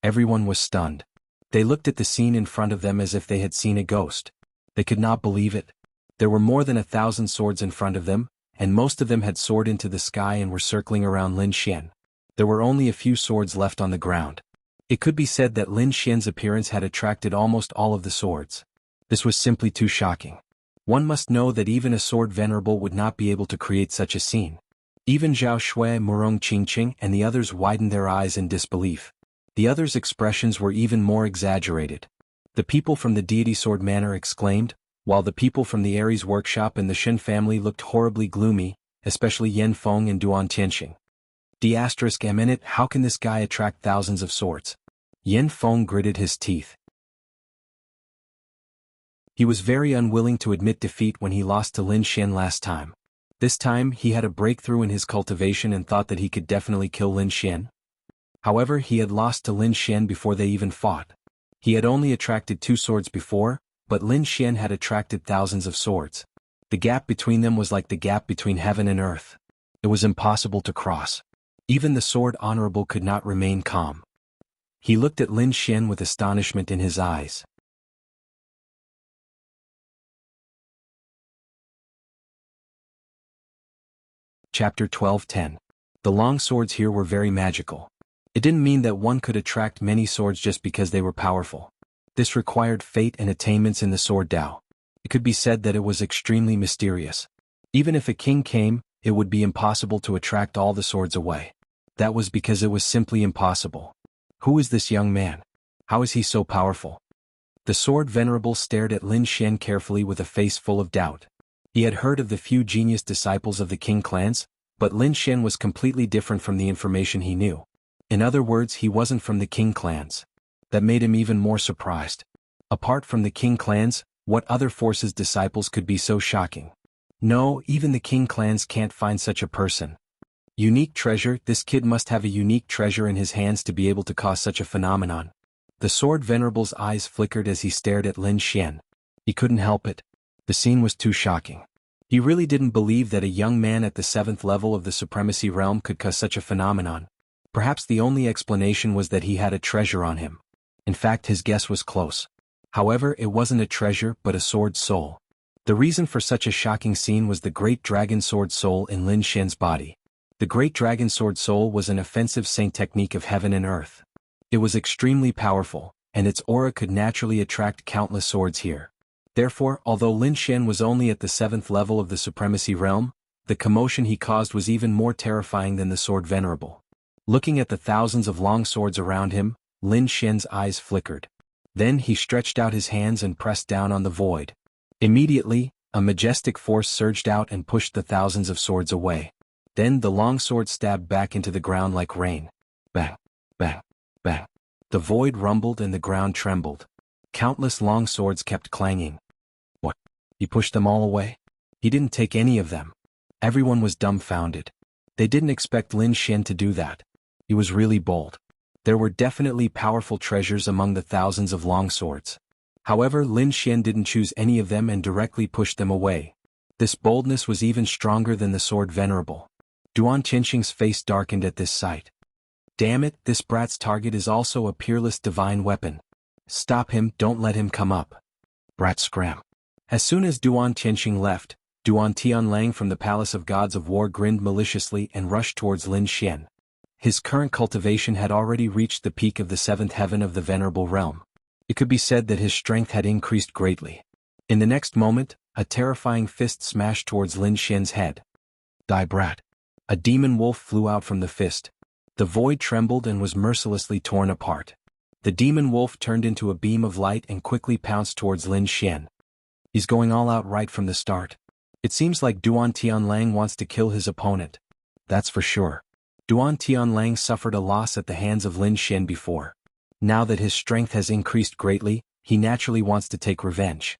A: Everyone was stunned. They looked at the scene in front of them as if they had seen a ghost. They could not believe it. There were more than 1,000 swords in front of them, and most of them had soared into the sky and were circling around Lin Xian. There were only a few swords left on the ground. It could be said that Lin Xian's appearance had attracted almost all of the swords. This was simply too shocking. One must know that even a sword venerable would not be able to create such a scene. Even Zhao Shui, Murong Qingqing and the others widened their eyes in disbelief. The others' expressions were even more exaggerated. The people from the deity sword manor exclaimed, while the people from the Ares workshop and the Shen family looked horribly gloomy, especially Yan Feng and Duan Tianxing. D***, how can this guy attract thousands of swords? Yan Feng gritted his teeth. He was very unwilling to admit defeat when he lost to Lin Xian last time. This time he had a breakthrough in his cultivation and thought that he could definitely kill Lin Xian. However, he had lost to Lin Xian before they even fought. He had only attracted 2 swords before, but Lin Xian had attracted thousands of swords. The gap between them was like the gap between heaven and earth. It was impossible to cross. Even the sword honorable could not remain calm. He looked at Lin Xian with astonishment in his eyes. Chapter 12:10. The long swords here were very magical. It didn't mean that one could attract many swords just because they were powerful. This required fate and attainments in the sword Tao. It could be said that it was extremely mysterious. Even if a king came, it would be impossible to attract all the swords away. That was because it was simply impossible. Who is this young man? How is he so powerful? The sword venerable stared at Lin Xian carefully with a face full of doubt. He had heard of the few genius disciples of the king clans, but Lin Xian was completely different from the information he knew. In other words, he wasn't from the king clans. That made him even more surprised. Apart from the king clans, what other forces' disciples could be so shocking? No, even the king clans can't find such a person. Unique treasure, this kid must have a unique treasure in his hands to be able to cause such a phenomenon. The sword venerable's eyes flickered as he stared at Lin Xian. He couldn't help it. The scene was too shocking. He really didn't believe that a young man at the 7th level of the supremacy realm could cause such a phenomenon. Perhaps the only explanation was that he had a treasure on him. In fact, his guess was close. However, it wasn't a treasure but a sword soul. The reason for such a shocking scene was the great dragon sword soul in Lin Xian's body. The great dragon sword soul was an offensive saint technique of heaven and earth. It was extremely powerful, and its aura could naturally attract countless swords here. Therefore, although Lin Xian was only at the 7th level of the supremacy realm, the commotion he caused was even more terrifying than the sword venerable. Looking at the thousands of long swords around him, Lin Xian's eyes flickered. Then he stretched out his hands and pressed down on the void. Immediately, a majestic force surged out and pushed the thousands of swords away. Then the long sword stabbed back into the ground like rain. Bang, bang, bang. The void rumbled and the ground trembled. Countless long swords kept clanging. What? He pushed them all away? He didn't take any of them. Everyone was dumbfounded. They didn't expect Lin Xian to do that. He was really bold. There were definitely powerful treasures among the thousands of long swords. However, Lin Xian didn't choose any of them and directly pushed them away. This boldness was even stronger than the sword venerable. Duan Tianxing's face darkened at this sight. Damn it, this brat's target is also a peerless divine weapon. Stop him, don't let him come up. Brat scram. As soon as Duan Tianxing left, Duan Tianlang from the Palace of Gods of War grinned maliciously and rushed towards Lin Xian. His current cultivation had already reached the peak of the 7th heaven of the venerable realm. It could be said that his strength had increased greatly. In the next moment, a terrifying fist smashed towards Lin Xian's head. Die, brat. A demon wolf flew out from the fist. The void trembled and was mercilessly torn apart. The demon wolf turned into a beam of light and quickly pounced towards Lin Xian. He's going all out right from the start. It seems like Duan Tianlang wants to kill his opponent. That's for sure. Duan Tianlang suffered a loss at the hands of Lin Xian before. Now that his strength has increased greatly, he naturally wants to take revenge.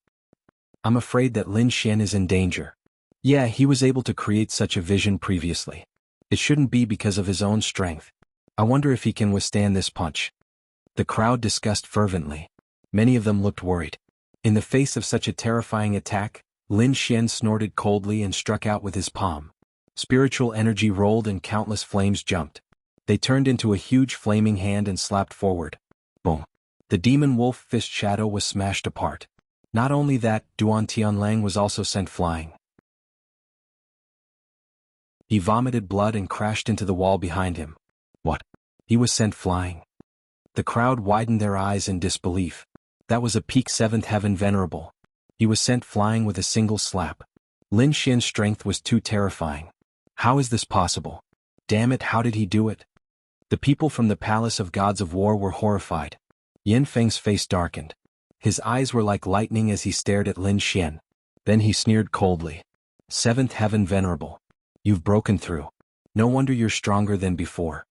A: I'm afraid that Lin Xian is in danger. Yeah, he was able to create such a vision previously. It shouldn't be because of his own strength. I wonder if he can withstand this punch. The crowd discussed fervently. Many of them looked worried. In the face of such a terrifying attack, Lin Xian snorted coldly and struck out with his palm. Spiritual energy rolled and countless flames jumped. They turned into a huge flaming hand and slapped forward. Boom. The demon wolf fist shadow was smashed apart. Not only that, Duan Tianlang was also sent flying. He vomited blood and crashed into the wall behind him. What? He was sent flying? The crowd widened their eyes in disbelief. That was a peak 7th heaven venerable. He was sent flying with a single slap. Lin Xian's strength was too terrifying. How is this possible? Damn it, how did he do it? The people from the Palace of Gods of War were horrified. Yan Feng's face darkened. His eyes were like lightning as he stared at Lin Xian. Then he sneered coldly. 7th heaven venerable. You've broken through. No wonder you're stronger than before.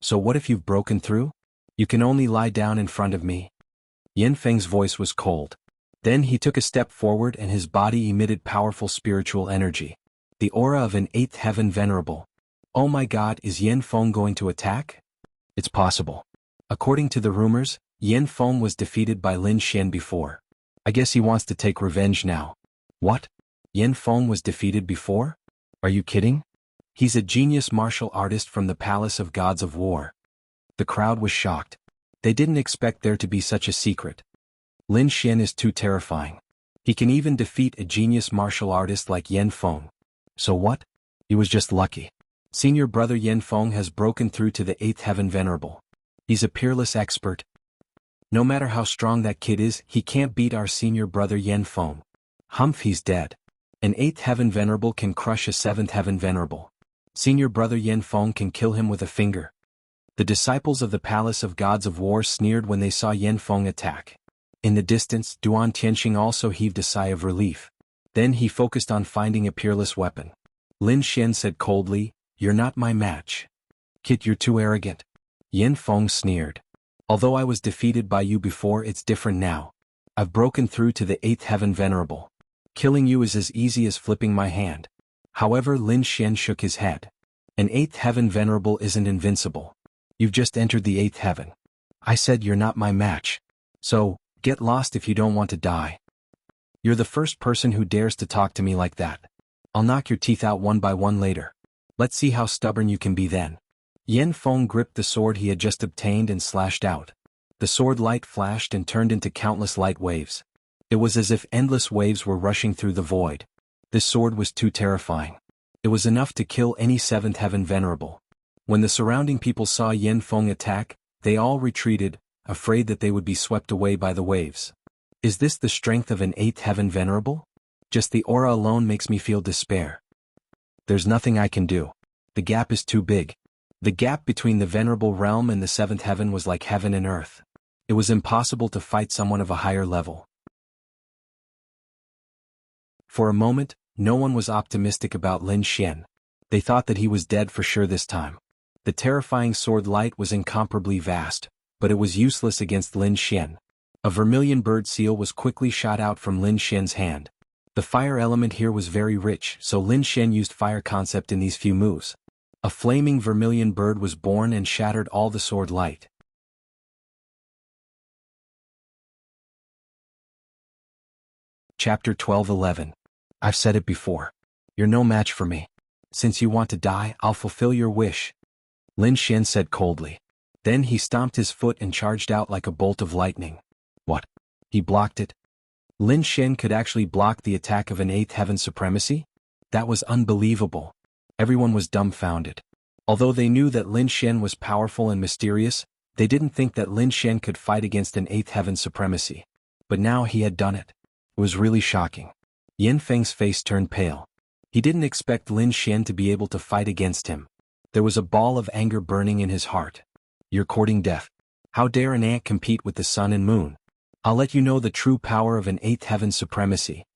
A: So what if you've broken through? You can only lie down in front of me. Yan Feng's voice was cold. Then he took a step forward and his body emitted powerful spiritual energy. The aura of an 8th heaven venerable. Oh my god, is Yan Feng going to attack? It's possible. According to the rumors, Yan Feng was defeated by Lin Xian before. I guess he wants to take revenge now. What? Yan Feng was defeated before? Are you kidding? He's a genius martial artist from the Palace of Gods of War. The crowd was shocked. They didn't expect there to be such a secret. Lin Xian is too terrifying. He can even defeat a genius martial artist like Yan Feng. So what? He was just lucky. Senior brother Yan Feng has broken through to the 8th heaven venerable. He's a peerless expert. No matter how strong that kid is, he can't beat our senior brother Yan Feng. Humph, he's dead. An 8th heaven venerable can crush a 7th heaven venerable. Senior brother Yan Feng can kill him with a finger. The disciples of the Palace of Gods of War sneered when they saw Yan Feng attack. In the distance, Duan Tianxing also heaved a sigh of relief. Then he focused on finding a peerless weapon. Lin Xian said coldly, "You're not my match. Kid, you're too arrogant." Yan Feng sneered. "Although I was defeated by you before, it's different now. I've broken through to the 8th heaven venerable. Killing you is as easy as flipping my hand." However, Lin Xian shook his head. An 8th heaven venerable isn't invincible. You've just entered the 8th heaven. I said you're not my match. So, get lost if you don't want to die. You're the first person who dares to talk to me like that. I'll knock your teeth out one by one later. Let's see how stubborn you can be then. Yan Feng gripped the sword he had just obtained and slashed out. The sword light flashed and turned into countless light waves. It was as if endless waves were rushing through the void. This sword was too terrifying. It was enough to kill any 7th heaven venerable. When the surrounding people saw Yan Feng attack, they all retreated, afraid that they would be swept away by the waves. Is this the strength of an 8th heaven venerable? Just the aura alone makes me feel despair. There's nothing I can do. The gap is too big. The gap between the venerable realm and the 7th heaven was like heaven and earth. It was impossible to fight someone of a higher level. For a moment, no one was optimistic about Lin Xian. They thought that he was dead for sure this time. The terrifying sword light was incomparably vast, but it was useless against Lin Xian. A vermilion bird seal was quickly shot out from Lin Xian's hand. The fire element here was very rich, so Lin Xian used fire concept in these few moves. A flaming vermilion bird was born and shattered all the sword light. Chapter 12:11. I've said it before. You're no match for me. Since you want to die, I'll fulfill your wish. Lin Xian said coldly. Then he stomped his foot and charged out like a bolt of lightning. What? He blocked it? Lin Xian could actually block the attack of an 8th heaven supremacy? That was unbelievable. Everyone was dumbfounded. Although they knew that Lin Xian was powerful and mysterious, they didn't think that Lin Xian could fight against an 8th heaven supremacy. But now he had done it. It was really shocking. Yan Feng's face turned pale. He didn't expect Lin Xian to be able to fight against him. There was a ball of anger burning in his heart. You're courting death. How dare an ant compete with the sun and moon? I'll let you know the true power of an 8th heaven supremacy.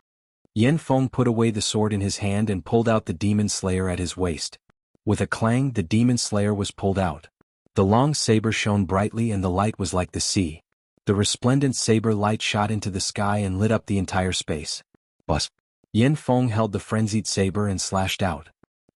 A: Yan Feng put away the sword in his hand and pulled out the demon slayer at his waist. With a clang, the demon slayer was pulled out. The long saber shone brightly and the light was like the sea. The resplendent saber light shot into the sky and lit up the entire space. Buzz. Yan Feng held the frenzied saber and slashed out.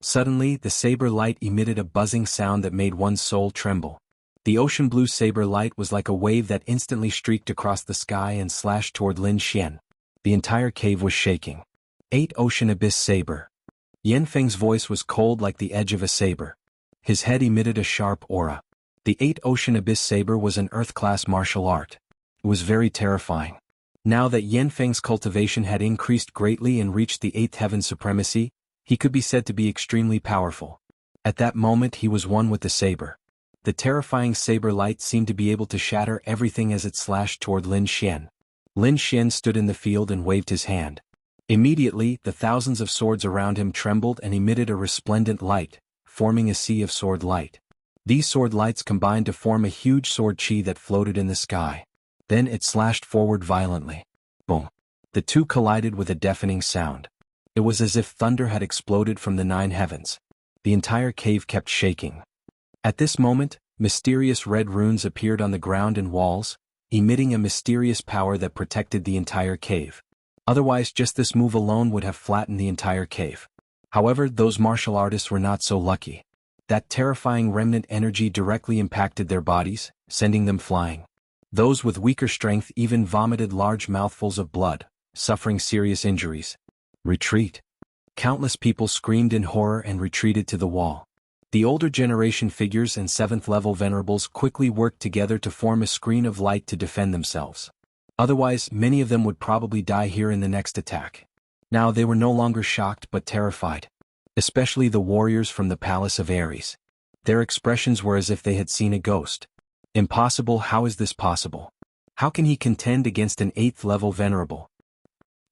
A: Suddenly, the saber light emitted a buzzing sound that made one's soul tremble. The ocean blue saber light was like a wave that instantly streaked across the sky and slashed toward Lin Xian. The entire cave was shaking. 8 Ocean Abyss Saber. Yanfeng's voice was cold like the edge of a saber. His head emitted a sharp aura. The 8 Ocean Abyss Saber was an Earth-class martial art. It was very terrifying. Now that Yanfeng's cultivation had increased greatly and reached the 8th heaven supremacy, he could be said to be extremely powerful. At that moment he was one with the saber. The terrifying saber light seemed to be able to shatter everything as it slashed toward Lin Xian. Lin Xian stood in the field and waved his hand. Immediately, the thousands of swords around him trembled and emitted a resplendent light, forming a sea of sword light. These sword lights combined to form a huge sword chi that floated in the sky. Then it slashed forward violently. Boom! The two collided with a deafening sound. It was as if thunder had exploded from the 9 heavens. The entire cave kept shaking. At this moment, mysterious red runes appeared on the ground and walls, emitting a mysterious power that protected the entire cave. Otherwise, just this move alone would have flattened the entire cave. However, those martial artists were not so lucky. That terrifying remnant energy directly impacted their bodies, sending them flying. Those with weaker strength even vomited large mouthfuls of blood, suffering serious injuries. Retreat. Countless people screamed in horror and retreated to the wall. The older generation figures and 7th-level venerables quickly worked together to form a screen of light to defend themselves. Otherwise, many of them would probably die here in the next attack. Now they were no longer shocked but terrified. Especially the warriors from the Palace of Ares. Their expressions were as if they had seen a ghost. Impossible, how is this possible? How can he contend against an 8th-level venerable?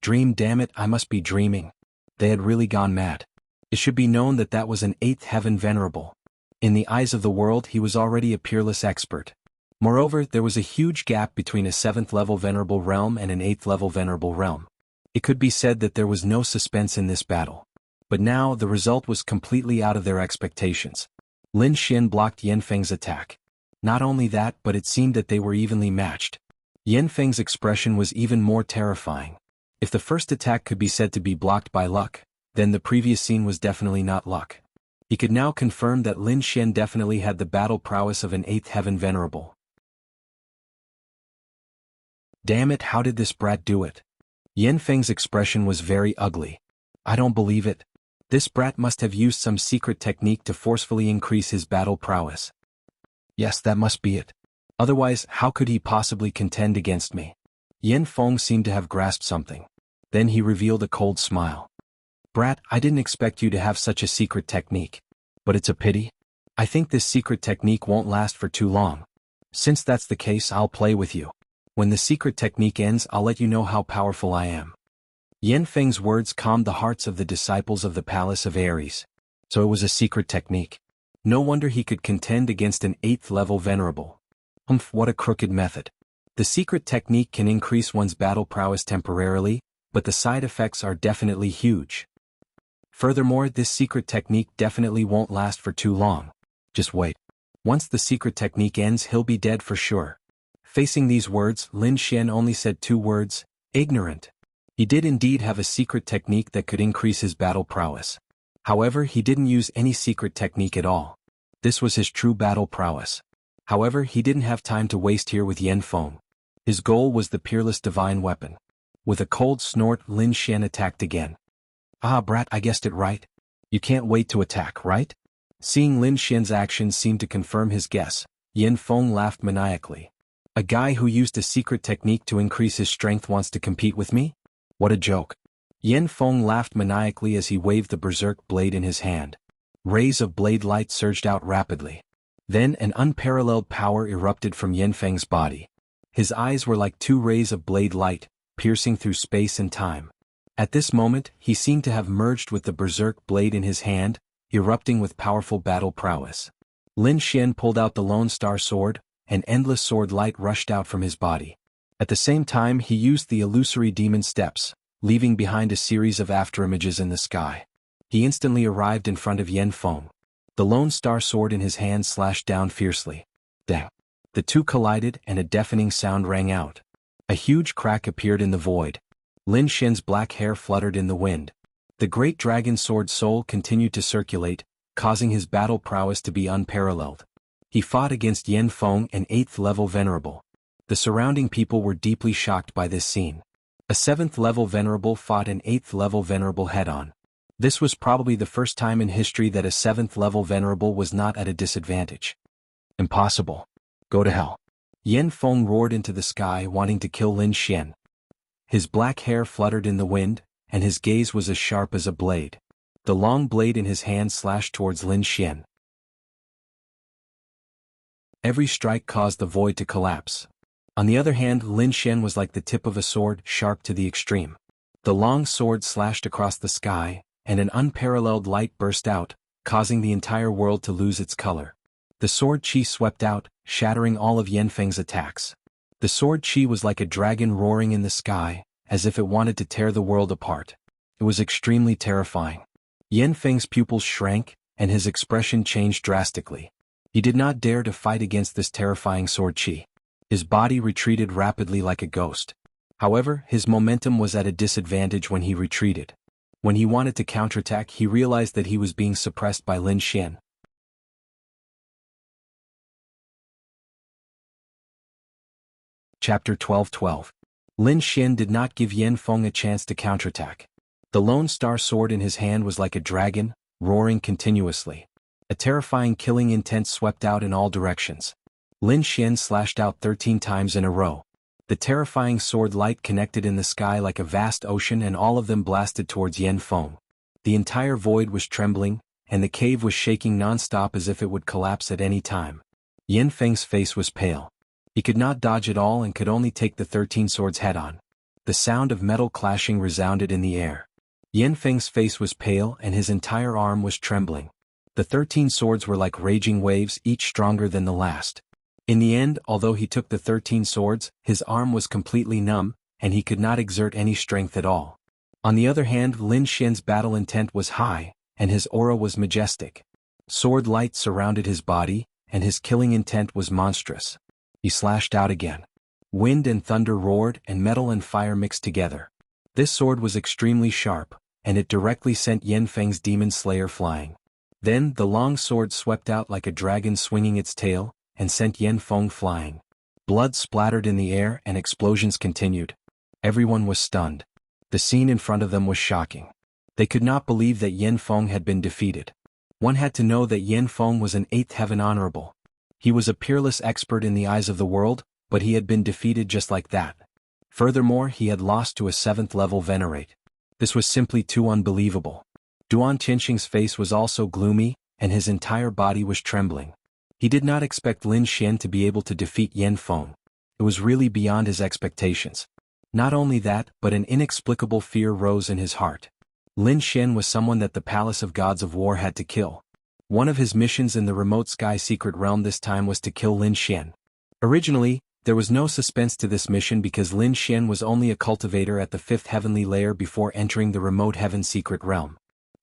A: Dream, damn it, I must be dreaming. They had really gone mad. It should be known that that was an 8th heaven venerable. In the eyes of the world he was already a peerless expert. Moreover, there was a huge gap between a 7th-level venerable realm and an 8th-level venerable realm. It could be said that there was no suspense in this battle. But now the result was completely out of their expectations. Lin Xian blocked Yanfeng's attack. Not only that, but it seemed that they were evenly matched. Yanfeng's expression was even more terrifying. If the first attack could be said to be blocked by luck, then the previous scene was definitely not luck. He could now confirm that Lin Xian definitely had the battle prowess of an 8th heaven venerable. Damn it, how did this brat do it? Yanfeng's expression was very ugly. I don't believe it. This brat must have used some secret technique to forcefully increase his battle prowess. Yes, that must be it. Otherwise, how could he possibly contend against me? Yanfeng seemed to have grasped something. Then he revealed a cold smile. Brat, I didn't expect you to have such a secret technique. But it's a pity. I think this secret technique won't last for too long. Since that's the case, I'll play with you. When the secret technique ends, I'll let you know how powerful I am. Yanfeng's words calmed the hearts of the disciples of the Palace of Ares. So it was a secret technique. No wonder he could contend against an 8th-level venerable. What a crooked method. The secret technique can increase one's battle prowess temporarily, but the side effects are definitely huge. Furthermore, this secret technique definitely won't last for too long. Just wait. Once the secret technique ends, he'll be dead for sure. Facing these words, Lin Xian only said 2 words, ignorant. He did indeed have a secret technique that could increase his battle prowess. However, he didn't use any secret technique at all. This was his true battle prowess. However, he didn't have time to waste here with Yanfeng. His goal was the peerless divine weapon. With a cold snort, Lin Xian attacked again. Ah, brat, I guessed it right. You can't wait to attack, right? Seeing Lin Xian's actions seemed to confirm his guess, Yanfeng laughed maniacally. A guy who used a secret technique to increase his strength wants to compete with me? What a joke. Yanfeng laughed maniacally as he waved the berserk blade in his hand. Rays of blade light surged out rapidly. Then an unparalleled power erupted from Yanfeng's body. His eyes were like 2 rays of blade light, piercing through space and time. At this moment, he seemed to have merged with the berserk blade in his hand, erupting with powerful battle prowess. Lin Xian pulled out the Lone Star Sword, and endless sword light rushed out from his body. At the same time, he used the illusory demon steps, leaving behind a series of afterimages in the sky. He instantly arrived in front of Yanfeng. The Lone Star Sword in his hand slashed down fiercely. Dang! The two collided and a deafening sound rang out. A huge crack appeared in the void. Lin Xian's black hair fluttered in the wind. The great dragon sword soul continued to circulate, causing his battle prowess to be unparalleled. He fought against Yan Feng, an 8th-level venerable. The surrounding people were deeply shocked by this scene. A 7th-level venerable fought an 8th-level venerable head-on. This was probably the first time in history that a 7th-level venerable was not at a disadvantage. Impossible. Go to hell. Yan Feng roared into the sky, wanting to kill Lin Xian. His black hair fluttered in the wind, and his gaze was as sharp as a blade. The long blade in his hand slashed towards Lin Xian. Every strike caused the void to collapse. On the other hand, Lin Xian was like the tip of a sword, sharp to the extreme. The long sword slashed across the sky, and an unparalleled light burst out, causing the entire world to lose its color. The sword chi swept out, shattering all of Yan Feng's attacks. The sword chi was like a dragon roaring in the sky, as if it wanted to tear the world apart. It was extremely terrifying. Yan Feng's pupils shrank, and his expression changed drastically. He did not dare to fight against this terrifying sword chi. His body retreated rapidly like a ghost. However, his momentum was at a disadvantage when he retreated. When he wanted to counterattack, he realized that he was being suppressed by Lin Xian. Chapter 12:12. Lin Xian did not give Yan Feng a chance to counterattack. The Lone Star sword in his hand was like a dragon, roaring continuously. A terrifying killing intent swept out in all directions. Lin Xian slashed out 13 times in a row. The terrifying sword light connected in the sky like a vast ocean, and all of them blasted towards Yan Feng. The entire void was trembling, and the cave was shaking non-stop as if it would collapse at any time. Yan Feng's face was pale. He could not dodge at all and could only take the 13 swords head-on. The sound of metal clashing resounded in the air. Yan Feng's face was pale and his entire arm was trembling. The 13 swords were like raging waves, each stronger than the last. In the end, although he took the 13 swords, his arm was completely numb, and he could not exert any strength at all. On the other hand, Lin Xian's battle intent was high, and his aura was majestic. Sword light surrounded his body, and his killing intent was monstrous. He slashed out again. Wind and thunder roared, and metal and fire mixed together. This sword was extremely sharp, and it directly sent Yan Feng's demon slayer flying. Then the long sword swept out like a dragon swinging its tail, and sent Yan Feng flying. Blood splattered in the air and explosions continued. Everyone was stunned. The scene in front of them was shocking. They could not believe that Yan Feng had been defeated. One had to know that Yan Feng was an 8th heaven honorable. He was a peerless expert in the eyes of the world, but he had been defeated just like that. Furthermore, he had lost to a 7th level venerate. This was simply too unbelievable. Duan Qinsheng's face was also gloomy, and his entire body was trembling. He did not expect Lin Xian to be able to defeat Yan Feng. It was really beyond his expectations. Not only that, but an inexplicable fear rose in his heart. Lin Xian was someone that the Palace of Gods of War had to kill. One of his missions in the remote sky secret realm this time was to kill Lin Xian. Originally, there was no suspense to this mission because Lin Xian was only a cultivator at the 5th heavenly layer before entering the remote heaven secret realm.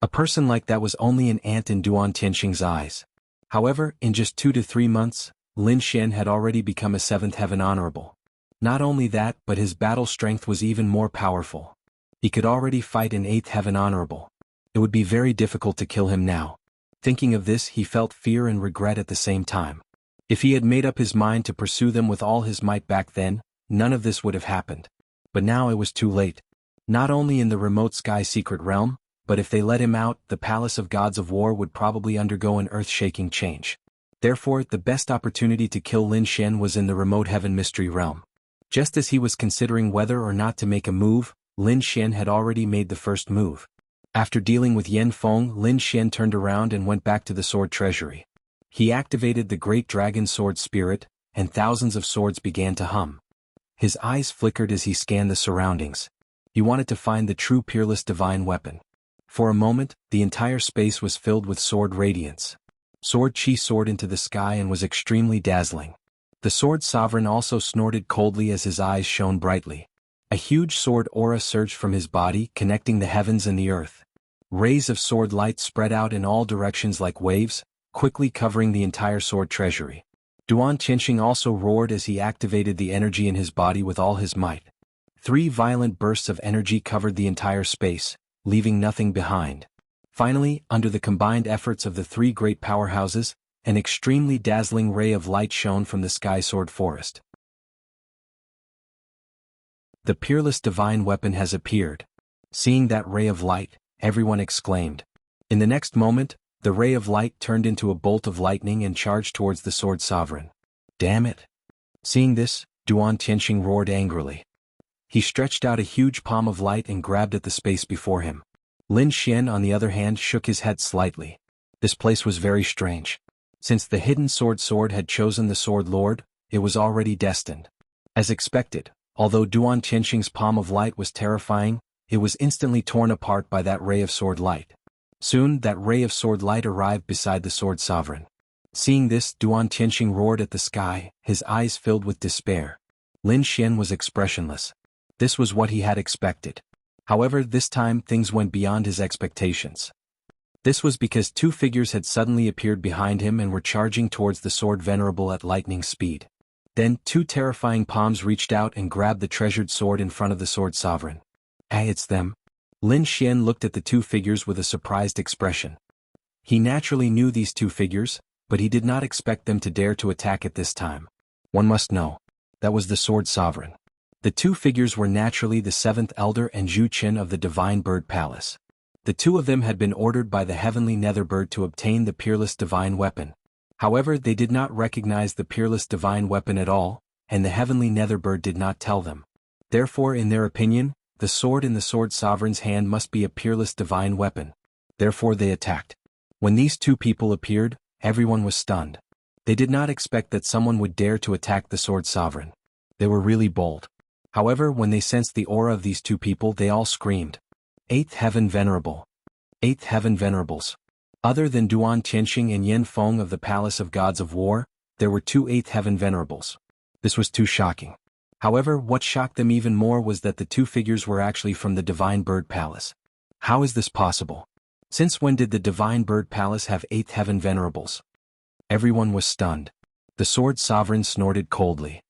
A: A person like that was only an ant in Duan Qinsheng's eyes. However, in just 2 to 3 months, Lin Xian had already become a 7th heaven honorable. Not only that, but his battle strength was even more powerful. He could already fight an 8th heaven honorable. It would be very difficult to kill him now. Thinking of this, he felt fear and regret at the same time. If he had made up his mind to pursue them with all his might back then, none of this would have happened. But now it was too late. Not only in the remote sky secret realm, but if they let him out, the Palace of Gods of War would probably undergo an earth-shaking change. Therefore, the best opportunity to kill Lin Xian was in the remote heaven mystery realm. Just as he was considering whether or not to make a move, Lin Xian had already made the first move. After dealing with Yan Feng, Lin Xian turned around and went back to the sword treasury. He activated the great dragon sword spirit, and thousands of swords began to hum. His eyes flickered as he scanned the surroundings. He wanted to find the true peerless divine weapon. For a moment, the entire space was filled with sword radiance. Sword chi soared into the sky and was extremely dazzling. The sword sovereign also snorted coldly as his eyes shone brightly. A huge sword aura surged from his body, connecting the heavens and the earth. Rays of sword light spread out in all directions like waves, quickly covering the entire sword treasury. Duan Qinsheng also roared as he activated the energy in his body with all his might. 3 violent bursts of energy covered the entire space, leaving nothing behind. Finally, under the combined efforts of the 3 great powerhouses, an extremely dazzling ray of light shone from the sky sword forest. The peerless divine weapon has appeared. Seeing that ray of light, everyone exclaimed. In the next moment, the ray of light turned into a bolt of lightning and charged towards the sword sovereign. Damn it! Seeing this, Duan Tianxing roared angrily. He stretched out a huge palm of light and grabbed at the space before him. Lin Xian on the other hand shook his head slightly. This place was very strange. Since the hidden sword had chosen the sword lord, it was already destined. As expected, although Duan Tianxing's palm of light was terrifying, it was instantly torn apart by that ray of sword light. Soon that ray of sword light arrived beside the sword sovereign. Seeing this, Duan Tianxing roared at the sky, his eyes filled with despair. Lin Xian was expressionless. This was what he had expected. However, this time things went beyond his expectations. This was because two figures had suddenly appeared behind him and were charging towards the sword venerable at lightning speed. Then, two terrifying palms reached out and grabbed the treasured sword in front of the sword sovereign. "Ah, it's them." Lin Xian looked at the two figures with a surprised expression. He naturally knew these two figures, but he did not expect them to dare to attack at this time. One must know. That was the sword sovereign. The two figures were naturally the seventh elder and Zhu Qin of the Divine Bird Palace. The two of them had been ordered by the heavenly Netherbird to obtain the peerless divine weapon. However, they did not recognize the peerless divine weapon at all, and the heavenly Netherbird did not tell them. Therefore, in their opinion, the sword in the sword sovereign's hand must be a peerless divine weapon. Therefore they attacked. When these two people appeared, everyone was stunned. They did not expect that someone would dare to attack the sword sovereign. They were really bold. However, when they sensed the aura of these two people, they all screamed. Eighth Heaven Venerable. Eighth Heaven Venerables. Other than Duan Tianxing and Yin Feng of the Palace of Gods of War, there were two Eighth Heaven Venerables. This was too shocking. However, what shocked them even more was that the two figures were actually from the Divine Bird Palace. How is this possible? Since when did the Divine Bird Palace have Eighth Heaven Venerables? Everyone was stunned. The sword sovereign snorted coldly.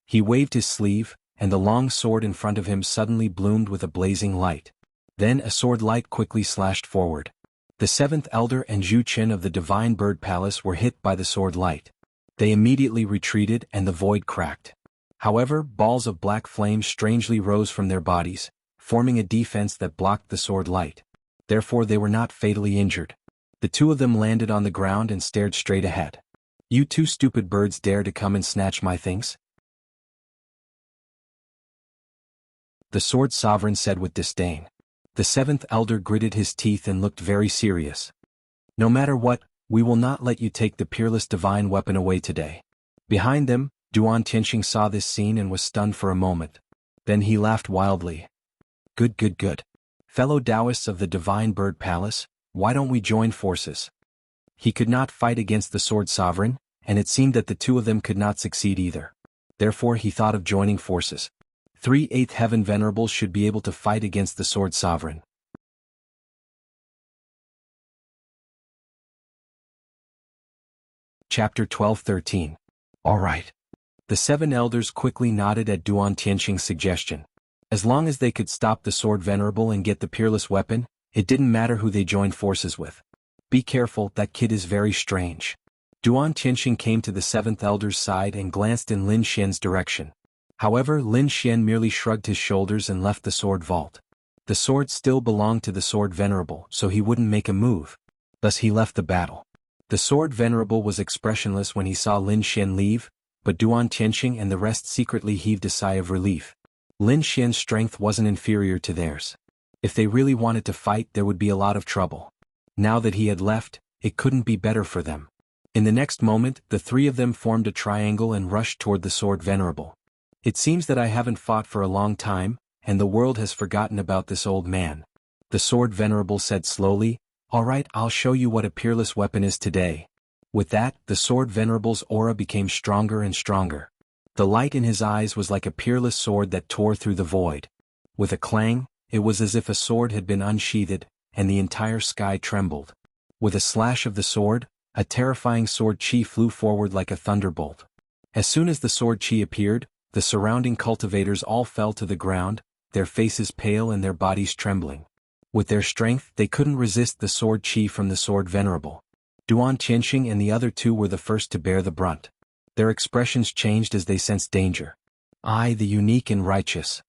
A: He waved his sleeve, and the long sword in front of him suddenly bloomed with a blazing light. Then a sword light quickly slashed forward. The seventh elder and Zhu Qin of the Divine Bird Palace were hit by the sword light. They immediately retreated and the void cracked. However, balls of black flames strangely rose from their bodies, forming a defense that blocked the sword light. Therefore they were not fatally injured. The two of them landed on the ground and stared straight ahead. "You two stupid birds dare to come and snatch my things?" The sword sovereign said with disdain. The seventh elder gritted his teeth and looked very serious. "No matter what, we will not let you take the peerless divine weapon away today." Behind them, Duan Tianxing saw this scene and was stunned for a moment. Then he laughed wildly. Good. Fellow Taoists of the Divine Bird Palace, why don't we join forces?" He could not fight against the sword sovereign, and it seemed that the two of them could not succeed either. Therefore he thought of joining forces. 3 Eighth Heaven Venerables should be able to fight against the sword sovereign. Chapter 12-13. All right. The seven elders quickly nodded at Duan Tianxing's suggestion. As long as they could stop the sword venerable and get the peerless weapon, it didn't matter who they joined forces with. "Be careful, that kid is very strange." Duan Tianxing came to the seventh elder's side and glanced in Lin Xian's direction. However, Lin Xian merely shrugged his shoulders and left the sword vault. The sword still belonged to the sword venerable, so he wouldn't make a move. Thus he left the battle. The sword venerable was expressionless when he saw Lin Xian leave, but Duan Tianxing and the rest secretly heaved a sigh of relief. Lin Xian's strength wasn't inferior to theirs. If they really wanted to fight, there would be a lot of trouble. Now that he had left, it couldn't be better for them. In the next moment, the three of them formed a triangle and rushed toward the sword venerable. "It seems that I haven't fought for a long time, and the world has forgotten about this old man," the sword venerable said slowly. "All right, I'll show you what a peerless weapon is today." With that, the sword venerable's aura became stronger and stronger. The light in his eyes was like a peerless sword that tore through the void. With a clang, it was as if a sword had been unsheathed, and the entire sky trembled. With a slash of the sword, a terrifying sword chi flew forward like a thunderbolt. As soon as the sword chi appeared, the surrounding cultivators all fell to the ground, their faces pale and their bodies trembling. With their strength, they couldn't resist the sword chi from the sword venerable. Duan Tianxing and the other two were the first to bear the brunt. Their expressions changed as they sensed danger. "I, the unique and righteous."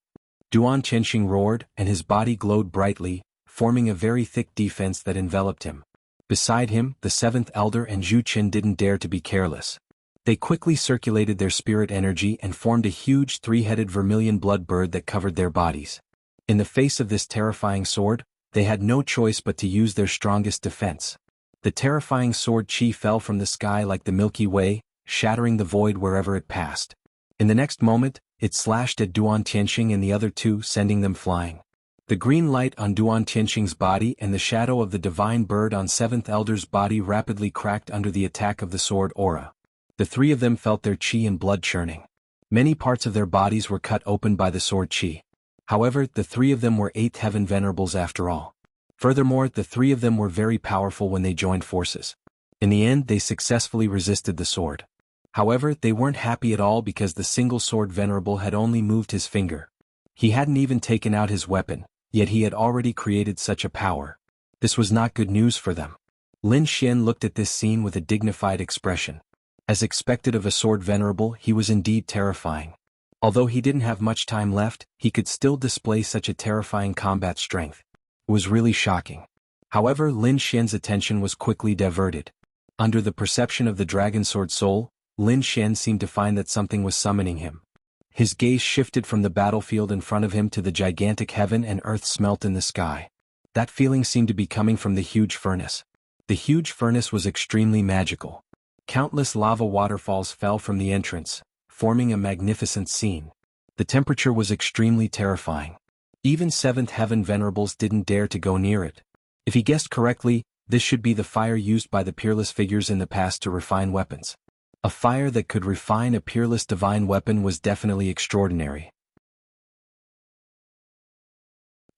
A: Duan Tianxing roared, and his body glowed brightly, forming a very thick defense that enveloped him. Beside him, the seventh elder and Zhu Qin didn't dare to be careless. They quickly circulated their spirit energy and formed a huge three-headed vermilion blood bird that covered their bodies. In the face of this terrifying sword, they had no choice but to use their strongest defense. The terrifying sword chi fell from the sky like the Milky Way, shattering the void wherever it passed. In the next moment, it slashed at Duan Tianxing and the other two, sending them flying. The green light on Duan Tianxing's body and the shadow of the divine bird on seventh elder's body rapidly cracked under the attack of the sword aura. The three of them felt their chi and blood churning. Many parts of their bodies were cut open by the sword chi. However, the three of them were eighth heaven venerables after all. Furthermore, the three of them were very powerful when they joined forces. In the end, they successfully resisted the sword. However, they weren't happy at all because the single sword venerable had only moved his finger. He hadn't even taken out his weapon, yet he had already created such a power. This was not good news for them. Lin Xian looked at this scene with a dignified expression. As expected of a sword venerable, he was indeed terrifying. Although he didn't have much time left, he could still display such a terrifying combat strength. It was really shocking. However, Lin Xian's attention was quickly diverted. Under the perception of the dragon sword soul, Lin Xian seemed to find that something was summoning him. His gaze shifted from the battlefield in front of him to the gigantic heaven and earth smelt in the sky. That feeling seemed to be coming from the huge furnace. The huge furnace was extremely magical. Countless lava waterfalls fell from the entrance, forming a magnificent scene. The temperature was extremely terrifying. Even seventh heaven venerables didn't dare to go near it. If he guessed correctly, this should be the fire used by the peerless figures in the past to refine weapons. A fire that could refine a peerless divine weapon was definitely extraordinary.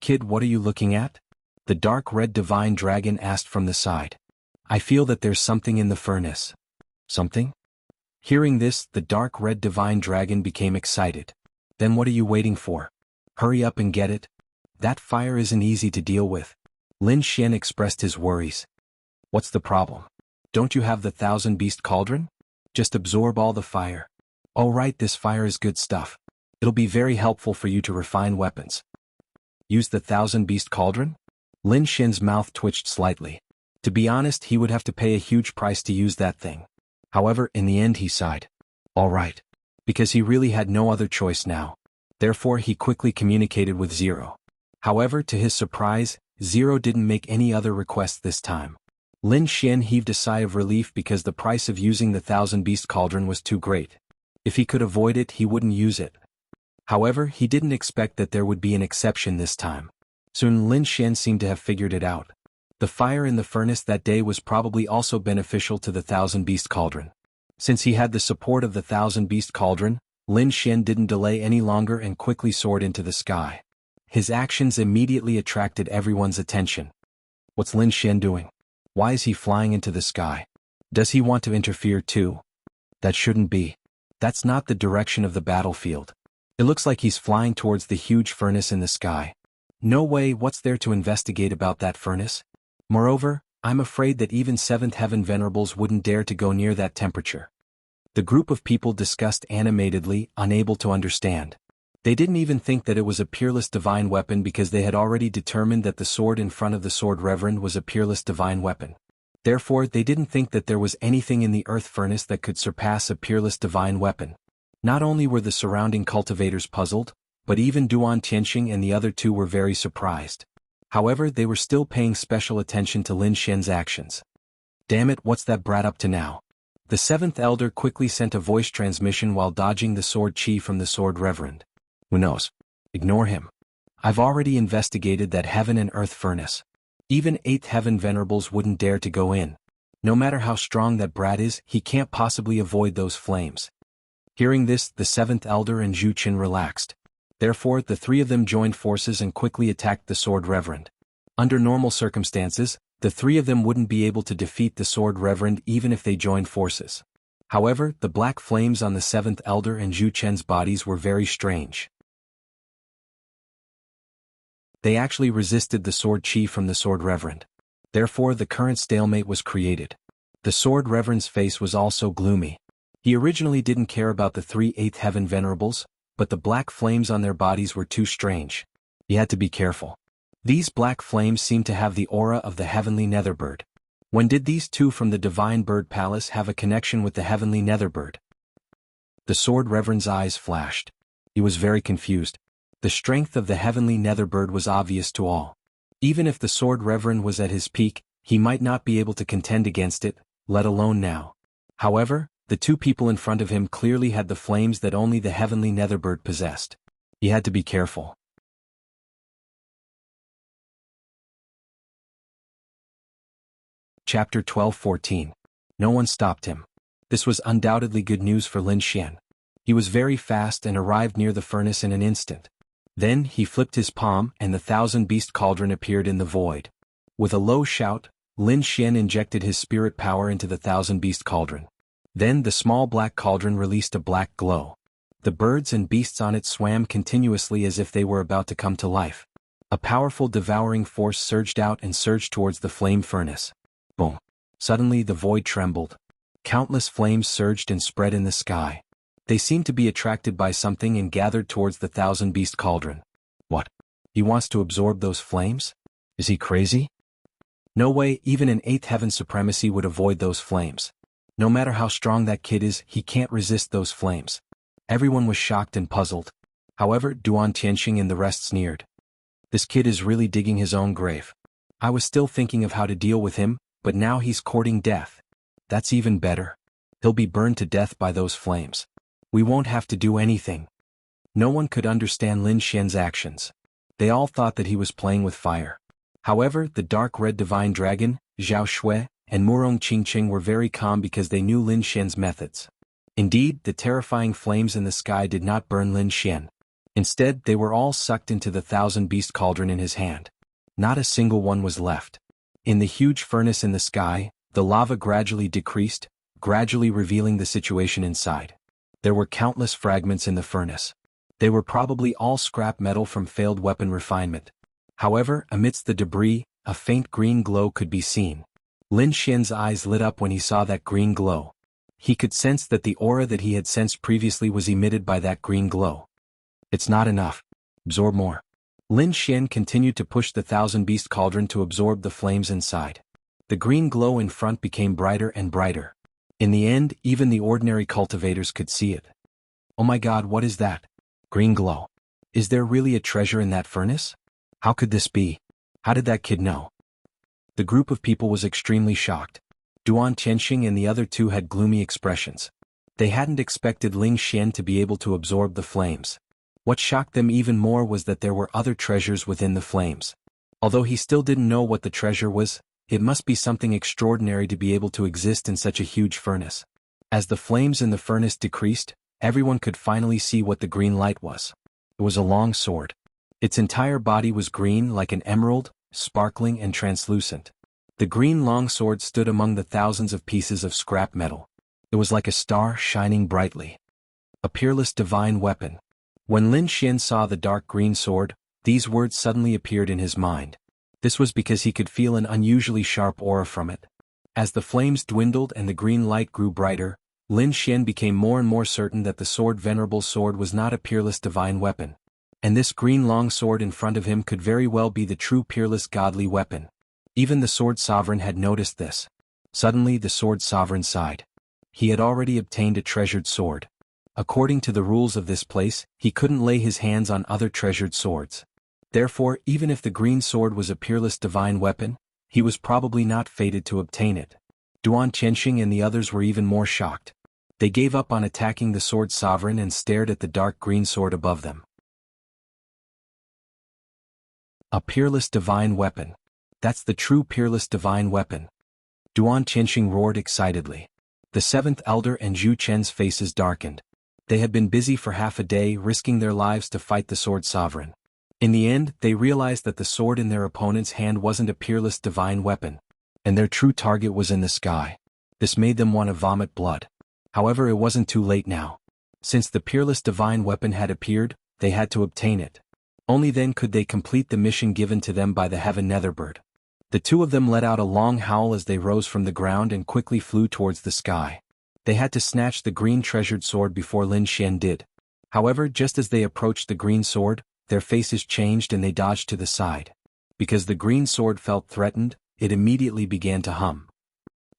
A: "Kid, what are you looking at?" The dark red divine dragon asked from the side. "I feel that there's something in the furnace." "Something?" Hearing this, the dark red divine dragon became excited. "Then what are you waiting for? Hurry up and get it. That fire isn't easy to deal with." Lin Xian expressed his worries. "What's the problem? Don't you have the thousand beast cauldron? Just absorb all the fire." "Oh right, this fire is good stuff. It'll be very helpful for you to refine weapons." "Use the thousand beast cauldron?" Lin Xian's mouth twitched slightly. To be honest, he would have to pay a huge price to use that thing. However, in the end he sighed. "All right." Because he really had no other choice now. Therefore he quickly communicated with Zero. However, to his surprise, Zero didn't make any other requests this time. Lin Xian heaved a sigh of relief because the price of using the thousand beast cauldron was too great. If he could avoid it, he wouldn't use it. However, he didn't expect that there would be an exception this time. Soon Lin Xian seemed to have figured it out. The fire in the furnace that day was probably also beneficial to the thousand beast cauldron. Since he had the support of the thousand beast cauldron, Lin Xian didn't delay any longer and quickly soared into the sky. His actions immediately attracted everyone's attention. What's Lin Xian doing? Why is he flying into the sky? Does he want to interfere too? That shouldn't be. That's not the direction of the battlefield. It looks like he's flying towards the huge furnace in the sky. No way, what's there to investigate about that furnace? Moreover, I'm afraid that even seventh heaven venerables wouldn't dare to go near that temperature. The group of people discussed animatedly, unable to understand. They didn't even think that it was a peerless divine weapon because they had already determined that the sword in front of the sword reverend was a peerless divine weapon. Therefore, they didn't think that there was anything in the earth furnace that could surpass a peerless divine weapon. Not only were the surrounding cultivators puzzled, but even Duan Tianxing and the other two were very surprised. However, they were still paying special attention to Lin Xian's actions. "Damn it, what's that brat up to now?" The seventh elder quickly sent a voice transmission while dodging the sword chi from the sword reverend. "Who knows? Ignore him. I've already investigated that heaven and earth furnace. Even eighth heaven venerables wouldn't dare to go in. No matter how strong that brat is, he can't possibly avoid those flames." Hearing this, the seventh elder and Zhu Qin relaxed. Therefore, the three of them joined forces and quickly attacked the sword reverend. Under normal circumstances, the three of them wouldn't be able to defeat the sword reverend even if they joined forces. However, the black flames on the seventh elder and Zhu Chen's bodies were very strange. They actually resisted the sword chi from the sword reverend. Therefore, the current stalemate was created. The Sword Reverend's face was also gloomy. He originally didn't care about the 3/8 Heaven Venerables, but the black flames on their bodies were too strange. He had to be careful. These black flames seemed to have the aura of the heavenly Netherbird. When did these two from the Divine Bird Palace have a connection with the heavenly Netherbird? The Sword Reverend's eyes flashed. He was very confused. The strength of the heavenly Netherbird was obvious to all. Even if the Sword Reverend was at his peak, he might not be able to contend against it, let alone now. However, the two people in front of him clearly had the flames that only the heavenly Netherbird possessed. He had to be careful. Chapter 12-14. No one stopped him. This was undoubtedly good news for Lin Xian. He was very fast and arrived near the furnace in an instant. Then he flipped his palm and the 1,000-beast cauldron appeared in the void. With a low shout, Lin Xian injected his spirit power into the 1,000-beast cauldron. Then the small black cauldron released a black glow. The birds and beasts on it swam continuously as if they were about to come to life. A powerful devouring force surged out and surged towards the flame furnace. Boom! Suddenly the void trembled. Countless flames surged and spread in the sky. They seemed to be attracted by something and gathered towards the 1,000-beast cauldron. What? He wants to absorb those flames? Is he crazy? No way even an 8th heaven supremacy would avoid those flames. No matter how strong that kid is, he can't resist those flames. Everyone was shocked and puzzled. However, Duan Tianxing and the rest sneered. This kid is really digging his own grave. I was still thinking of how to deal with him, but now he's courting death. That's even better. He'll be burned to death by those flames. We won't have to do anything. No one could understand Lin Xian's actions. They all thought that he was playing with fire. However, the dark red divine dragon, Zhao Shui, and Murong Qingqing were very calm because they knew Lin Xian's methods. Indeed, the terrifying flames in the sky did not burn Lin Xian. Instead, they were all sucked into the 1,000-beast cauldron in his hand. Not a single one was left. In the huge furnace in the sky, the lava gradually decreased, gradually revealing the situation inside. There were countless fragments in the furnace. They were probably all scrap metal from failed weapon refinement. However, amidst the debris, a faint green glow could be seen. Lin Xian's eyes lit up when he saw that green glow. He could sense that the aura that he had sensed previously was emitted by that green glow. It's not enough. Absorb more. Lin Xian continued to push the 1,000-beast cauldron to absorb the flames inside. The green glow in front became brighter and brighter. In the end, even the ordinary cultivators could see it. Oh my God, what is that? Green glow. Is there really a treasure in that furnace? How could this be? How did that kid know? The group of people was extremely shocked. Duan Tianxing and the other two had gloomy expressions. They hadn't expected Lin Xian to be able to absorb the flames. What shocked them even more was that there were other treasures within the flames. Although he still didn't know what the treasure was, it must be something extraordinary to be able to exist in such a huge furnace. As the flames in the furnace decreased, everyone could finally see what the green light was. It was a long sword. Its entire body was green like an emerald, sparkling and translucent. The green longsword stood among the thousands of pieces of scrap metal. It was like a star shining brightly. A peerless divine weapon. When Lin Xian saw the dark green sword, these words suddenly appeared in his mind. This was because he could feel an unusually sharp aura from it. As the flames dwindled and the green light grew brighter, Lin Xian became more and more certain that the venerable sword was not a peerless divine weapon. And this green long sword in front of him could very well be the true peerless godly weapon. Even the Sword Sovereign had noticed this. Suddenly the Sword Sovereign sighed. He had already obtained a treasured sword. According to the rules of this place, he couldn't lay his hands on other treasured swords. Therefore, even if the green sword was a peerless divine weapon, he was probably not fated to obtain it. Duan Tianxing and the others were even more shocked. They gave up on attacking the Sword Sovereign and stared at the dark green sword above them. A peerless divine weapon. That's the true peerless divine weapon. Duan Tianxing roared excitedly. The seventh elder and Zhu Chen's faces darkened. They had been busy for half a day risking their lives to fight the Sword Sovereign. In the end, they realized that the sword in their opponent's hand wasn't a peerless divine weapon, and their true target was in the sky. This made them want to vomit blood. However, it wasn't too late now. Since the peerless divine weapon had appeared, they had to obtain it. Only then could they complete the mission given to them by the Heaven Netherbird. The two of them let out a long howl as they rose from the ground and quickly flew towards the sky. They had to snatch the green treasured sword before Lin Xian did. However, just as they approached the green sword, their faces changed and they dodged to the side. Because the green sword felt threatened, it immediately began to hum.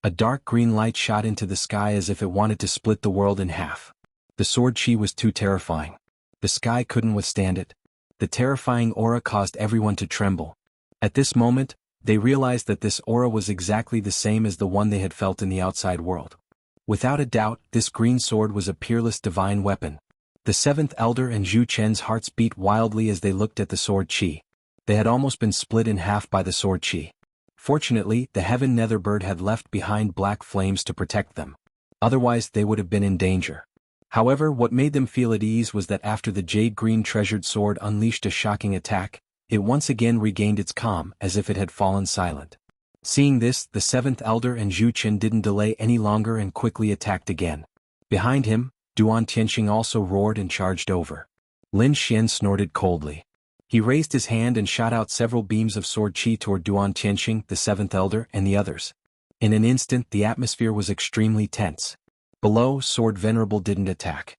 A: A dark green light shot into the sky as if it wanted to split the world in half. The sword chi was too terrifying. The sky couldn't withstand it. The terrifying aura caused everyone to tremble. At this moment, they realized that this aura was exactly the same as the one they had felt in the outside world. Without a doubt, this green sword was a peerless divine weapon. The seventh elder and Zhu Chen's hearts beat wildly as they looked at the sword chi. They had almost been split in half by the sword chi. Fortunately, the heaven netherbird had left behind black flames to protect them. Otherwise, they would have been in danger. However, what made them feel at ease was that after the jade-green treasured sword unleashed a shocking attack, it once again regained its calm as if it had fallen silent. Seeing this, the seventh elder and Zhu Chen didn't delay any longer and quickly attacked again. Behind him, Duan Tianxing also roared and charged over. Lin Xian snorted coldly. He raised his hand and shot out several beams of sword chi toward Duan Tianxing, the seventh elder, and the others. In an instant, the atmosphere was extremely tense. Below, Sword Venerable didn't attack.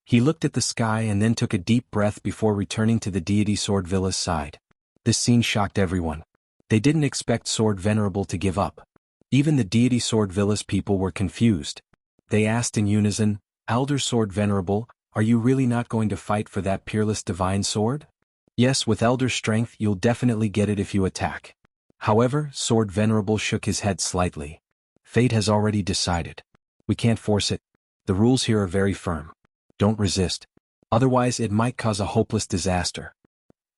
A: He looked at the sky and then took a deep breath before returning to the deity Sword Villa's side. This scene shocked everyone. They didn't expect Sword Venerable to give up. Even the deity Sword Villa's people were confused. They asked in unison, "Elder Sword Venerable, are you really not going to fight for that peerless divine sword?" "Yes, with elder strength you'll definitely get it if you attack." However, Sword Venerable shook his head slightly. "Fate has already decided. We can't force it. The rules here are very firm. Don't resist. Otherwise it might cause a hopeless disaster."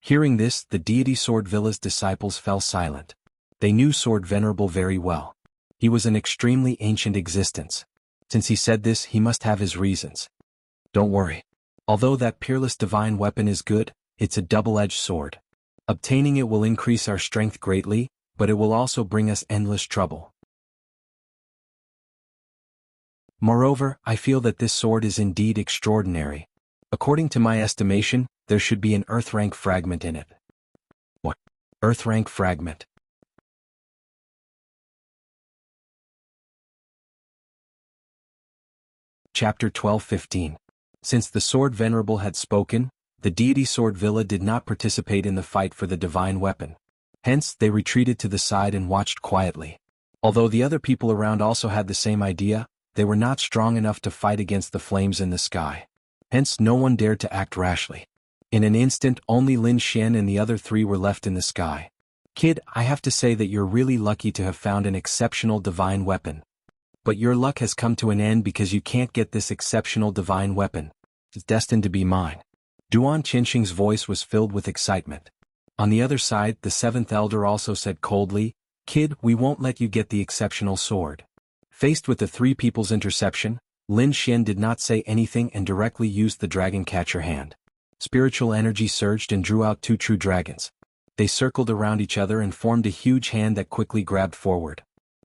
A: Hearing this, the deity Sword Villa's disciples fell silent. They knew Sword Venerable very well. He was an extremely ancient existence. Since he said this, he must have his reasons. "Don't worry. Although that peerless divine weapon is good, it's a double-edged sword. Obtaining it will increase our strength greatly, but it will also bring us endless trouble. Moreover, I feel that this sword is indeed extraordinary. According to my estimation, there should be an earth rank fragment in it." "What? Earth rank fragment?" Chapter 12:15. Since the Sword Venerable had spoken, the deity Sword Villa did not participate in the fight for the divine weapon. Hence, they retreated to the side and watched quietly. Although the other people around also had the same idea, they were not strong enough to fight against the flames in the sky. Hence, no one dared to act rashly. In an instant, only Lin Xian and the other three were left in the sky. "Kid, I have to say that you're really lucky to have found an exceptional divine weapon. But your luck has come to an end because you can't get this exceptional divine weapon. It's destined to be mine." Duan Qinxing's voice was filled with excitement. On the other side, the seventh elder also said coldly, "Kid, we won't let you get the exceptional sword." Faced with the three people's interception, Lin Xian did not say anything and directly used the dragon catcher hand. Spiritual energy surged and drew out two true dragons. They circled around each other and formed a huge hand that quickly grabbed forward.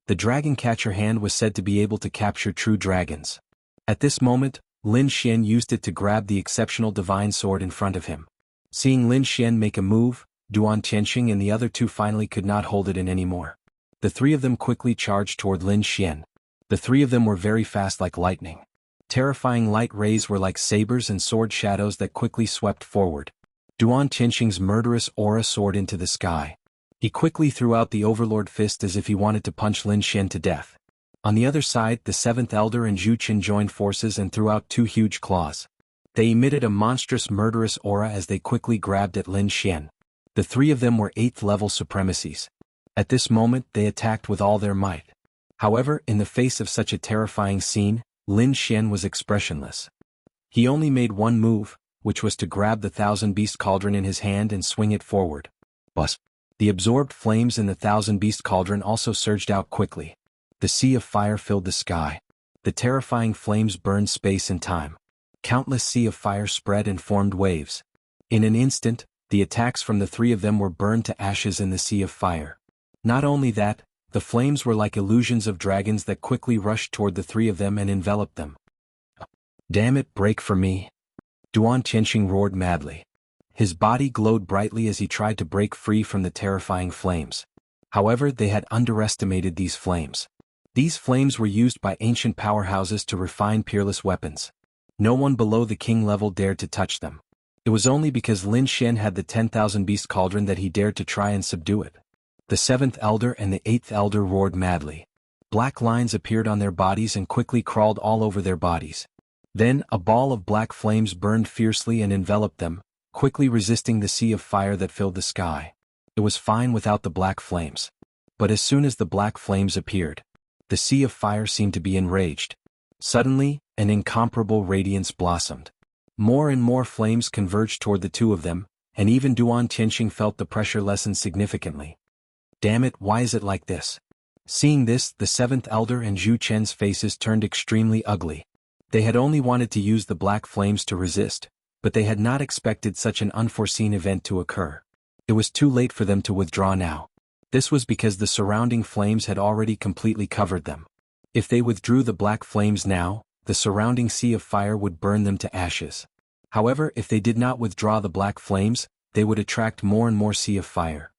A: The dragon catcher hand was said to be able to capture true dragons. At this moment, Lin Xian used it to grab the exceptional divine sword in front of him. Seeing Lin Xian make a move, Duan Tianxing and the other two finally could not hold it in anymore. The three of them quickly charged toward Lin Xian. The three of them were very fast like lightning. Terrifying light rays were like sabers and sword shadows that quickly swept forward. Duan Tianxing's murderous aura soared into the sky. He quickly threw out the Overlord fist as if he wanted to punch Lin Xian to death. On the other side, the seventh elder and Zhu Chen joined forces and threw out two huge claws. They emitted a monstrous murderous aura as they quickly grabbed at Lin Xian. The three of them were 8th level supremacies. At this moment, they attacked with all their might. However, in the face of such a terrifying scene, Lin Xian was expressionless. He only made one move, which was to grab the Thousand Beast Cauldron in his hand and swing it forward. Buzz! The absorbed flames in the Thousand Beast Cauldron also surged out quickly. The sea of fire filled the sky. The terrifying flames burned space and time. Countless sea of fire spread and formed waves. In an instant, the attacks from the three of them were burned to ashes in the sea of fire. Not only that, the flames were like illusions of dragons that quickly rushed toward the three of them and enveloped them. "Damn it, break for me!" Duan Tianxing roared madly. His body glowed brightly as he tried to break free from the terrifying flames. However, they had underestimated these flames. These flames were used by ancient powerhouses to refine peerless weapons. No one below the king level dared to touch them. It was only because Lin Xian had the 10,000 beast cauldron that he dared to try and subdue it. The 7th elder and the 8th elder roared madly. Black lines appeared on their bodies and quickly crawled all over their bodies. Then, a ball of black flames burned fiercely and enveloped them, quickly resisting the sea of fire that filled the sky. It was fine without the black flames. But as soon as the black flames appeared, the sea of fire seemed to be enraged. Suddenly, an incomparable radiance blossomed. More and more flames converged toward the two of them, and even Duan Tianxing felt the pressure lessen significantly. Damn it, why is it like this? Seeing this, the 7th elder and Zhu Chen's faces turned extremely ugly. They had only wanted to use the black flames to resist, but they had not expected such an unforeseen event to occur. It was too late for them to withdraw now. This was because the surrounding flames had already completely covered them. If they withdrew the black flames now, the surrounding sea of fire would burn them to ashes. However, if they did not withdraw the black flames, they would attract more and more sea of fire.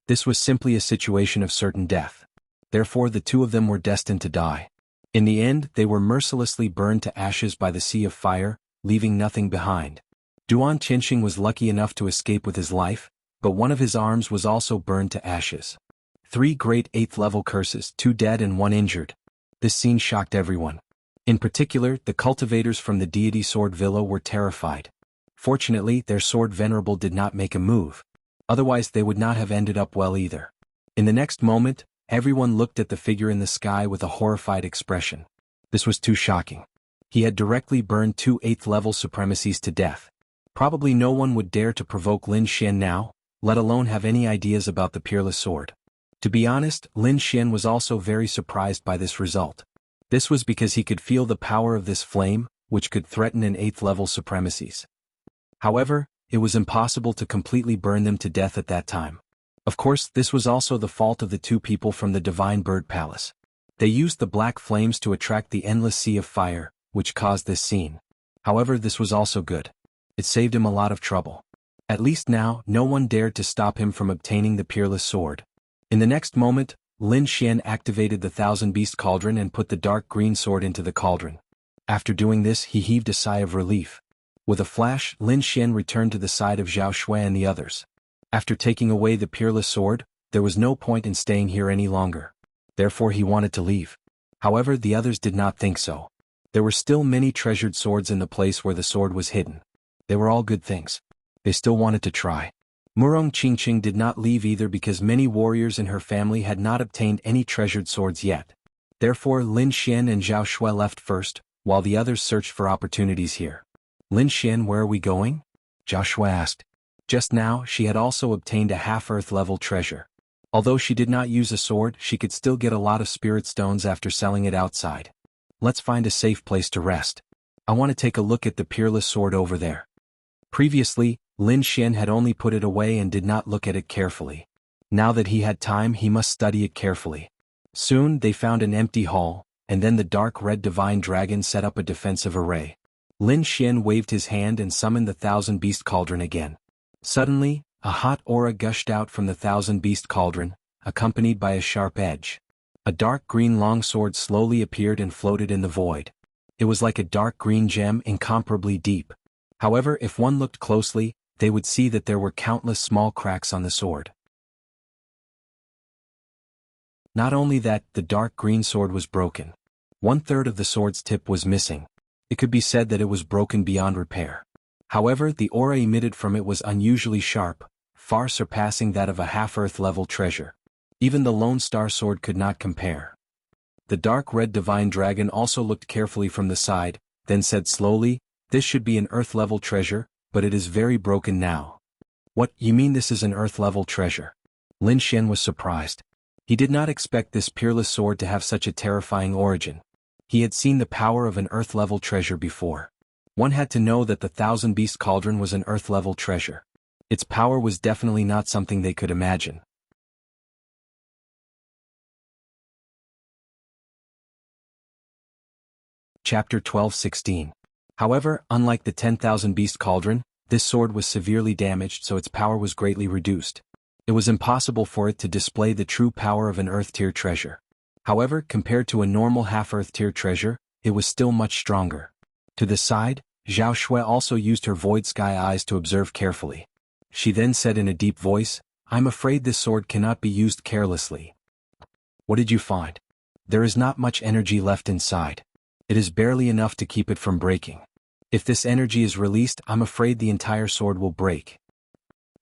A: This was simply a situation of certain death. Therefore, the two of them were destined to die. In the end, they were mercilessly burned to ashes by the sea of fire, leaving nothing behind. Duan Tianxing was lucky enough to escape with his life, but one of his arms was also burned to ashes. 3 great 8th level curses, 2 dead and 1 injured. This scene shocked everyone. In particular, the cultivators from the deity Sword Villa were terrified. Fortunately, their Sword Venerable did not make a move. Otherwise they would not have ended up well either. In the next moment, everyone looked at the figure in the sky with a horrified expression. This was too shocking. He had directly burned 2 8th level supremacies to death. Probably no one would dare to provoke Lin Xian now, let alone have any ideas about the peerless sword. To be honest, Lin Xian was also very surprised by this result. This was because he could feel the power of this flame, which could threaten an 8th level supremacies. However, it was impossible to completely burn them to death at that time. Of course, this was also the fault of the 2 people from the Divine Bird Palace. They used the black flames to attract the endless sea of fire, which caused this scene. However, this was also good. It saved him a lot of trouble. At least now, no one dared to stop him from obtaining the peerless sword. In the next moment, Lin Xian activated the 1000-beast cauldron and put the dark green sword into the cauldron. After doing this, he heaved a sigh of relief. With a flash, Lin Xian returned to the side of Zhao Shui and the others. After taking away the peerless sword, there was no point in staying here any longer. Therefore he wanted to leave. However, the others did not think so. There were still many treasured swords in the place where the sword was hidden. They were all good things. They still wanted to try. Murong Qingqing did not leave either because many warriors in her family had not obtained any treasured swords yet. Therefore Lin Xian and Zhao Shui left first, while the others searched for opportunities here. Lin Xian, where are we going? Zhao Shui asked. Just now, she had also obtained a half-earth level treasure. Although she did not use a sword, she could still get a lot of spirit stones after selling it outside. Let's find a safe place to rest. I want to take a look at the peerless sword over there. Previously, Lin Xian had only put it away and did not look at it carefully. Now that he had time, he must study it carefully. Soon, they found an empty hall, and then the dark red divine dragon set up a defensive array. Lin Xian waved his hand and summoned the 1000-beast cauldron again. Suddenly, a hot aura gushed out from the 1000-beast cauldron, accompanied by a sharp edge. A dark green longsword slowly appeared and floated in the void. It was like a dark green gem, incomparably deep. However, if one looked closely, they would see that there were countless small cracks on the sword. Not only that, the dark green sword was broken. 1/3 of the sword's tip was missing. It could be said that it was broken beyond repair. However, the aura emitted from it was unusually sharp, far surpassing that of a half-earth level treasure. Even the Lone Star sword could not compare. The dark red divine dragon also looked carefully from the side, then said slowly, "This should be an earth-level treasure, but it is very broken now." "What, you mean this is an earth-level treasure?" Lin Xian was surprised. He did not expect this peerless sword to have such a terrifying origin. He had seen the power of an earth-level treasure before. One had to know that the 1000-beast cauldron was an earth-level treasure. Its power was definitely not something they could imagine. Chapter 12:16. However, unlike the 10,000-beast cauldron, This sword was severely damaged, so its power was greatly reduced. It was impossible for it to display the true power of an Earth-tier treasure. However, compared to a normal half-Earth-tier treasure, it was still much stronger. To the side, Zhao Shui also used her void sky eyes to observe carefully. She then said in a deep voice, "I'm afraid this sword cannot be used carelessly." "What did you find?" "There is not much energy left inside. It is barely enough to keep it from breaking. If this energy is released, I'm afraid the entire sword will break.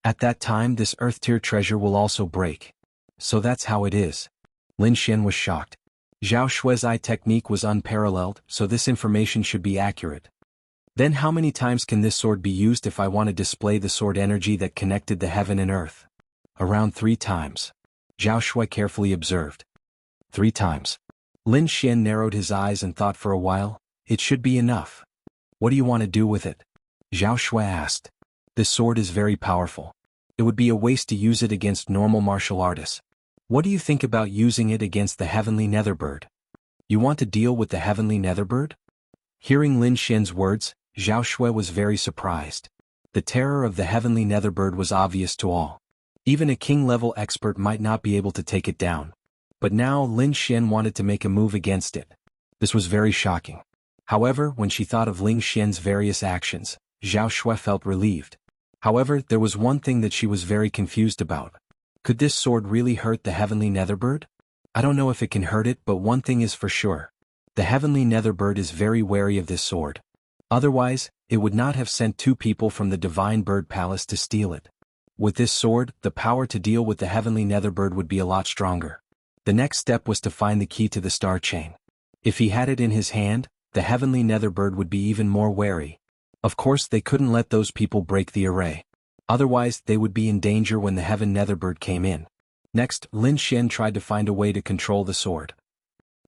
A: At that time this Earth-tier treasure will also break." "So that's how it is." Lin Xian was shocked. Zhao Shui's eye technique was unparalleled, so this information should be accurate. "Then how many times can this sword be used if I want to display the sword energy that connected the heaven and earth?" "Around 3 times. Zhao Shui carefully observed. 3 times. Lin Xian narrowed his eyes and thought for a while. "It should be enough." "What do you want to do with it?" Zhao Shui asked. "This sword is very powerful. It would be a waste to use it against normal martial artists. What do you think about using it against the heavenly netherbird?" "You want to deal with the heavenly netherbird?" Hearing Lin Xian's words, Zhao Shui was very surprised. The terror of the heavenly netherbird was obvious to all. Even a king-level expert might not be able to take it down. But now Lin Xian wanted to make a move against it. This was very shocking. However, when she thought of Lin Xian's various actions, Zhao Shui felt relieved. However, there was one thing that she was very confused about. Could this sword really hurt the heavenly netherbird? "I don't know if it can hurt it, but one thing is for sure. The heavenly netherbird is very wary of this sword. Otherwise, it would not have sent 2 people from the Divine Bird Palace to steal it. With this sword, the power to deal with the heavenly netherbird would be a lot stronger." The next step was to find the key to the star chain. If he had it in his hand, the heavenly netherbird would be even more wary. Of course, they couldn't let those people break the array. Otherwise, they would be in danger when the heaven netherbird came in. Next, Lin Xian tried to find a way to control the sword.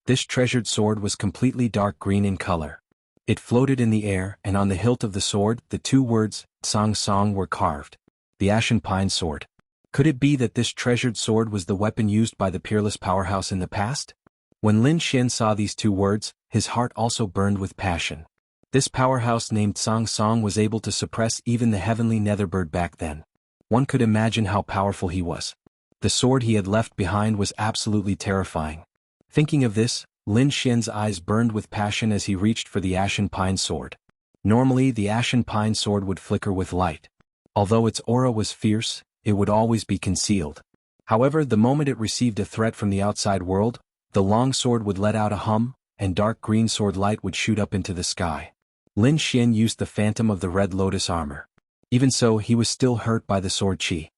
A: This treasured sword was completely dark green in color. It floated in the air, and on the hilt of the sword, the 2 words, "Song Song," were carved. The Ashen Pine Sword. Could it be that this treasured sword was the weapon used by the peerless powerhouse in the past? When Lin Xian saw these 2 words, his heart also burned with passion. This powerhouse named Song Song was able to suppress even the heavenly netherbird back then. One could imagine how powerful he was. The sword he had left behind was absolutely terrifying. Thinking of this, Lin Xian's eyes burned with passion as he reached for the Ashen Pine Sword. Normally, the Ashen Pine Sword would flicker with light. Although its aura was fierce, it would always be concealed. However, the moment it received a threat from the outside world, the long sword would let out a hum, and dark green sword light would shoot up into the sky. Lin Xian used the phantom of the Red Lotus armor. Even so, he was still hurt by the sword qi.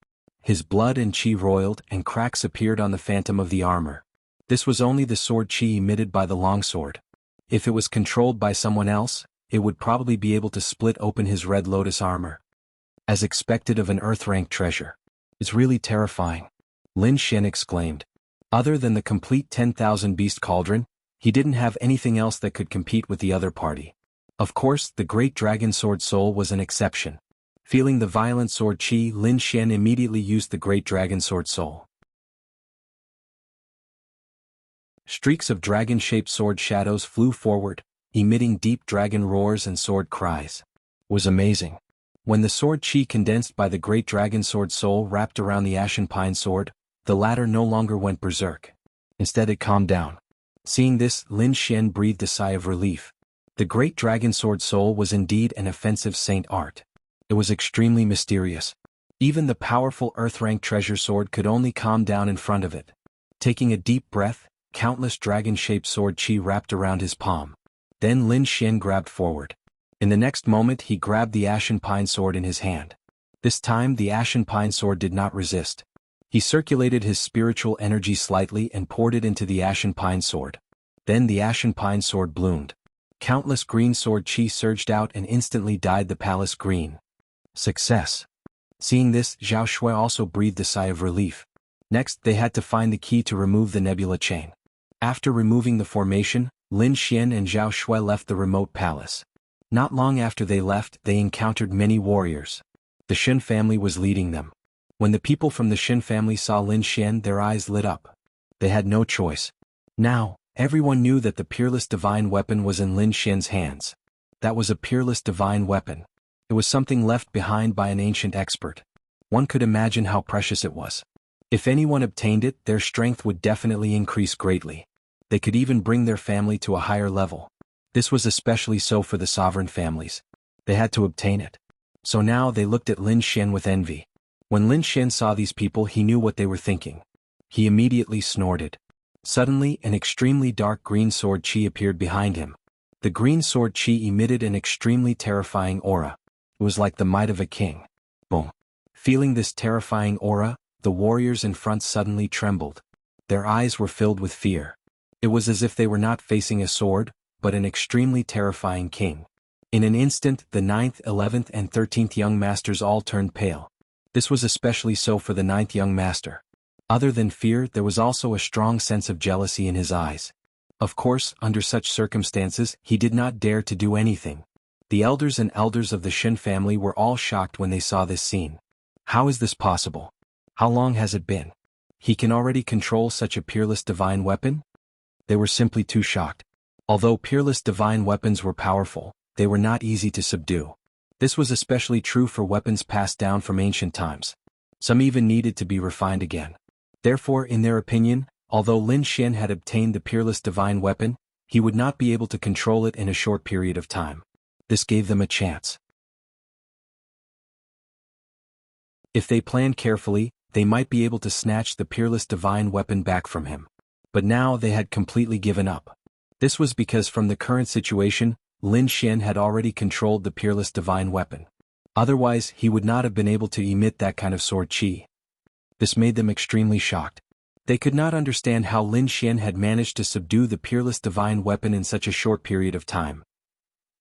A: His blood and qi roiled, and cracks appeared on the phantom of the armor. This was only the sword qi emitted by the longsword. If it was controlled by someone else, it would probably be able to split open his Red Lotus armor. As expected of an Earth-rank treasure. "It's really terrifying," Lin Xian exclaimed. Other than the complete 10,000 beast cauldron, he didn't have anything else that could compete with the other party. Of course, the Great Dragon Sword Soul was an exception. Feeling the violent sword qi, Lin Xian immediately used the Great Dragon Sword Soul. Streaks of dragon-shaped sword shadows flew forward, emitting deep dragon roars and sword cries. Was amazing. When the sword qi condensed by the Great Dragon Sword Soul wrapped around the Ashen Pine Sword, the latter no longer went berserk. Instead it calmed down. Seeing this, Lin Xian breathed a sigh of relief. The Great Dragon Sword Soul was indeed an offensive saint art. It was extremely mysterious. Even the powerful Earth-rank treasure sword could only calm down in front of it. Taking a deep breath, countless dragon-shaped sword qi wrapped around his palm. Then Lin Xian grabbed forward. In the next moment he grabbed the Ashen Pine Sword in his hand. This time the Ashen Pine Sword did not resist. He circulated his spiritual energy slightly and poured it into the Ashen Pine Sword. Then the Ashen Pine Sword bloomed. Countless green sword qi surged out and instantly dyed the palace green. Success. Seeing this, Zhao Shui also breathed a sigh of relief. Next, they had to find the key to remove the nebula chain. After removing the formation, Lin Xian and Zhao Shui left the remote palace. Not long after they left, they encountered many warriors. The Shen family was leading them. When the people from the Shen family saw Lin Xian, their eyes lit up. They had no choice. Now, everyone knew that the peerless divine weapon was in Lin Xian's hands. That was a peerless divine weapon. It was something left behind by an ancient expert. One could imagine how precious it was. If anyone obtained it, their strength would definitely increase greatly. They could even bring their family to a higher level. This was especially so for the sovereign families. They had to obtain it. So now they looked at Lin Xian with envy. When Lin Xian saw these people, he knew what they were thinking. He immediately snorted. Suddenly, an extremely dark green sword chi appeared behind him. The green sword chi emitted an extremely terrifying aura. It was like the might of a king. Boom. Feeling this terrifying aura, the warriors in front suddenly trembled. Their eyes were filled with fear. It was as if they were not facing a sword, but an extremely terrifying king. In an instant, the 9th, 11th and 13th young masters all turned pale. This was especially so for the 9th young master. Other than fear, there was also a strong sense of jealousy in his eyes. Of course, under such circumstances, he did not dare to do anything. The elders and elders of the Shen family were all shocked when they saw this scene. How is this possible? How long has it been? He can already control such a peerless divine weapon? They were simply too shocked. Although peerless divine weapons were powerful, they were not easy to subdue. This was especially true for weapons passed down from ancient times. Some even needed to be refined again. Therefore, in their opinion, although Lin Xian had obtained the peerless divine weapon, he would not be able to control it in a short period of time. This gave them a chance. If they planned carefully, they might be able to snatch the peerless divine weapon back from him. But now they had completely given up. This was because from the current situation, Lin Xian had already controlled the peerless divine weapon. Otherwise, he would not have been able to emit that kind of sword chi. This made them extremely shocked. They could not understand how Lin Xian had managed to subdue the peerless divine weapon in such a short period of time.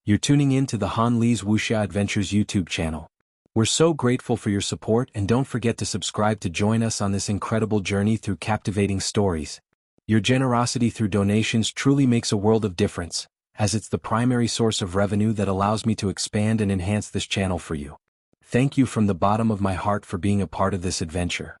A: You're tuning in to the Han Li's Wuxia Adventures YouTube channel. We're so grateful for your support, and don't forget to subscribe to join us on this incredible journey through captivating stories. Your generosity through donations truly makes a world of difference, as it's the primary source of revenue that allows me to expand and enhance this channel for you. Thank you from the bottom of my heart for being a part of this adventure.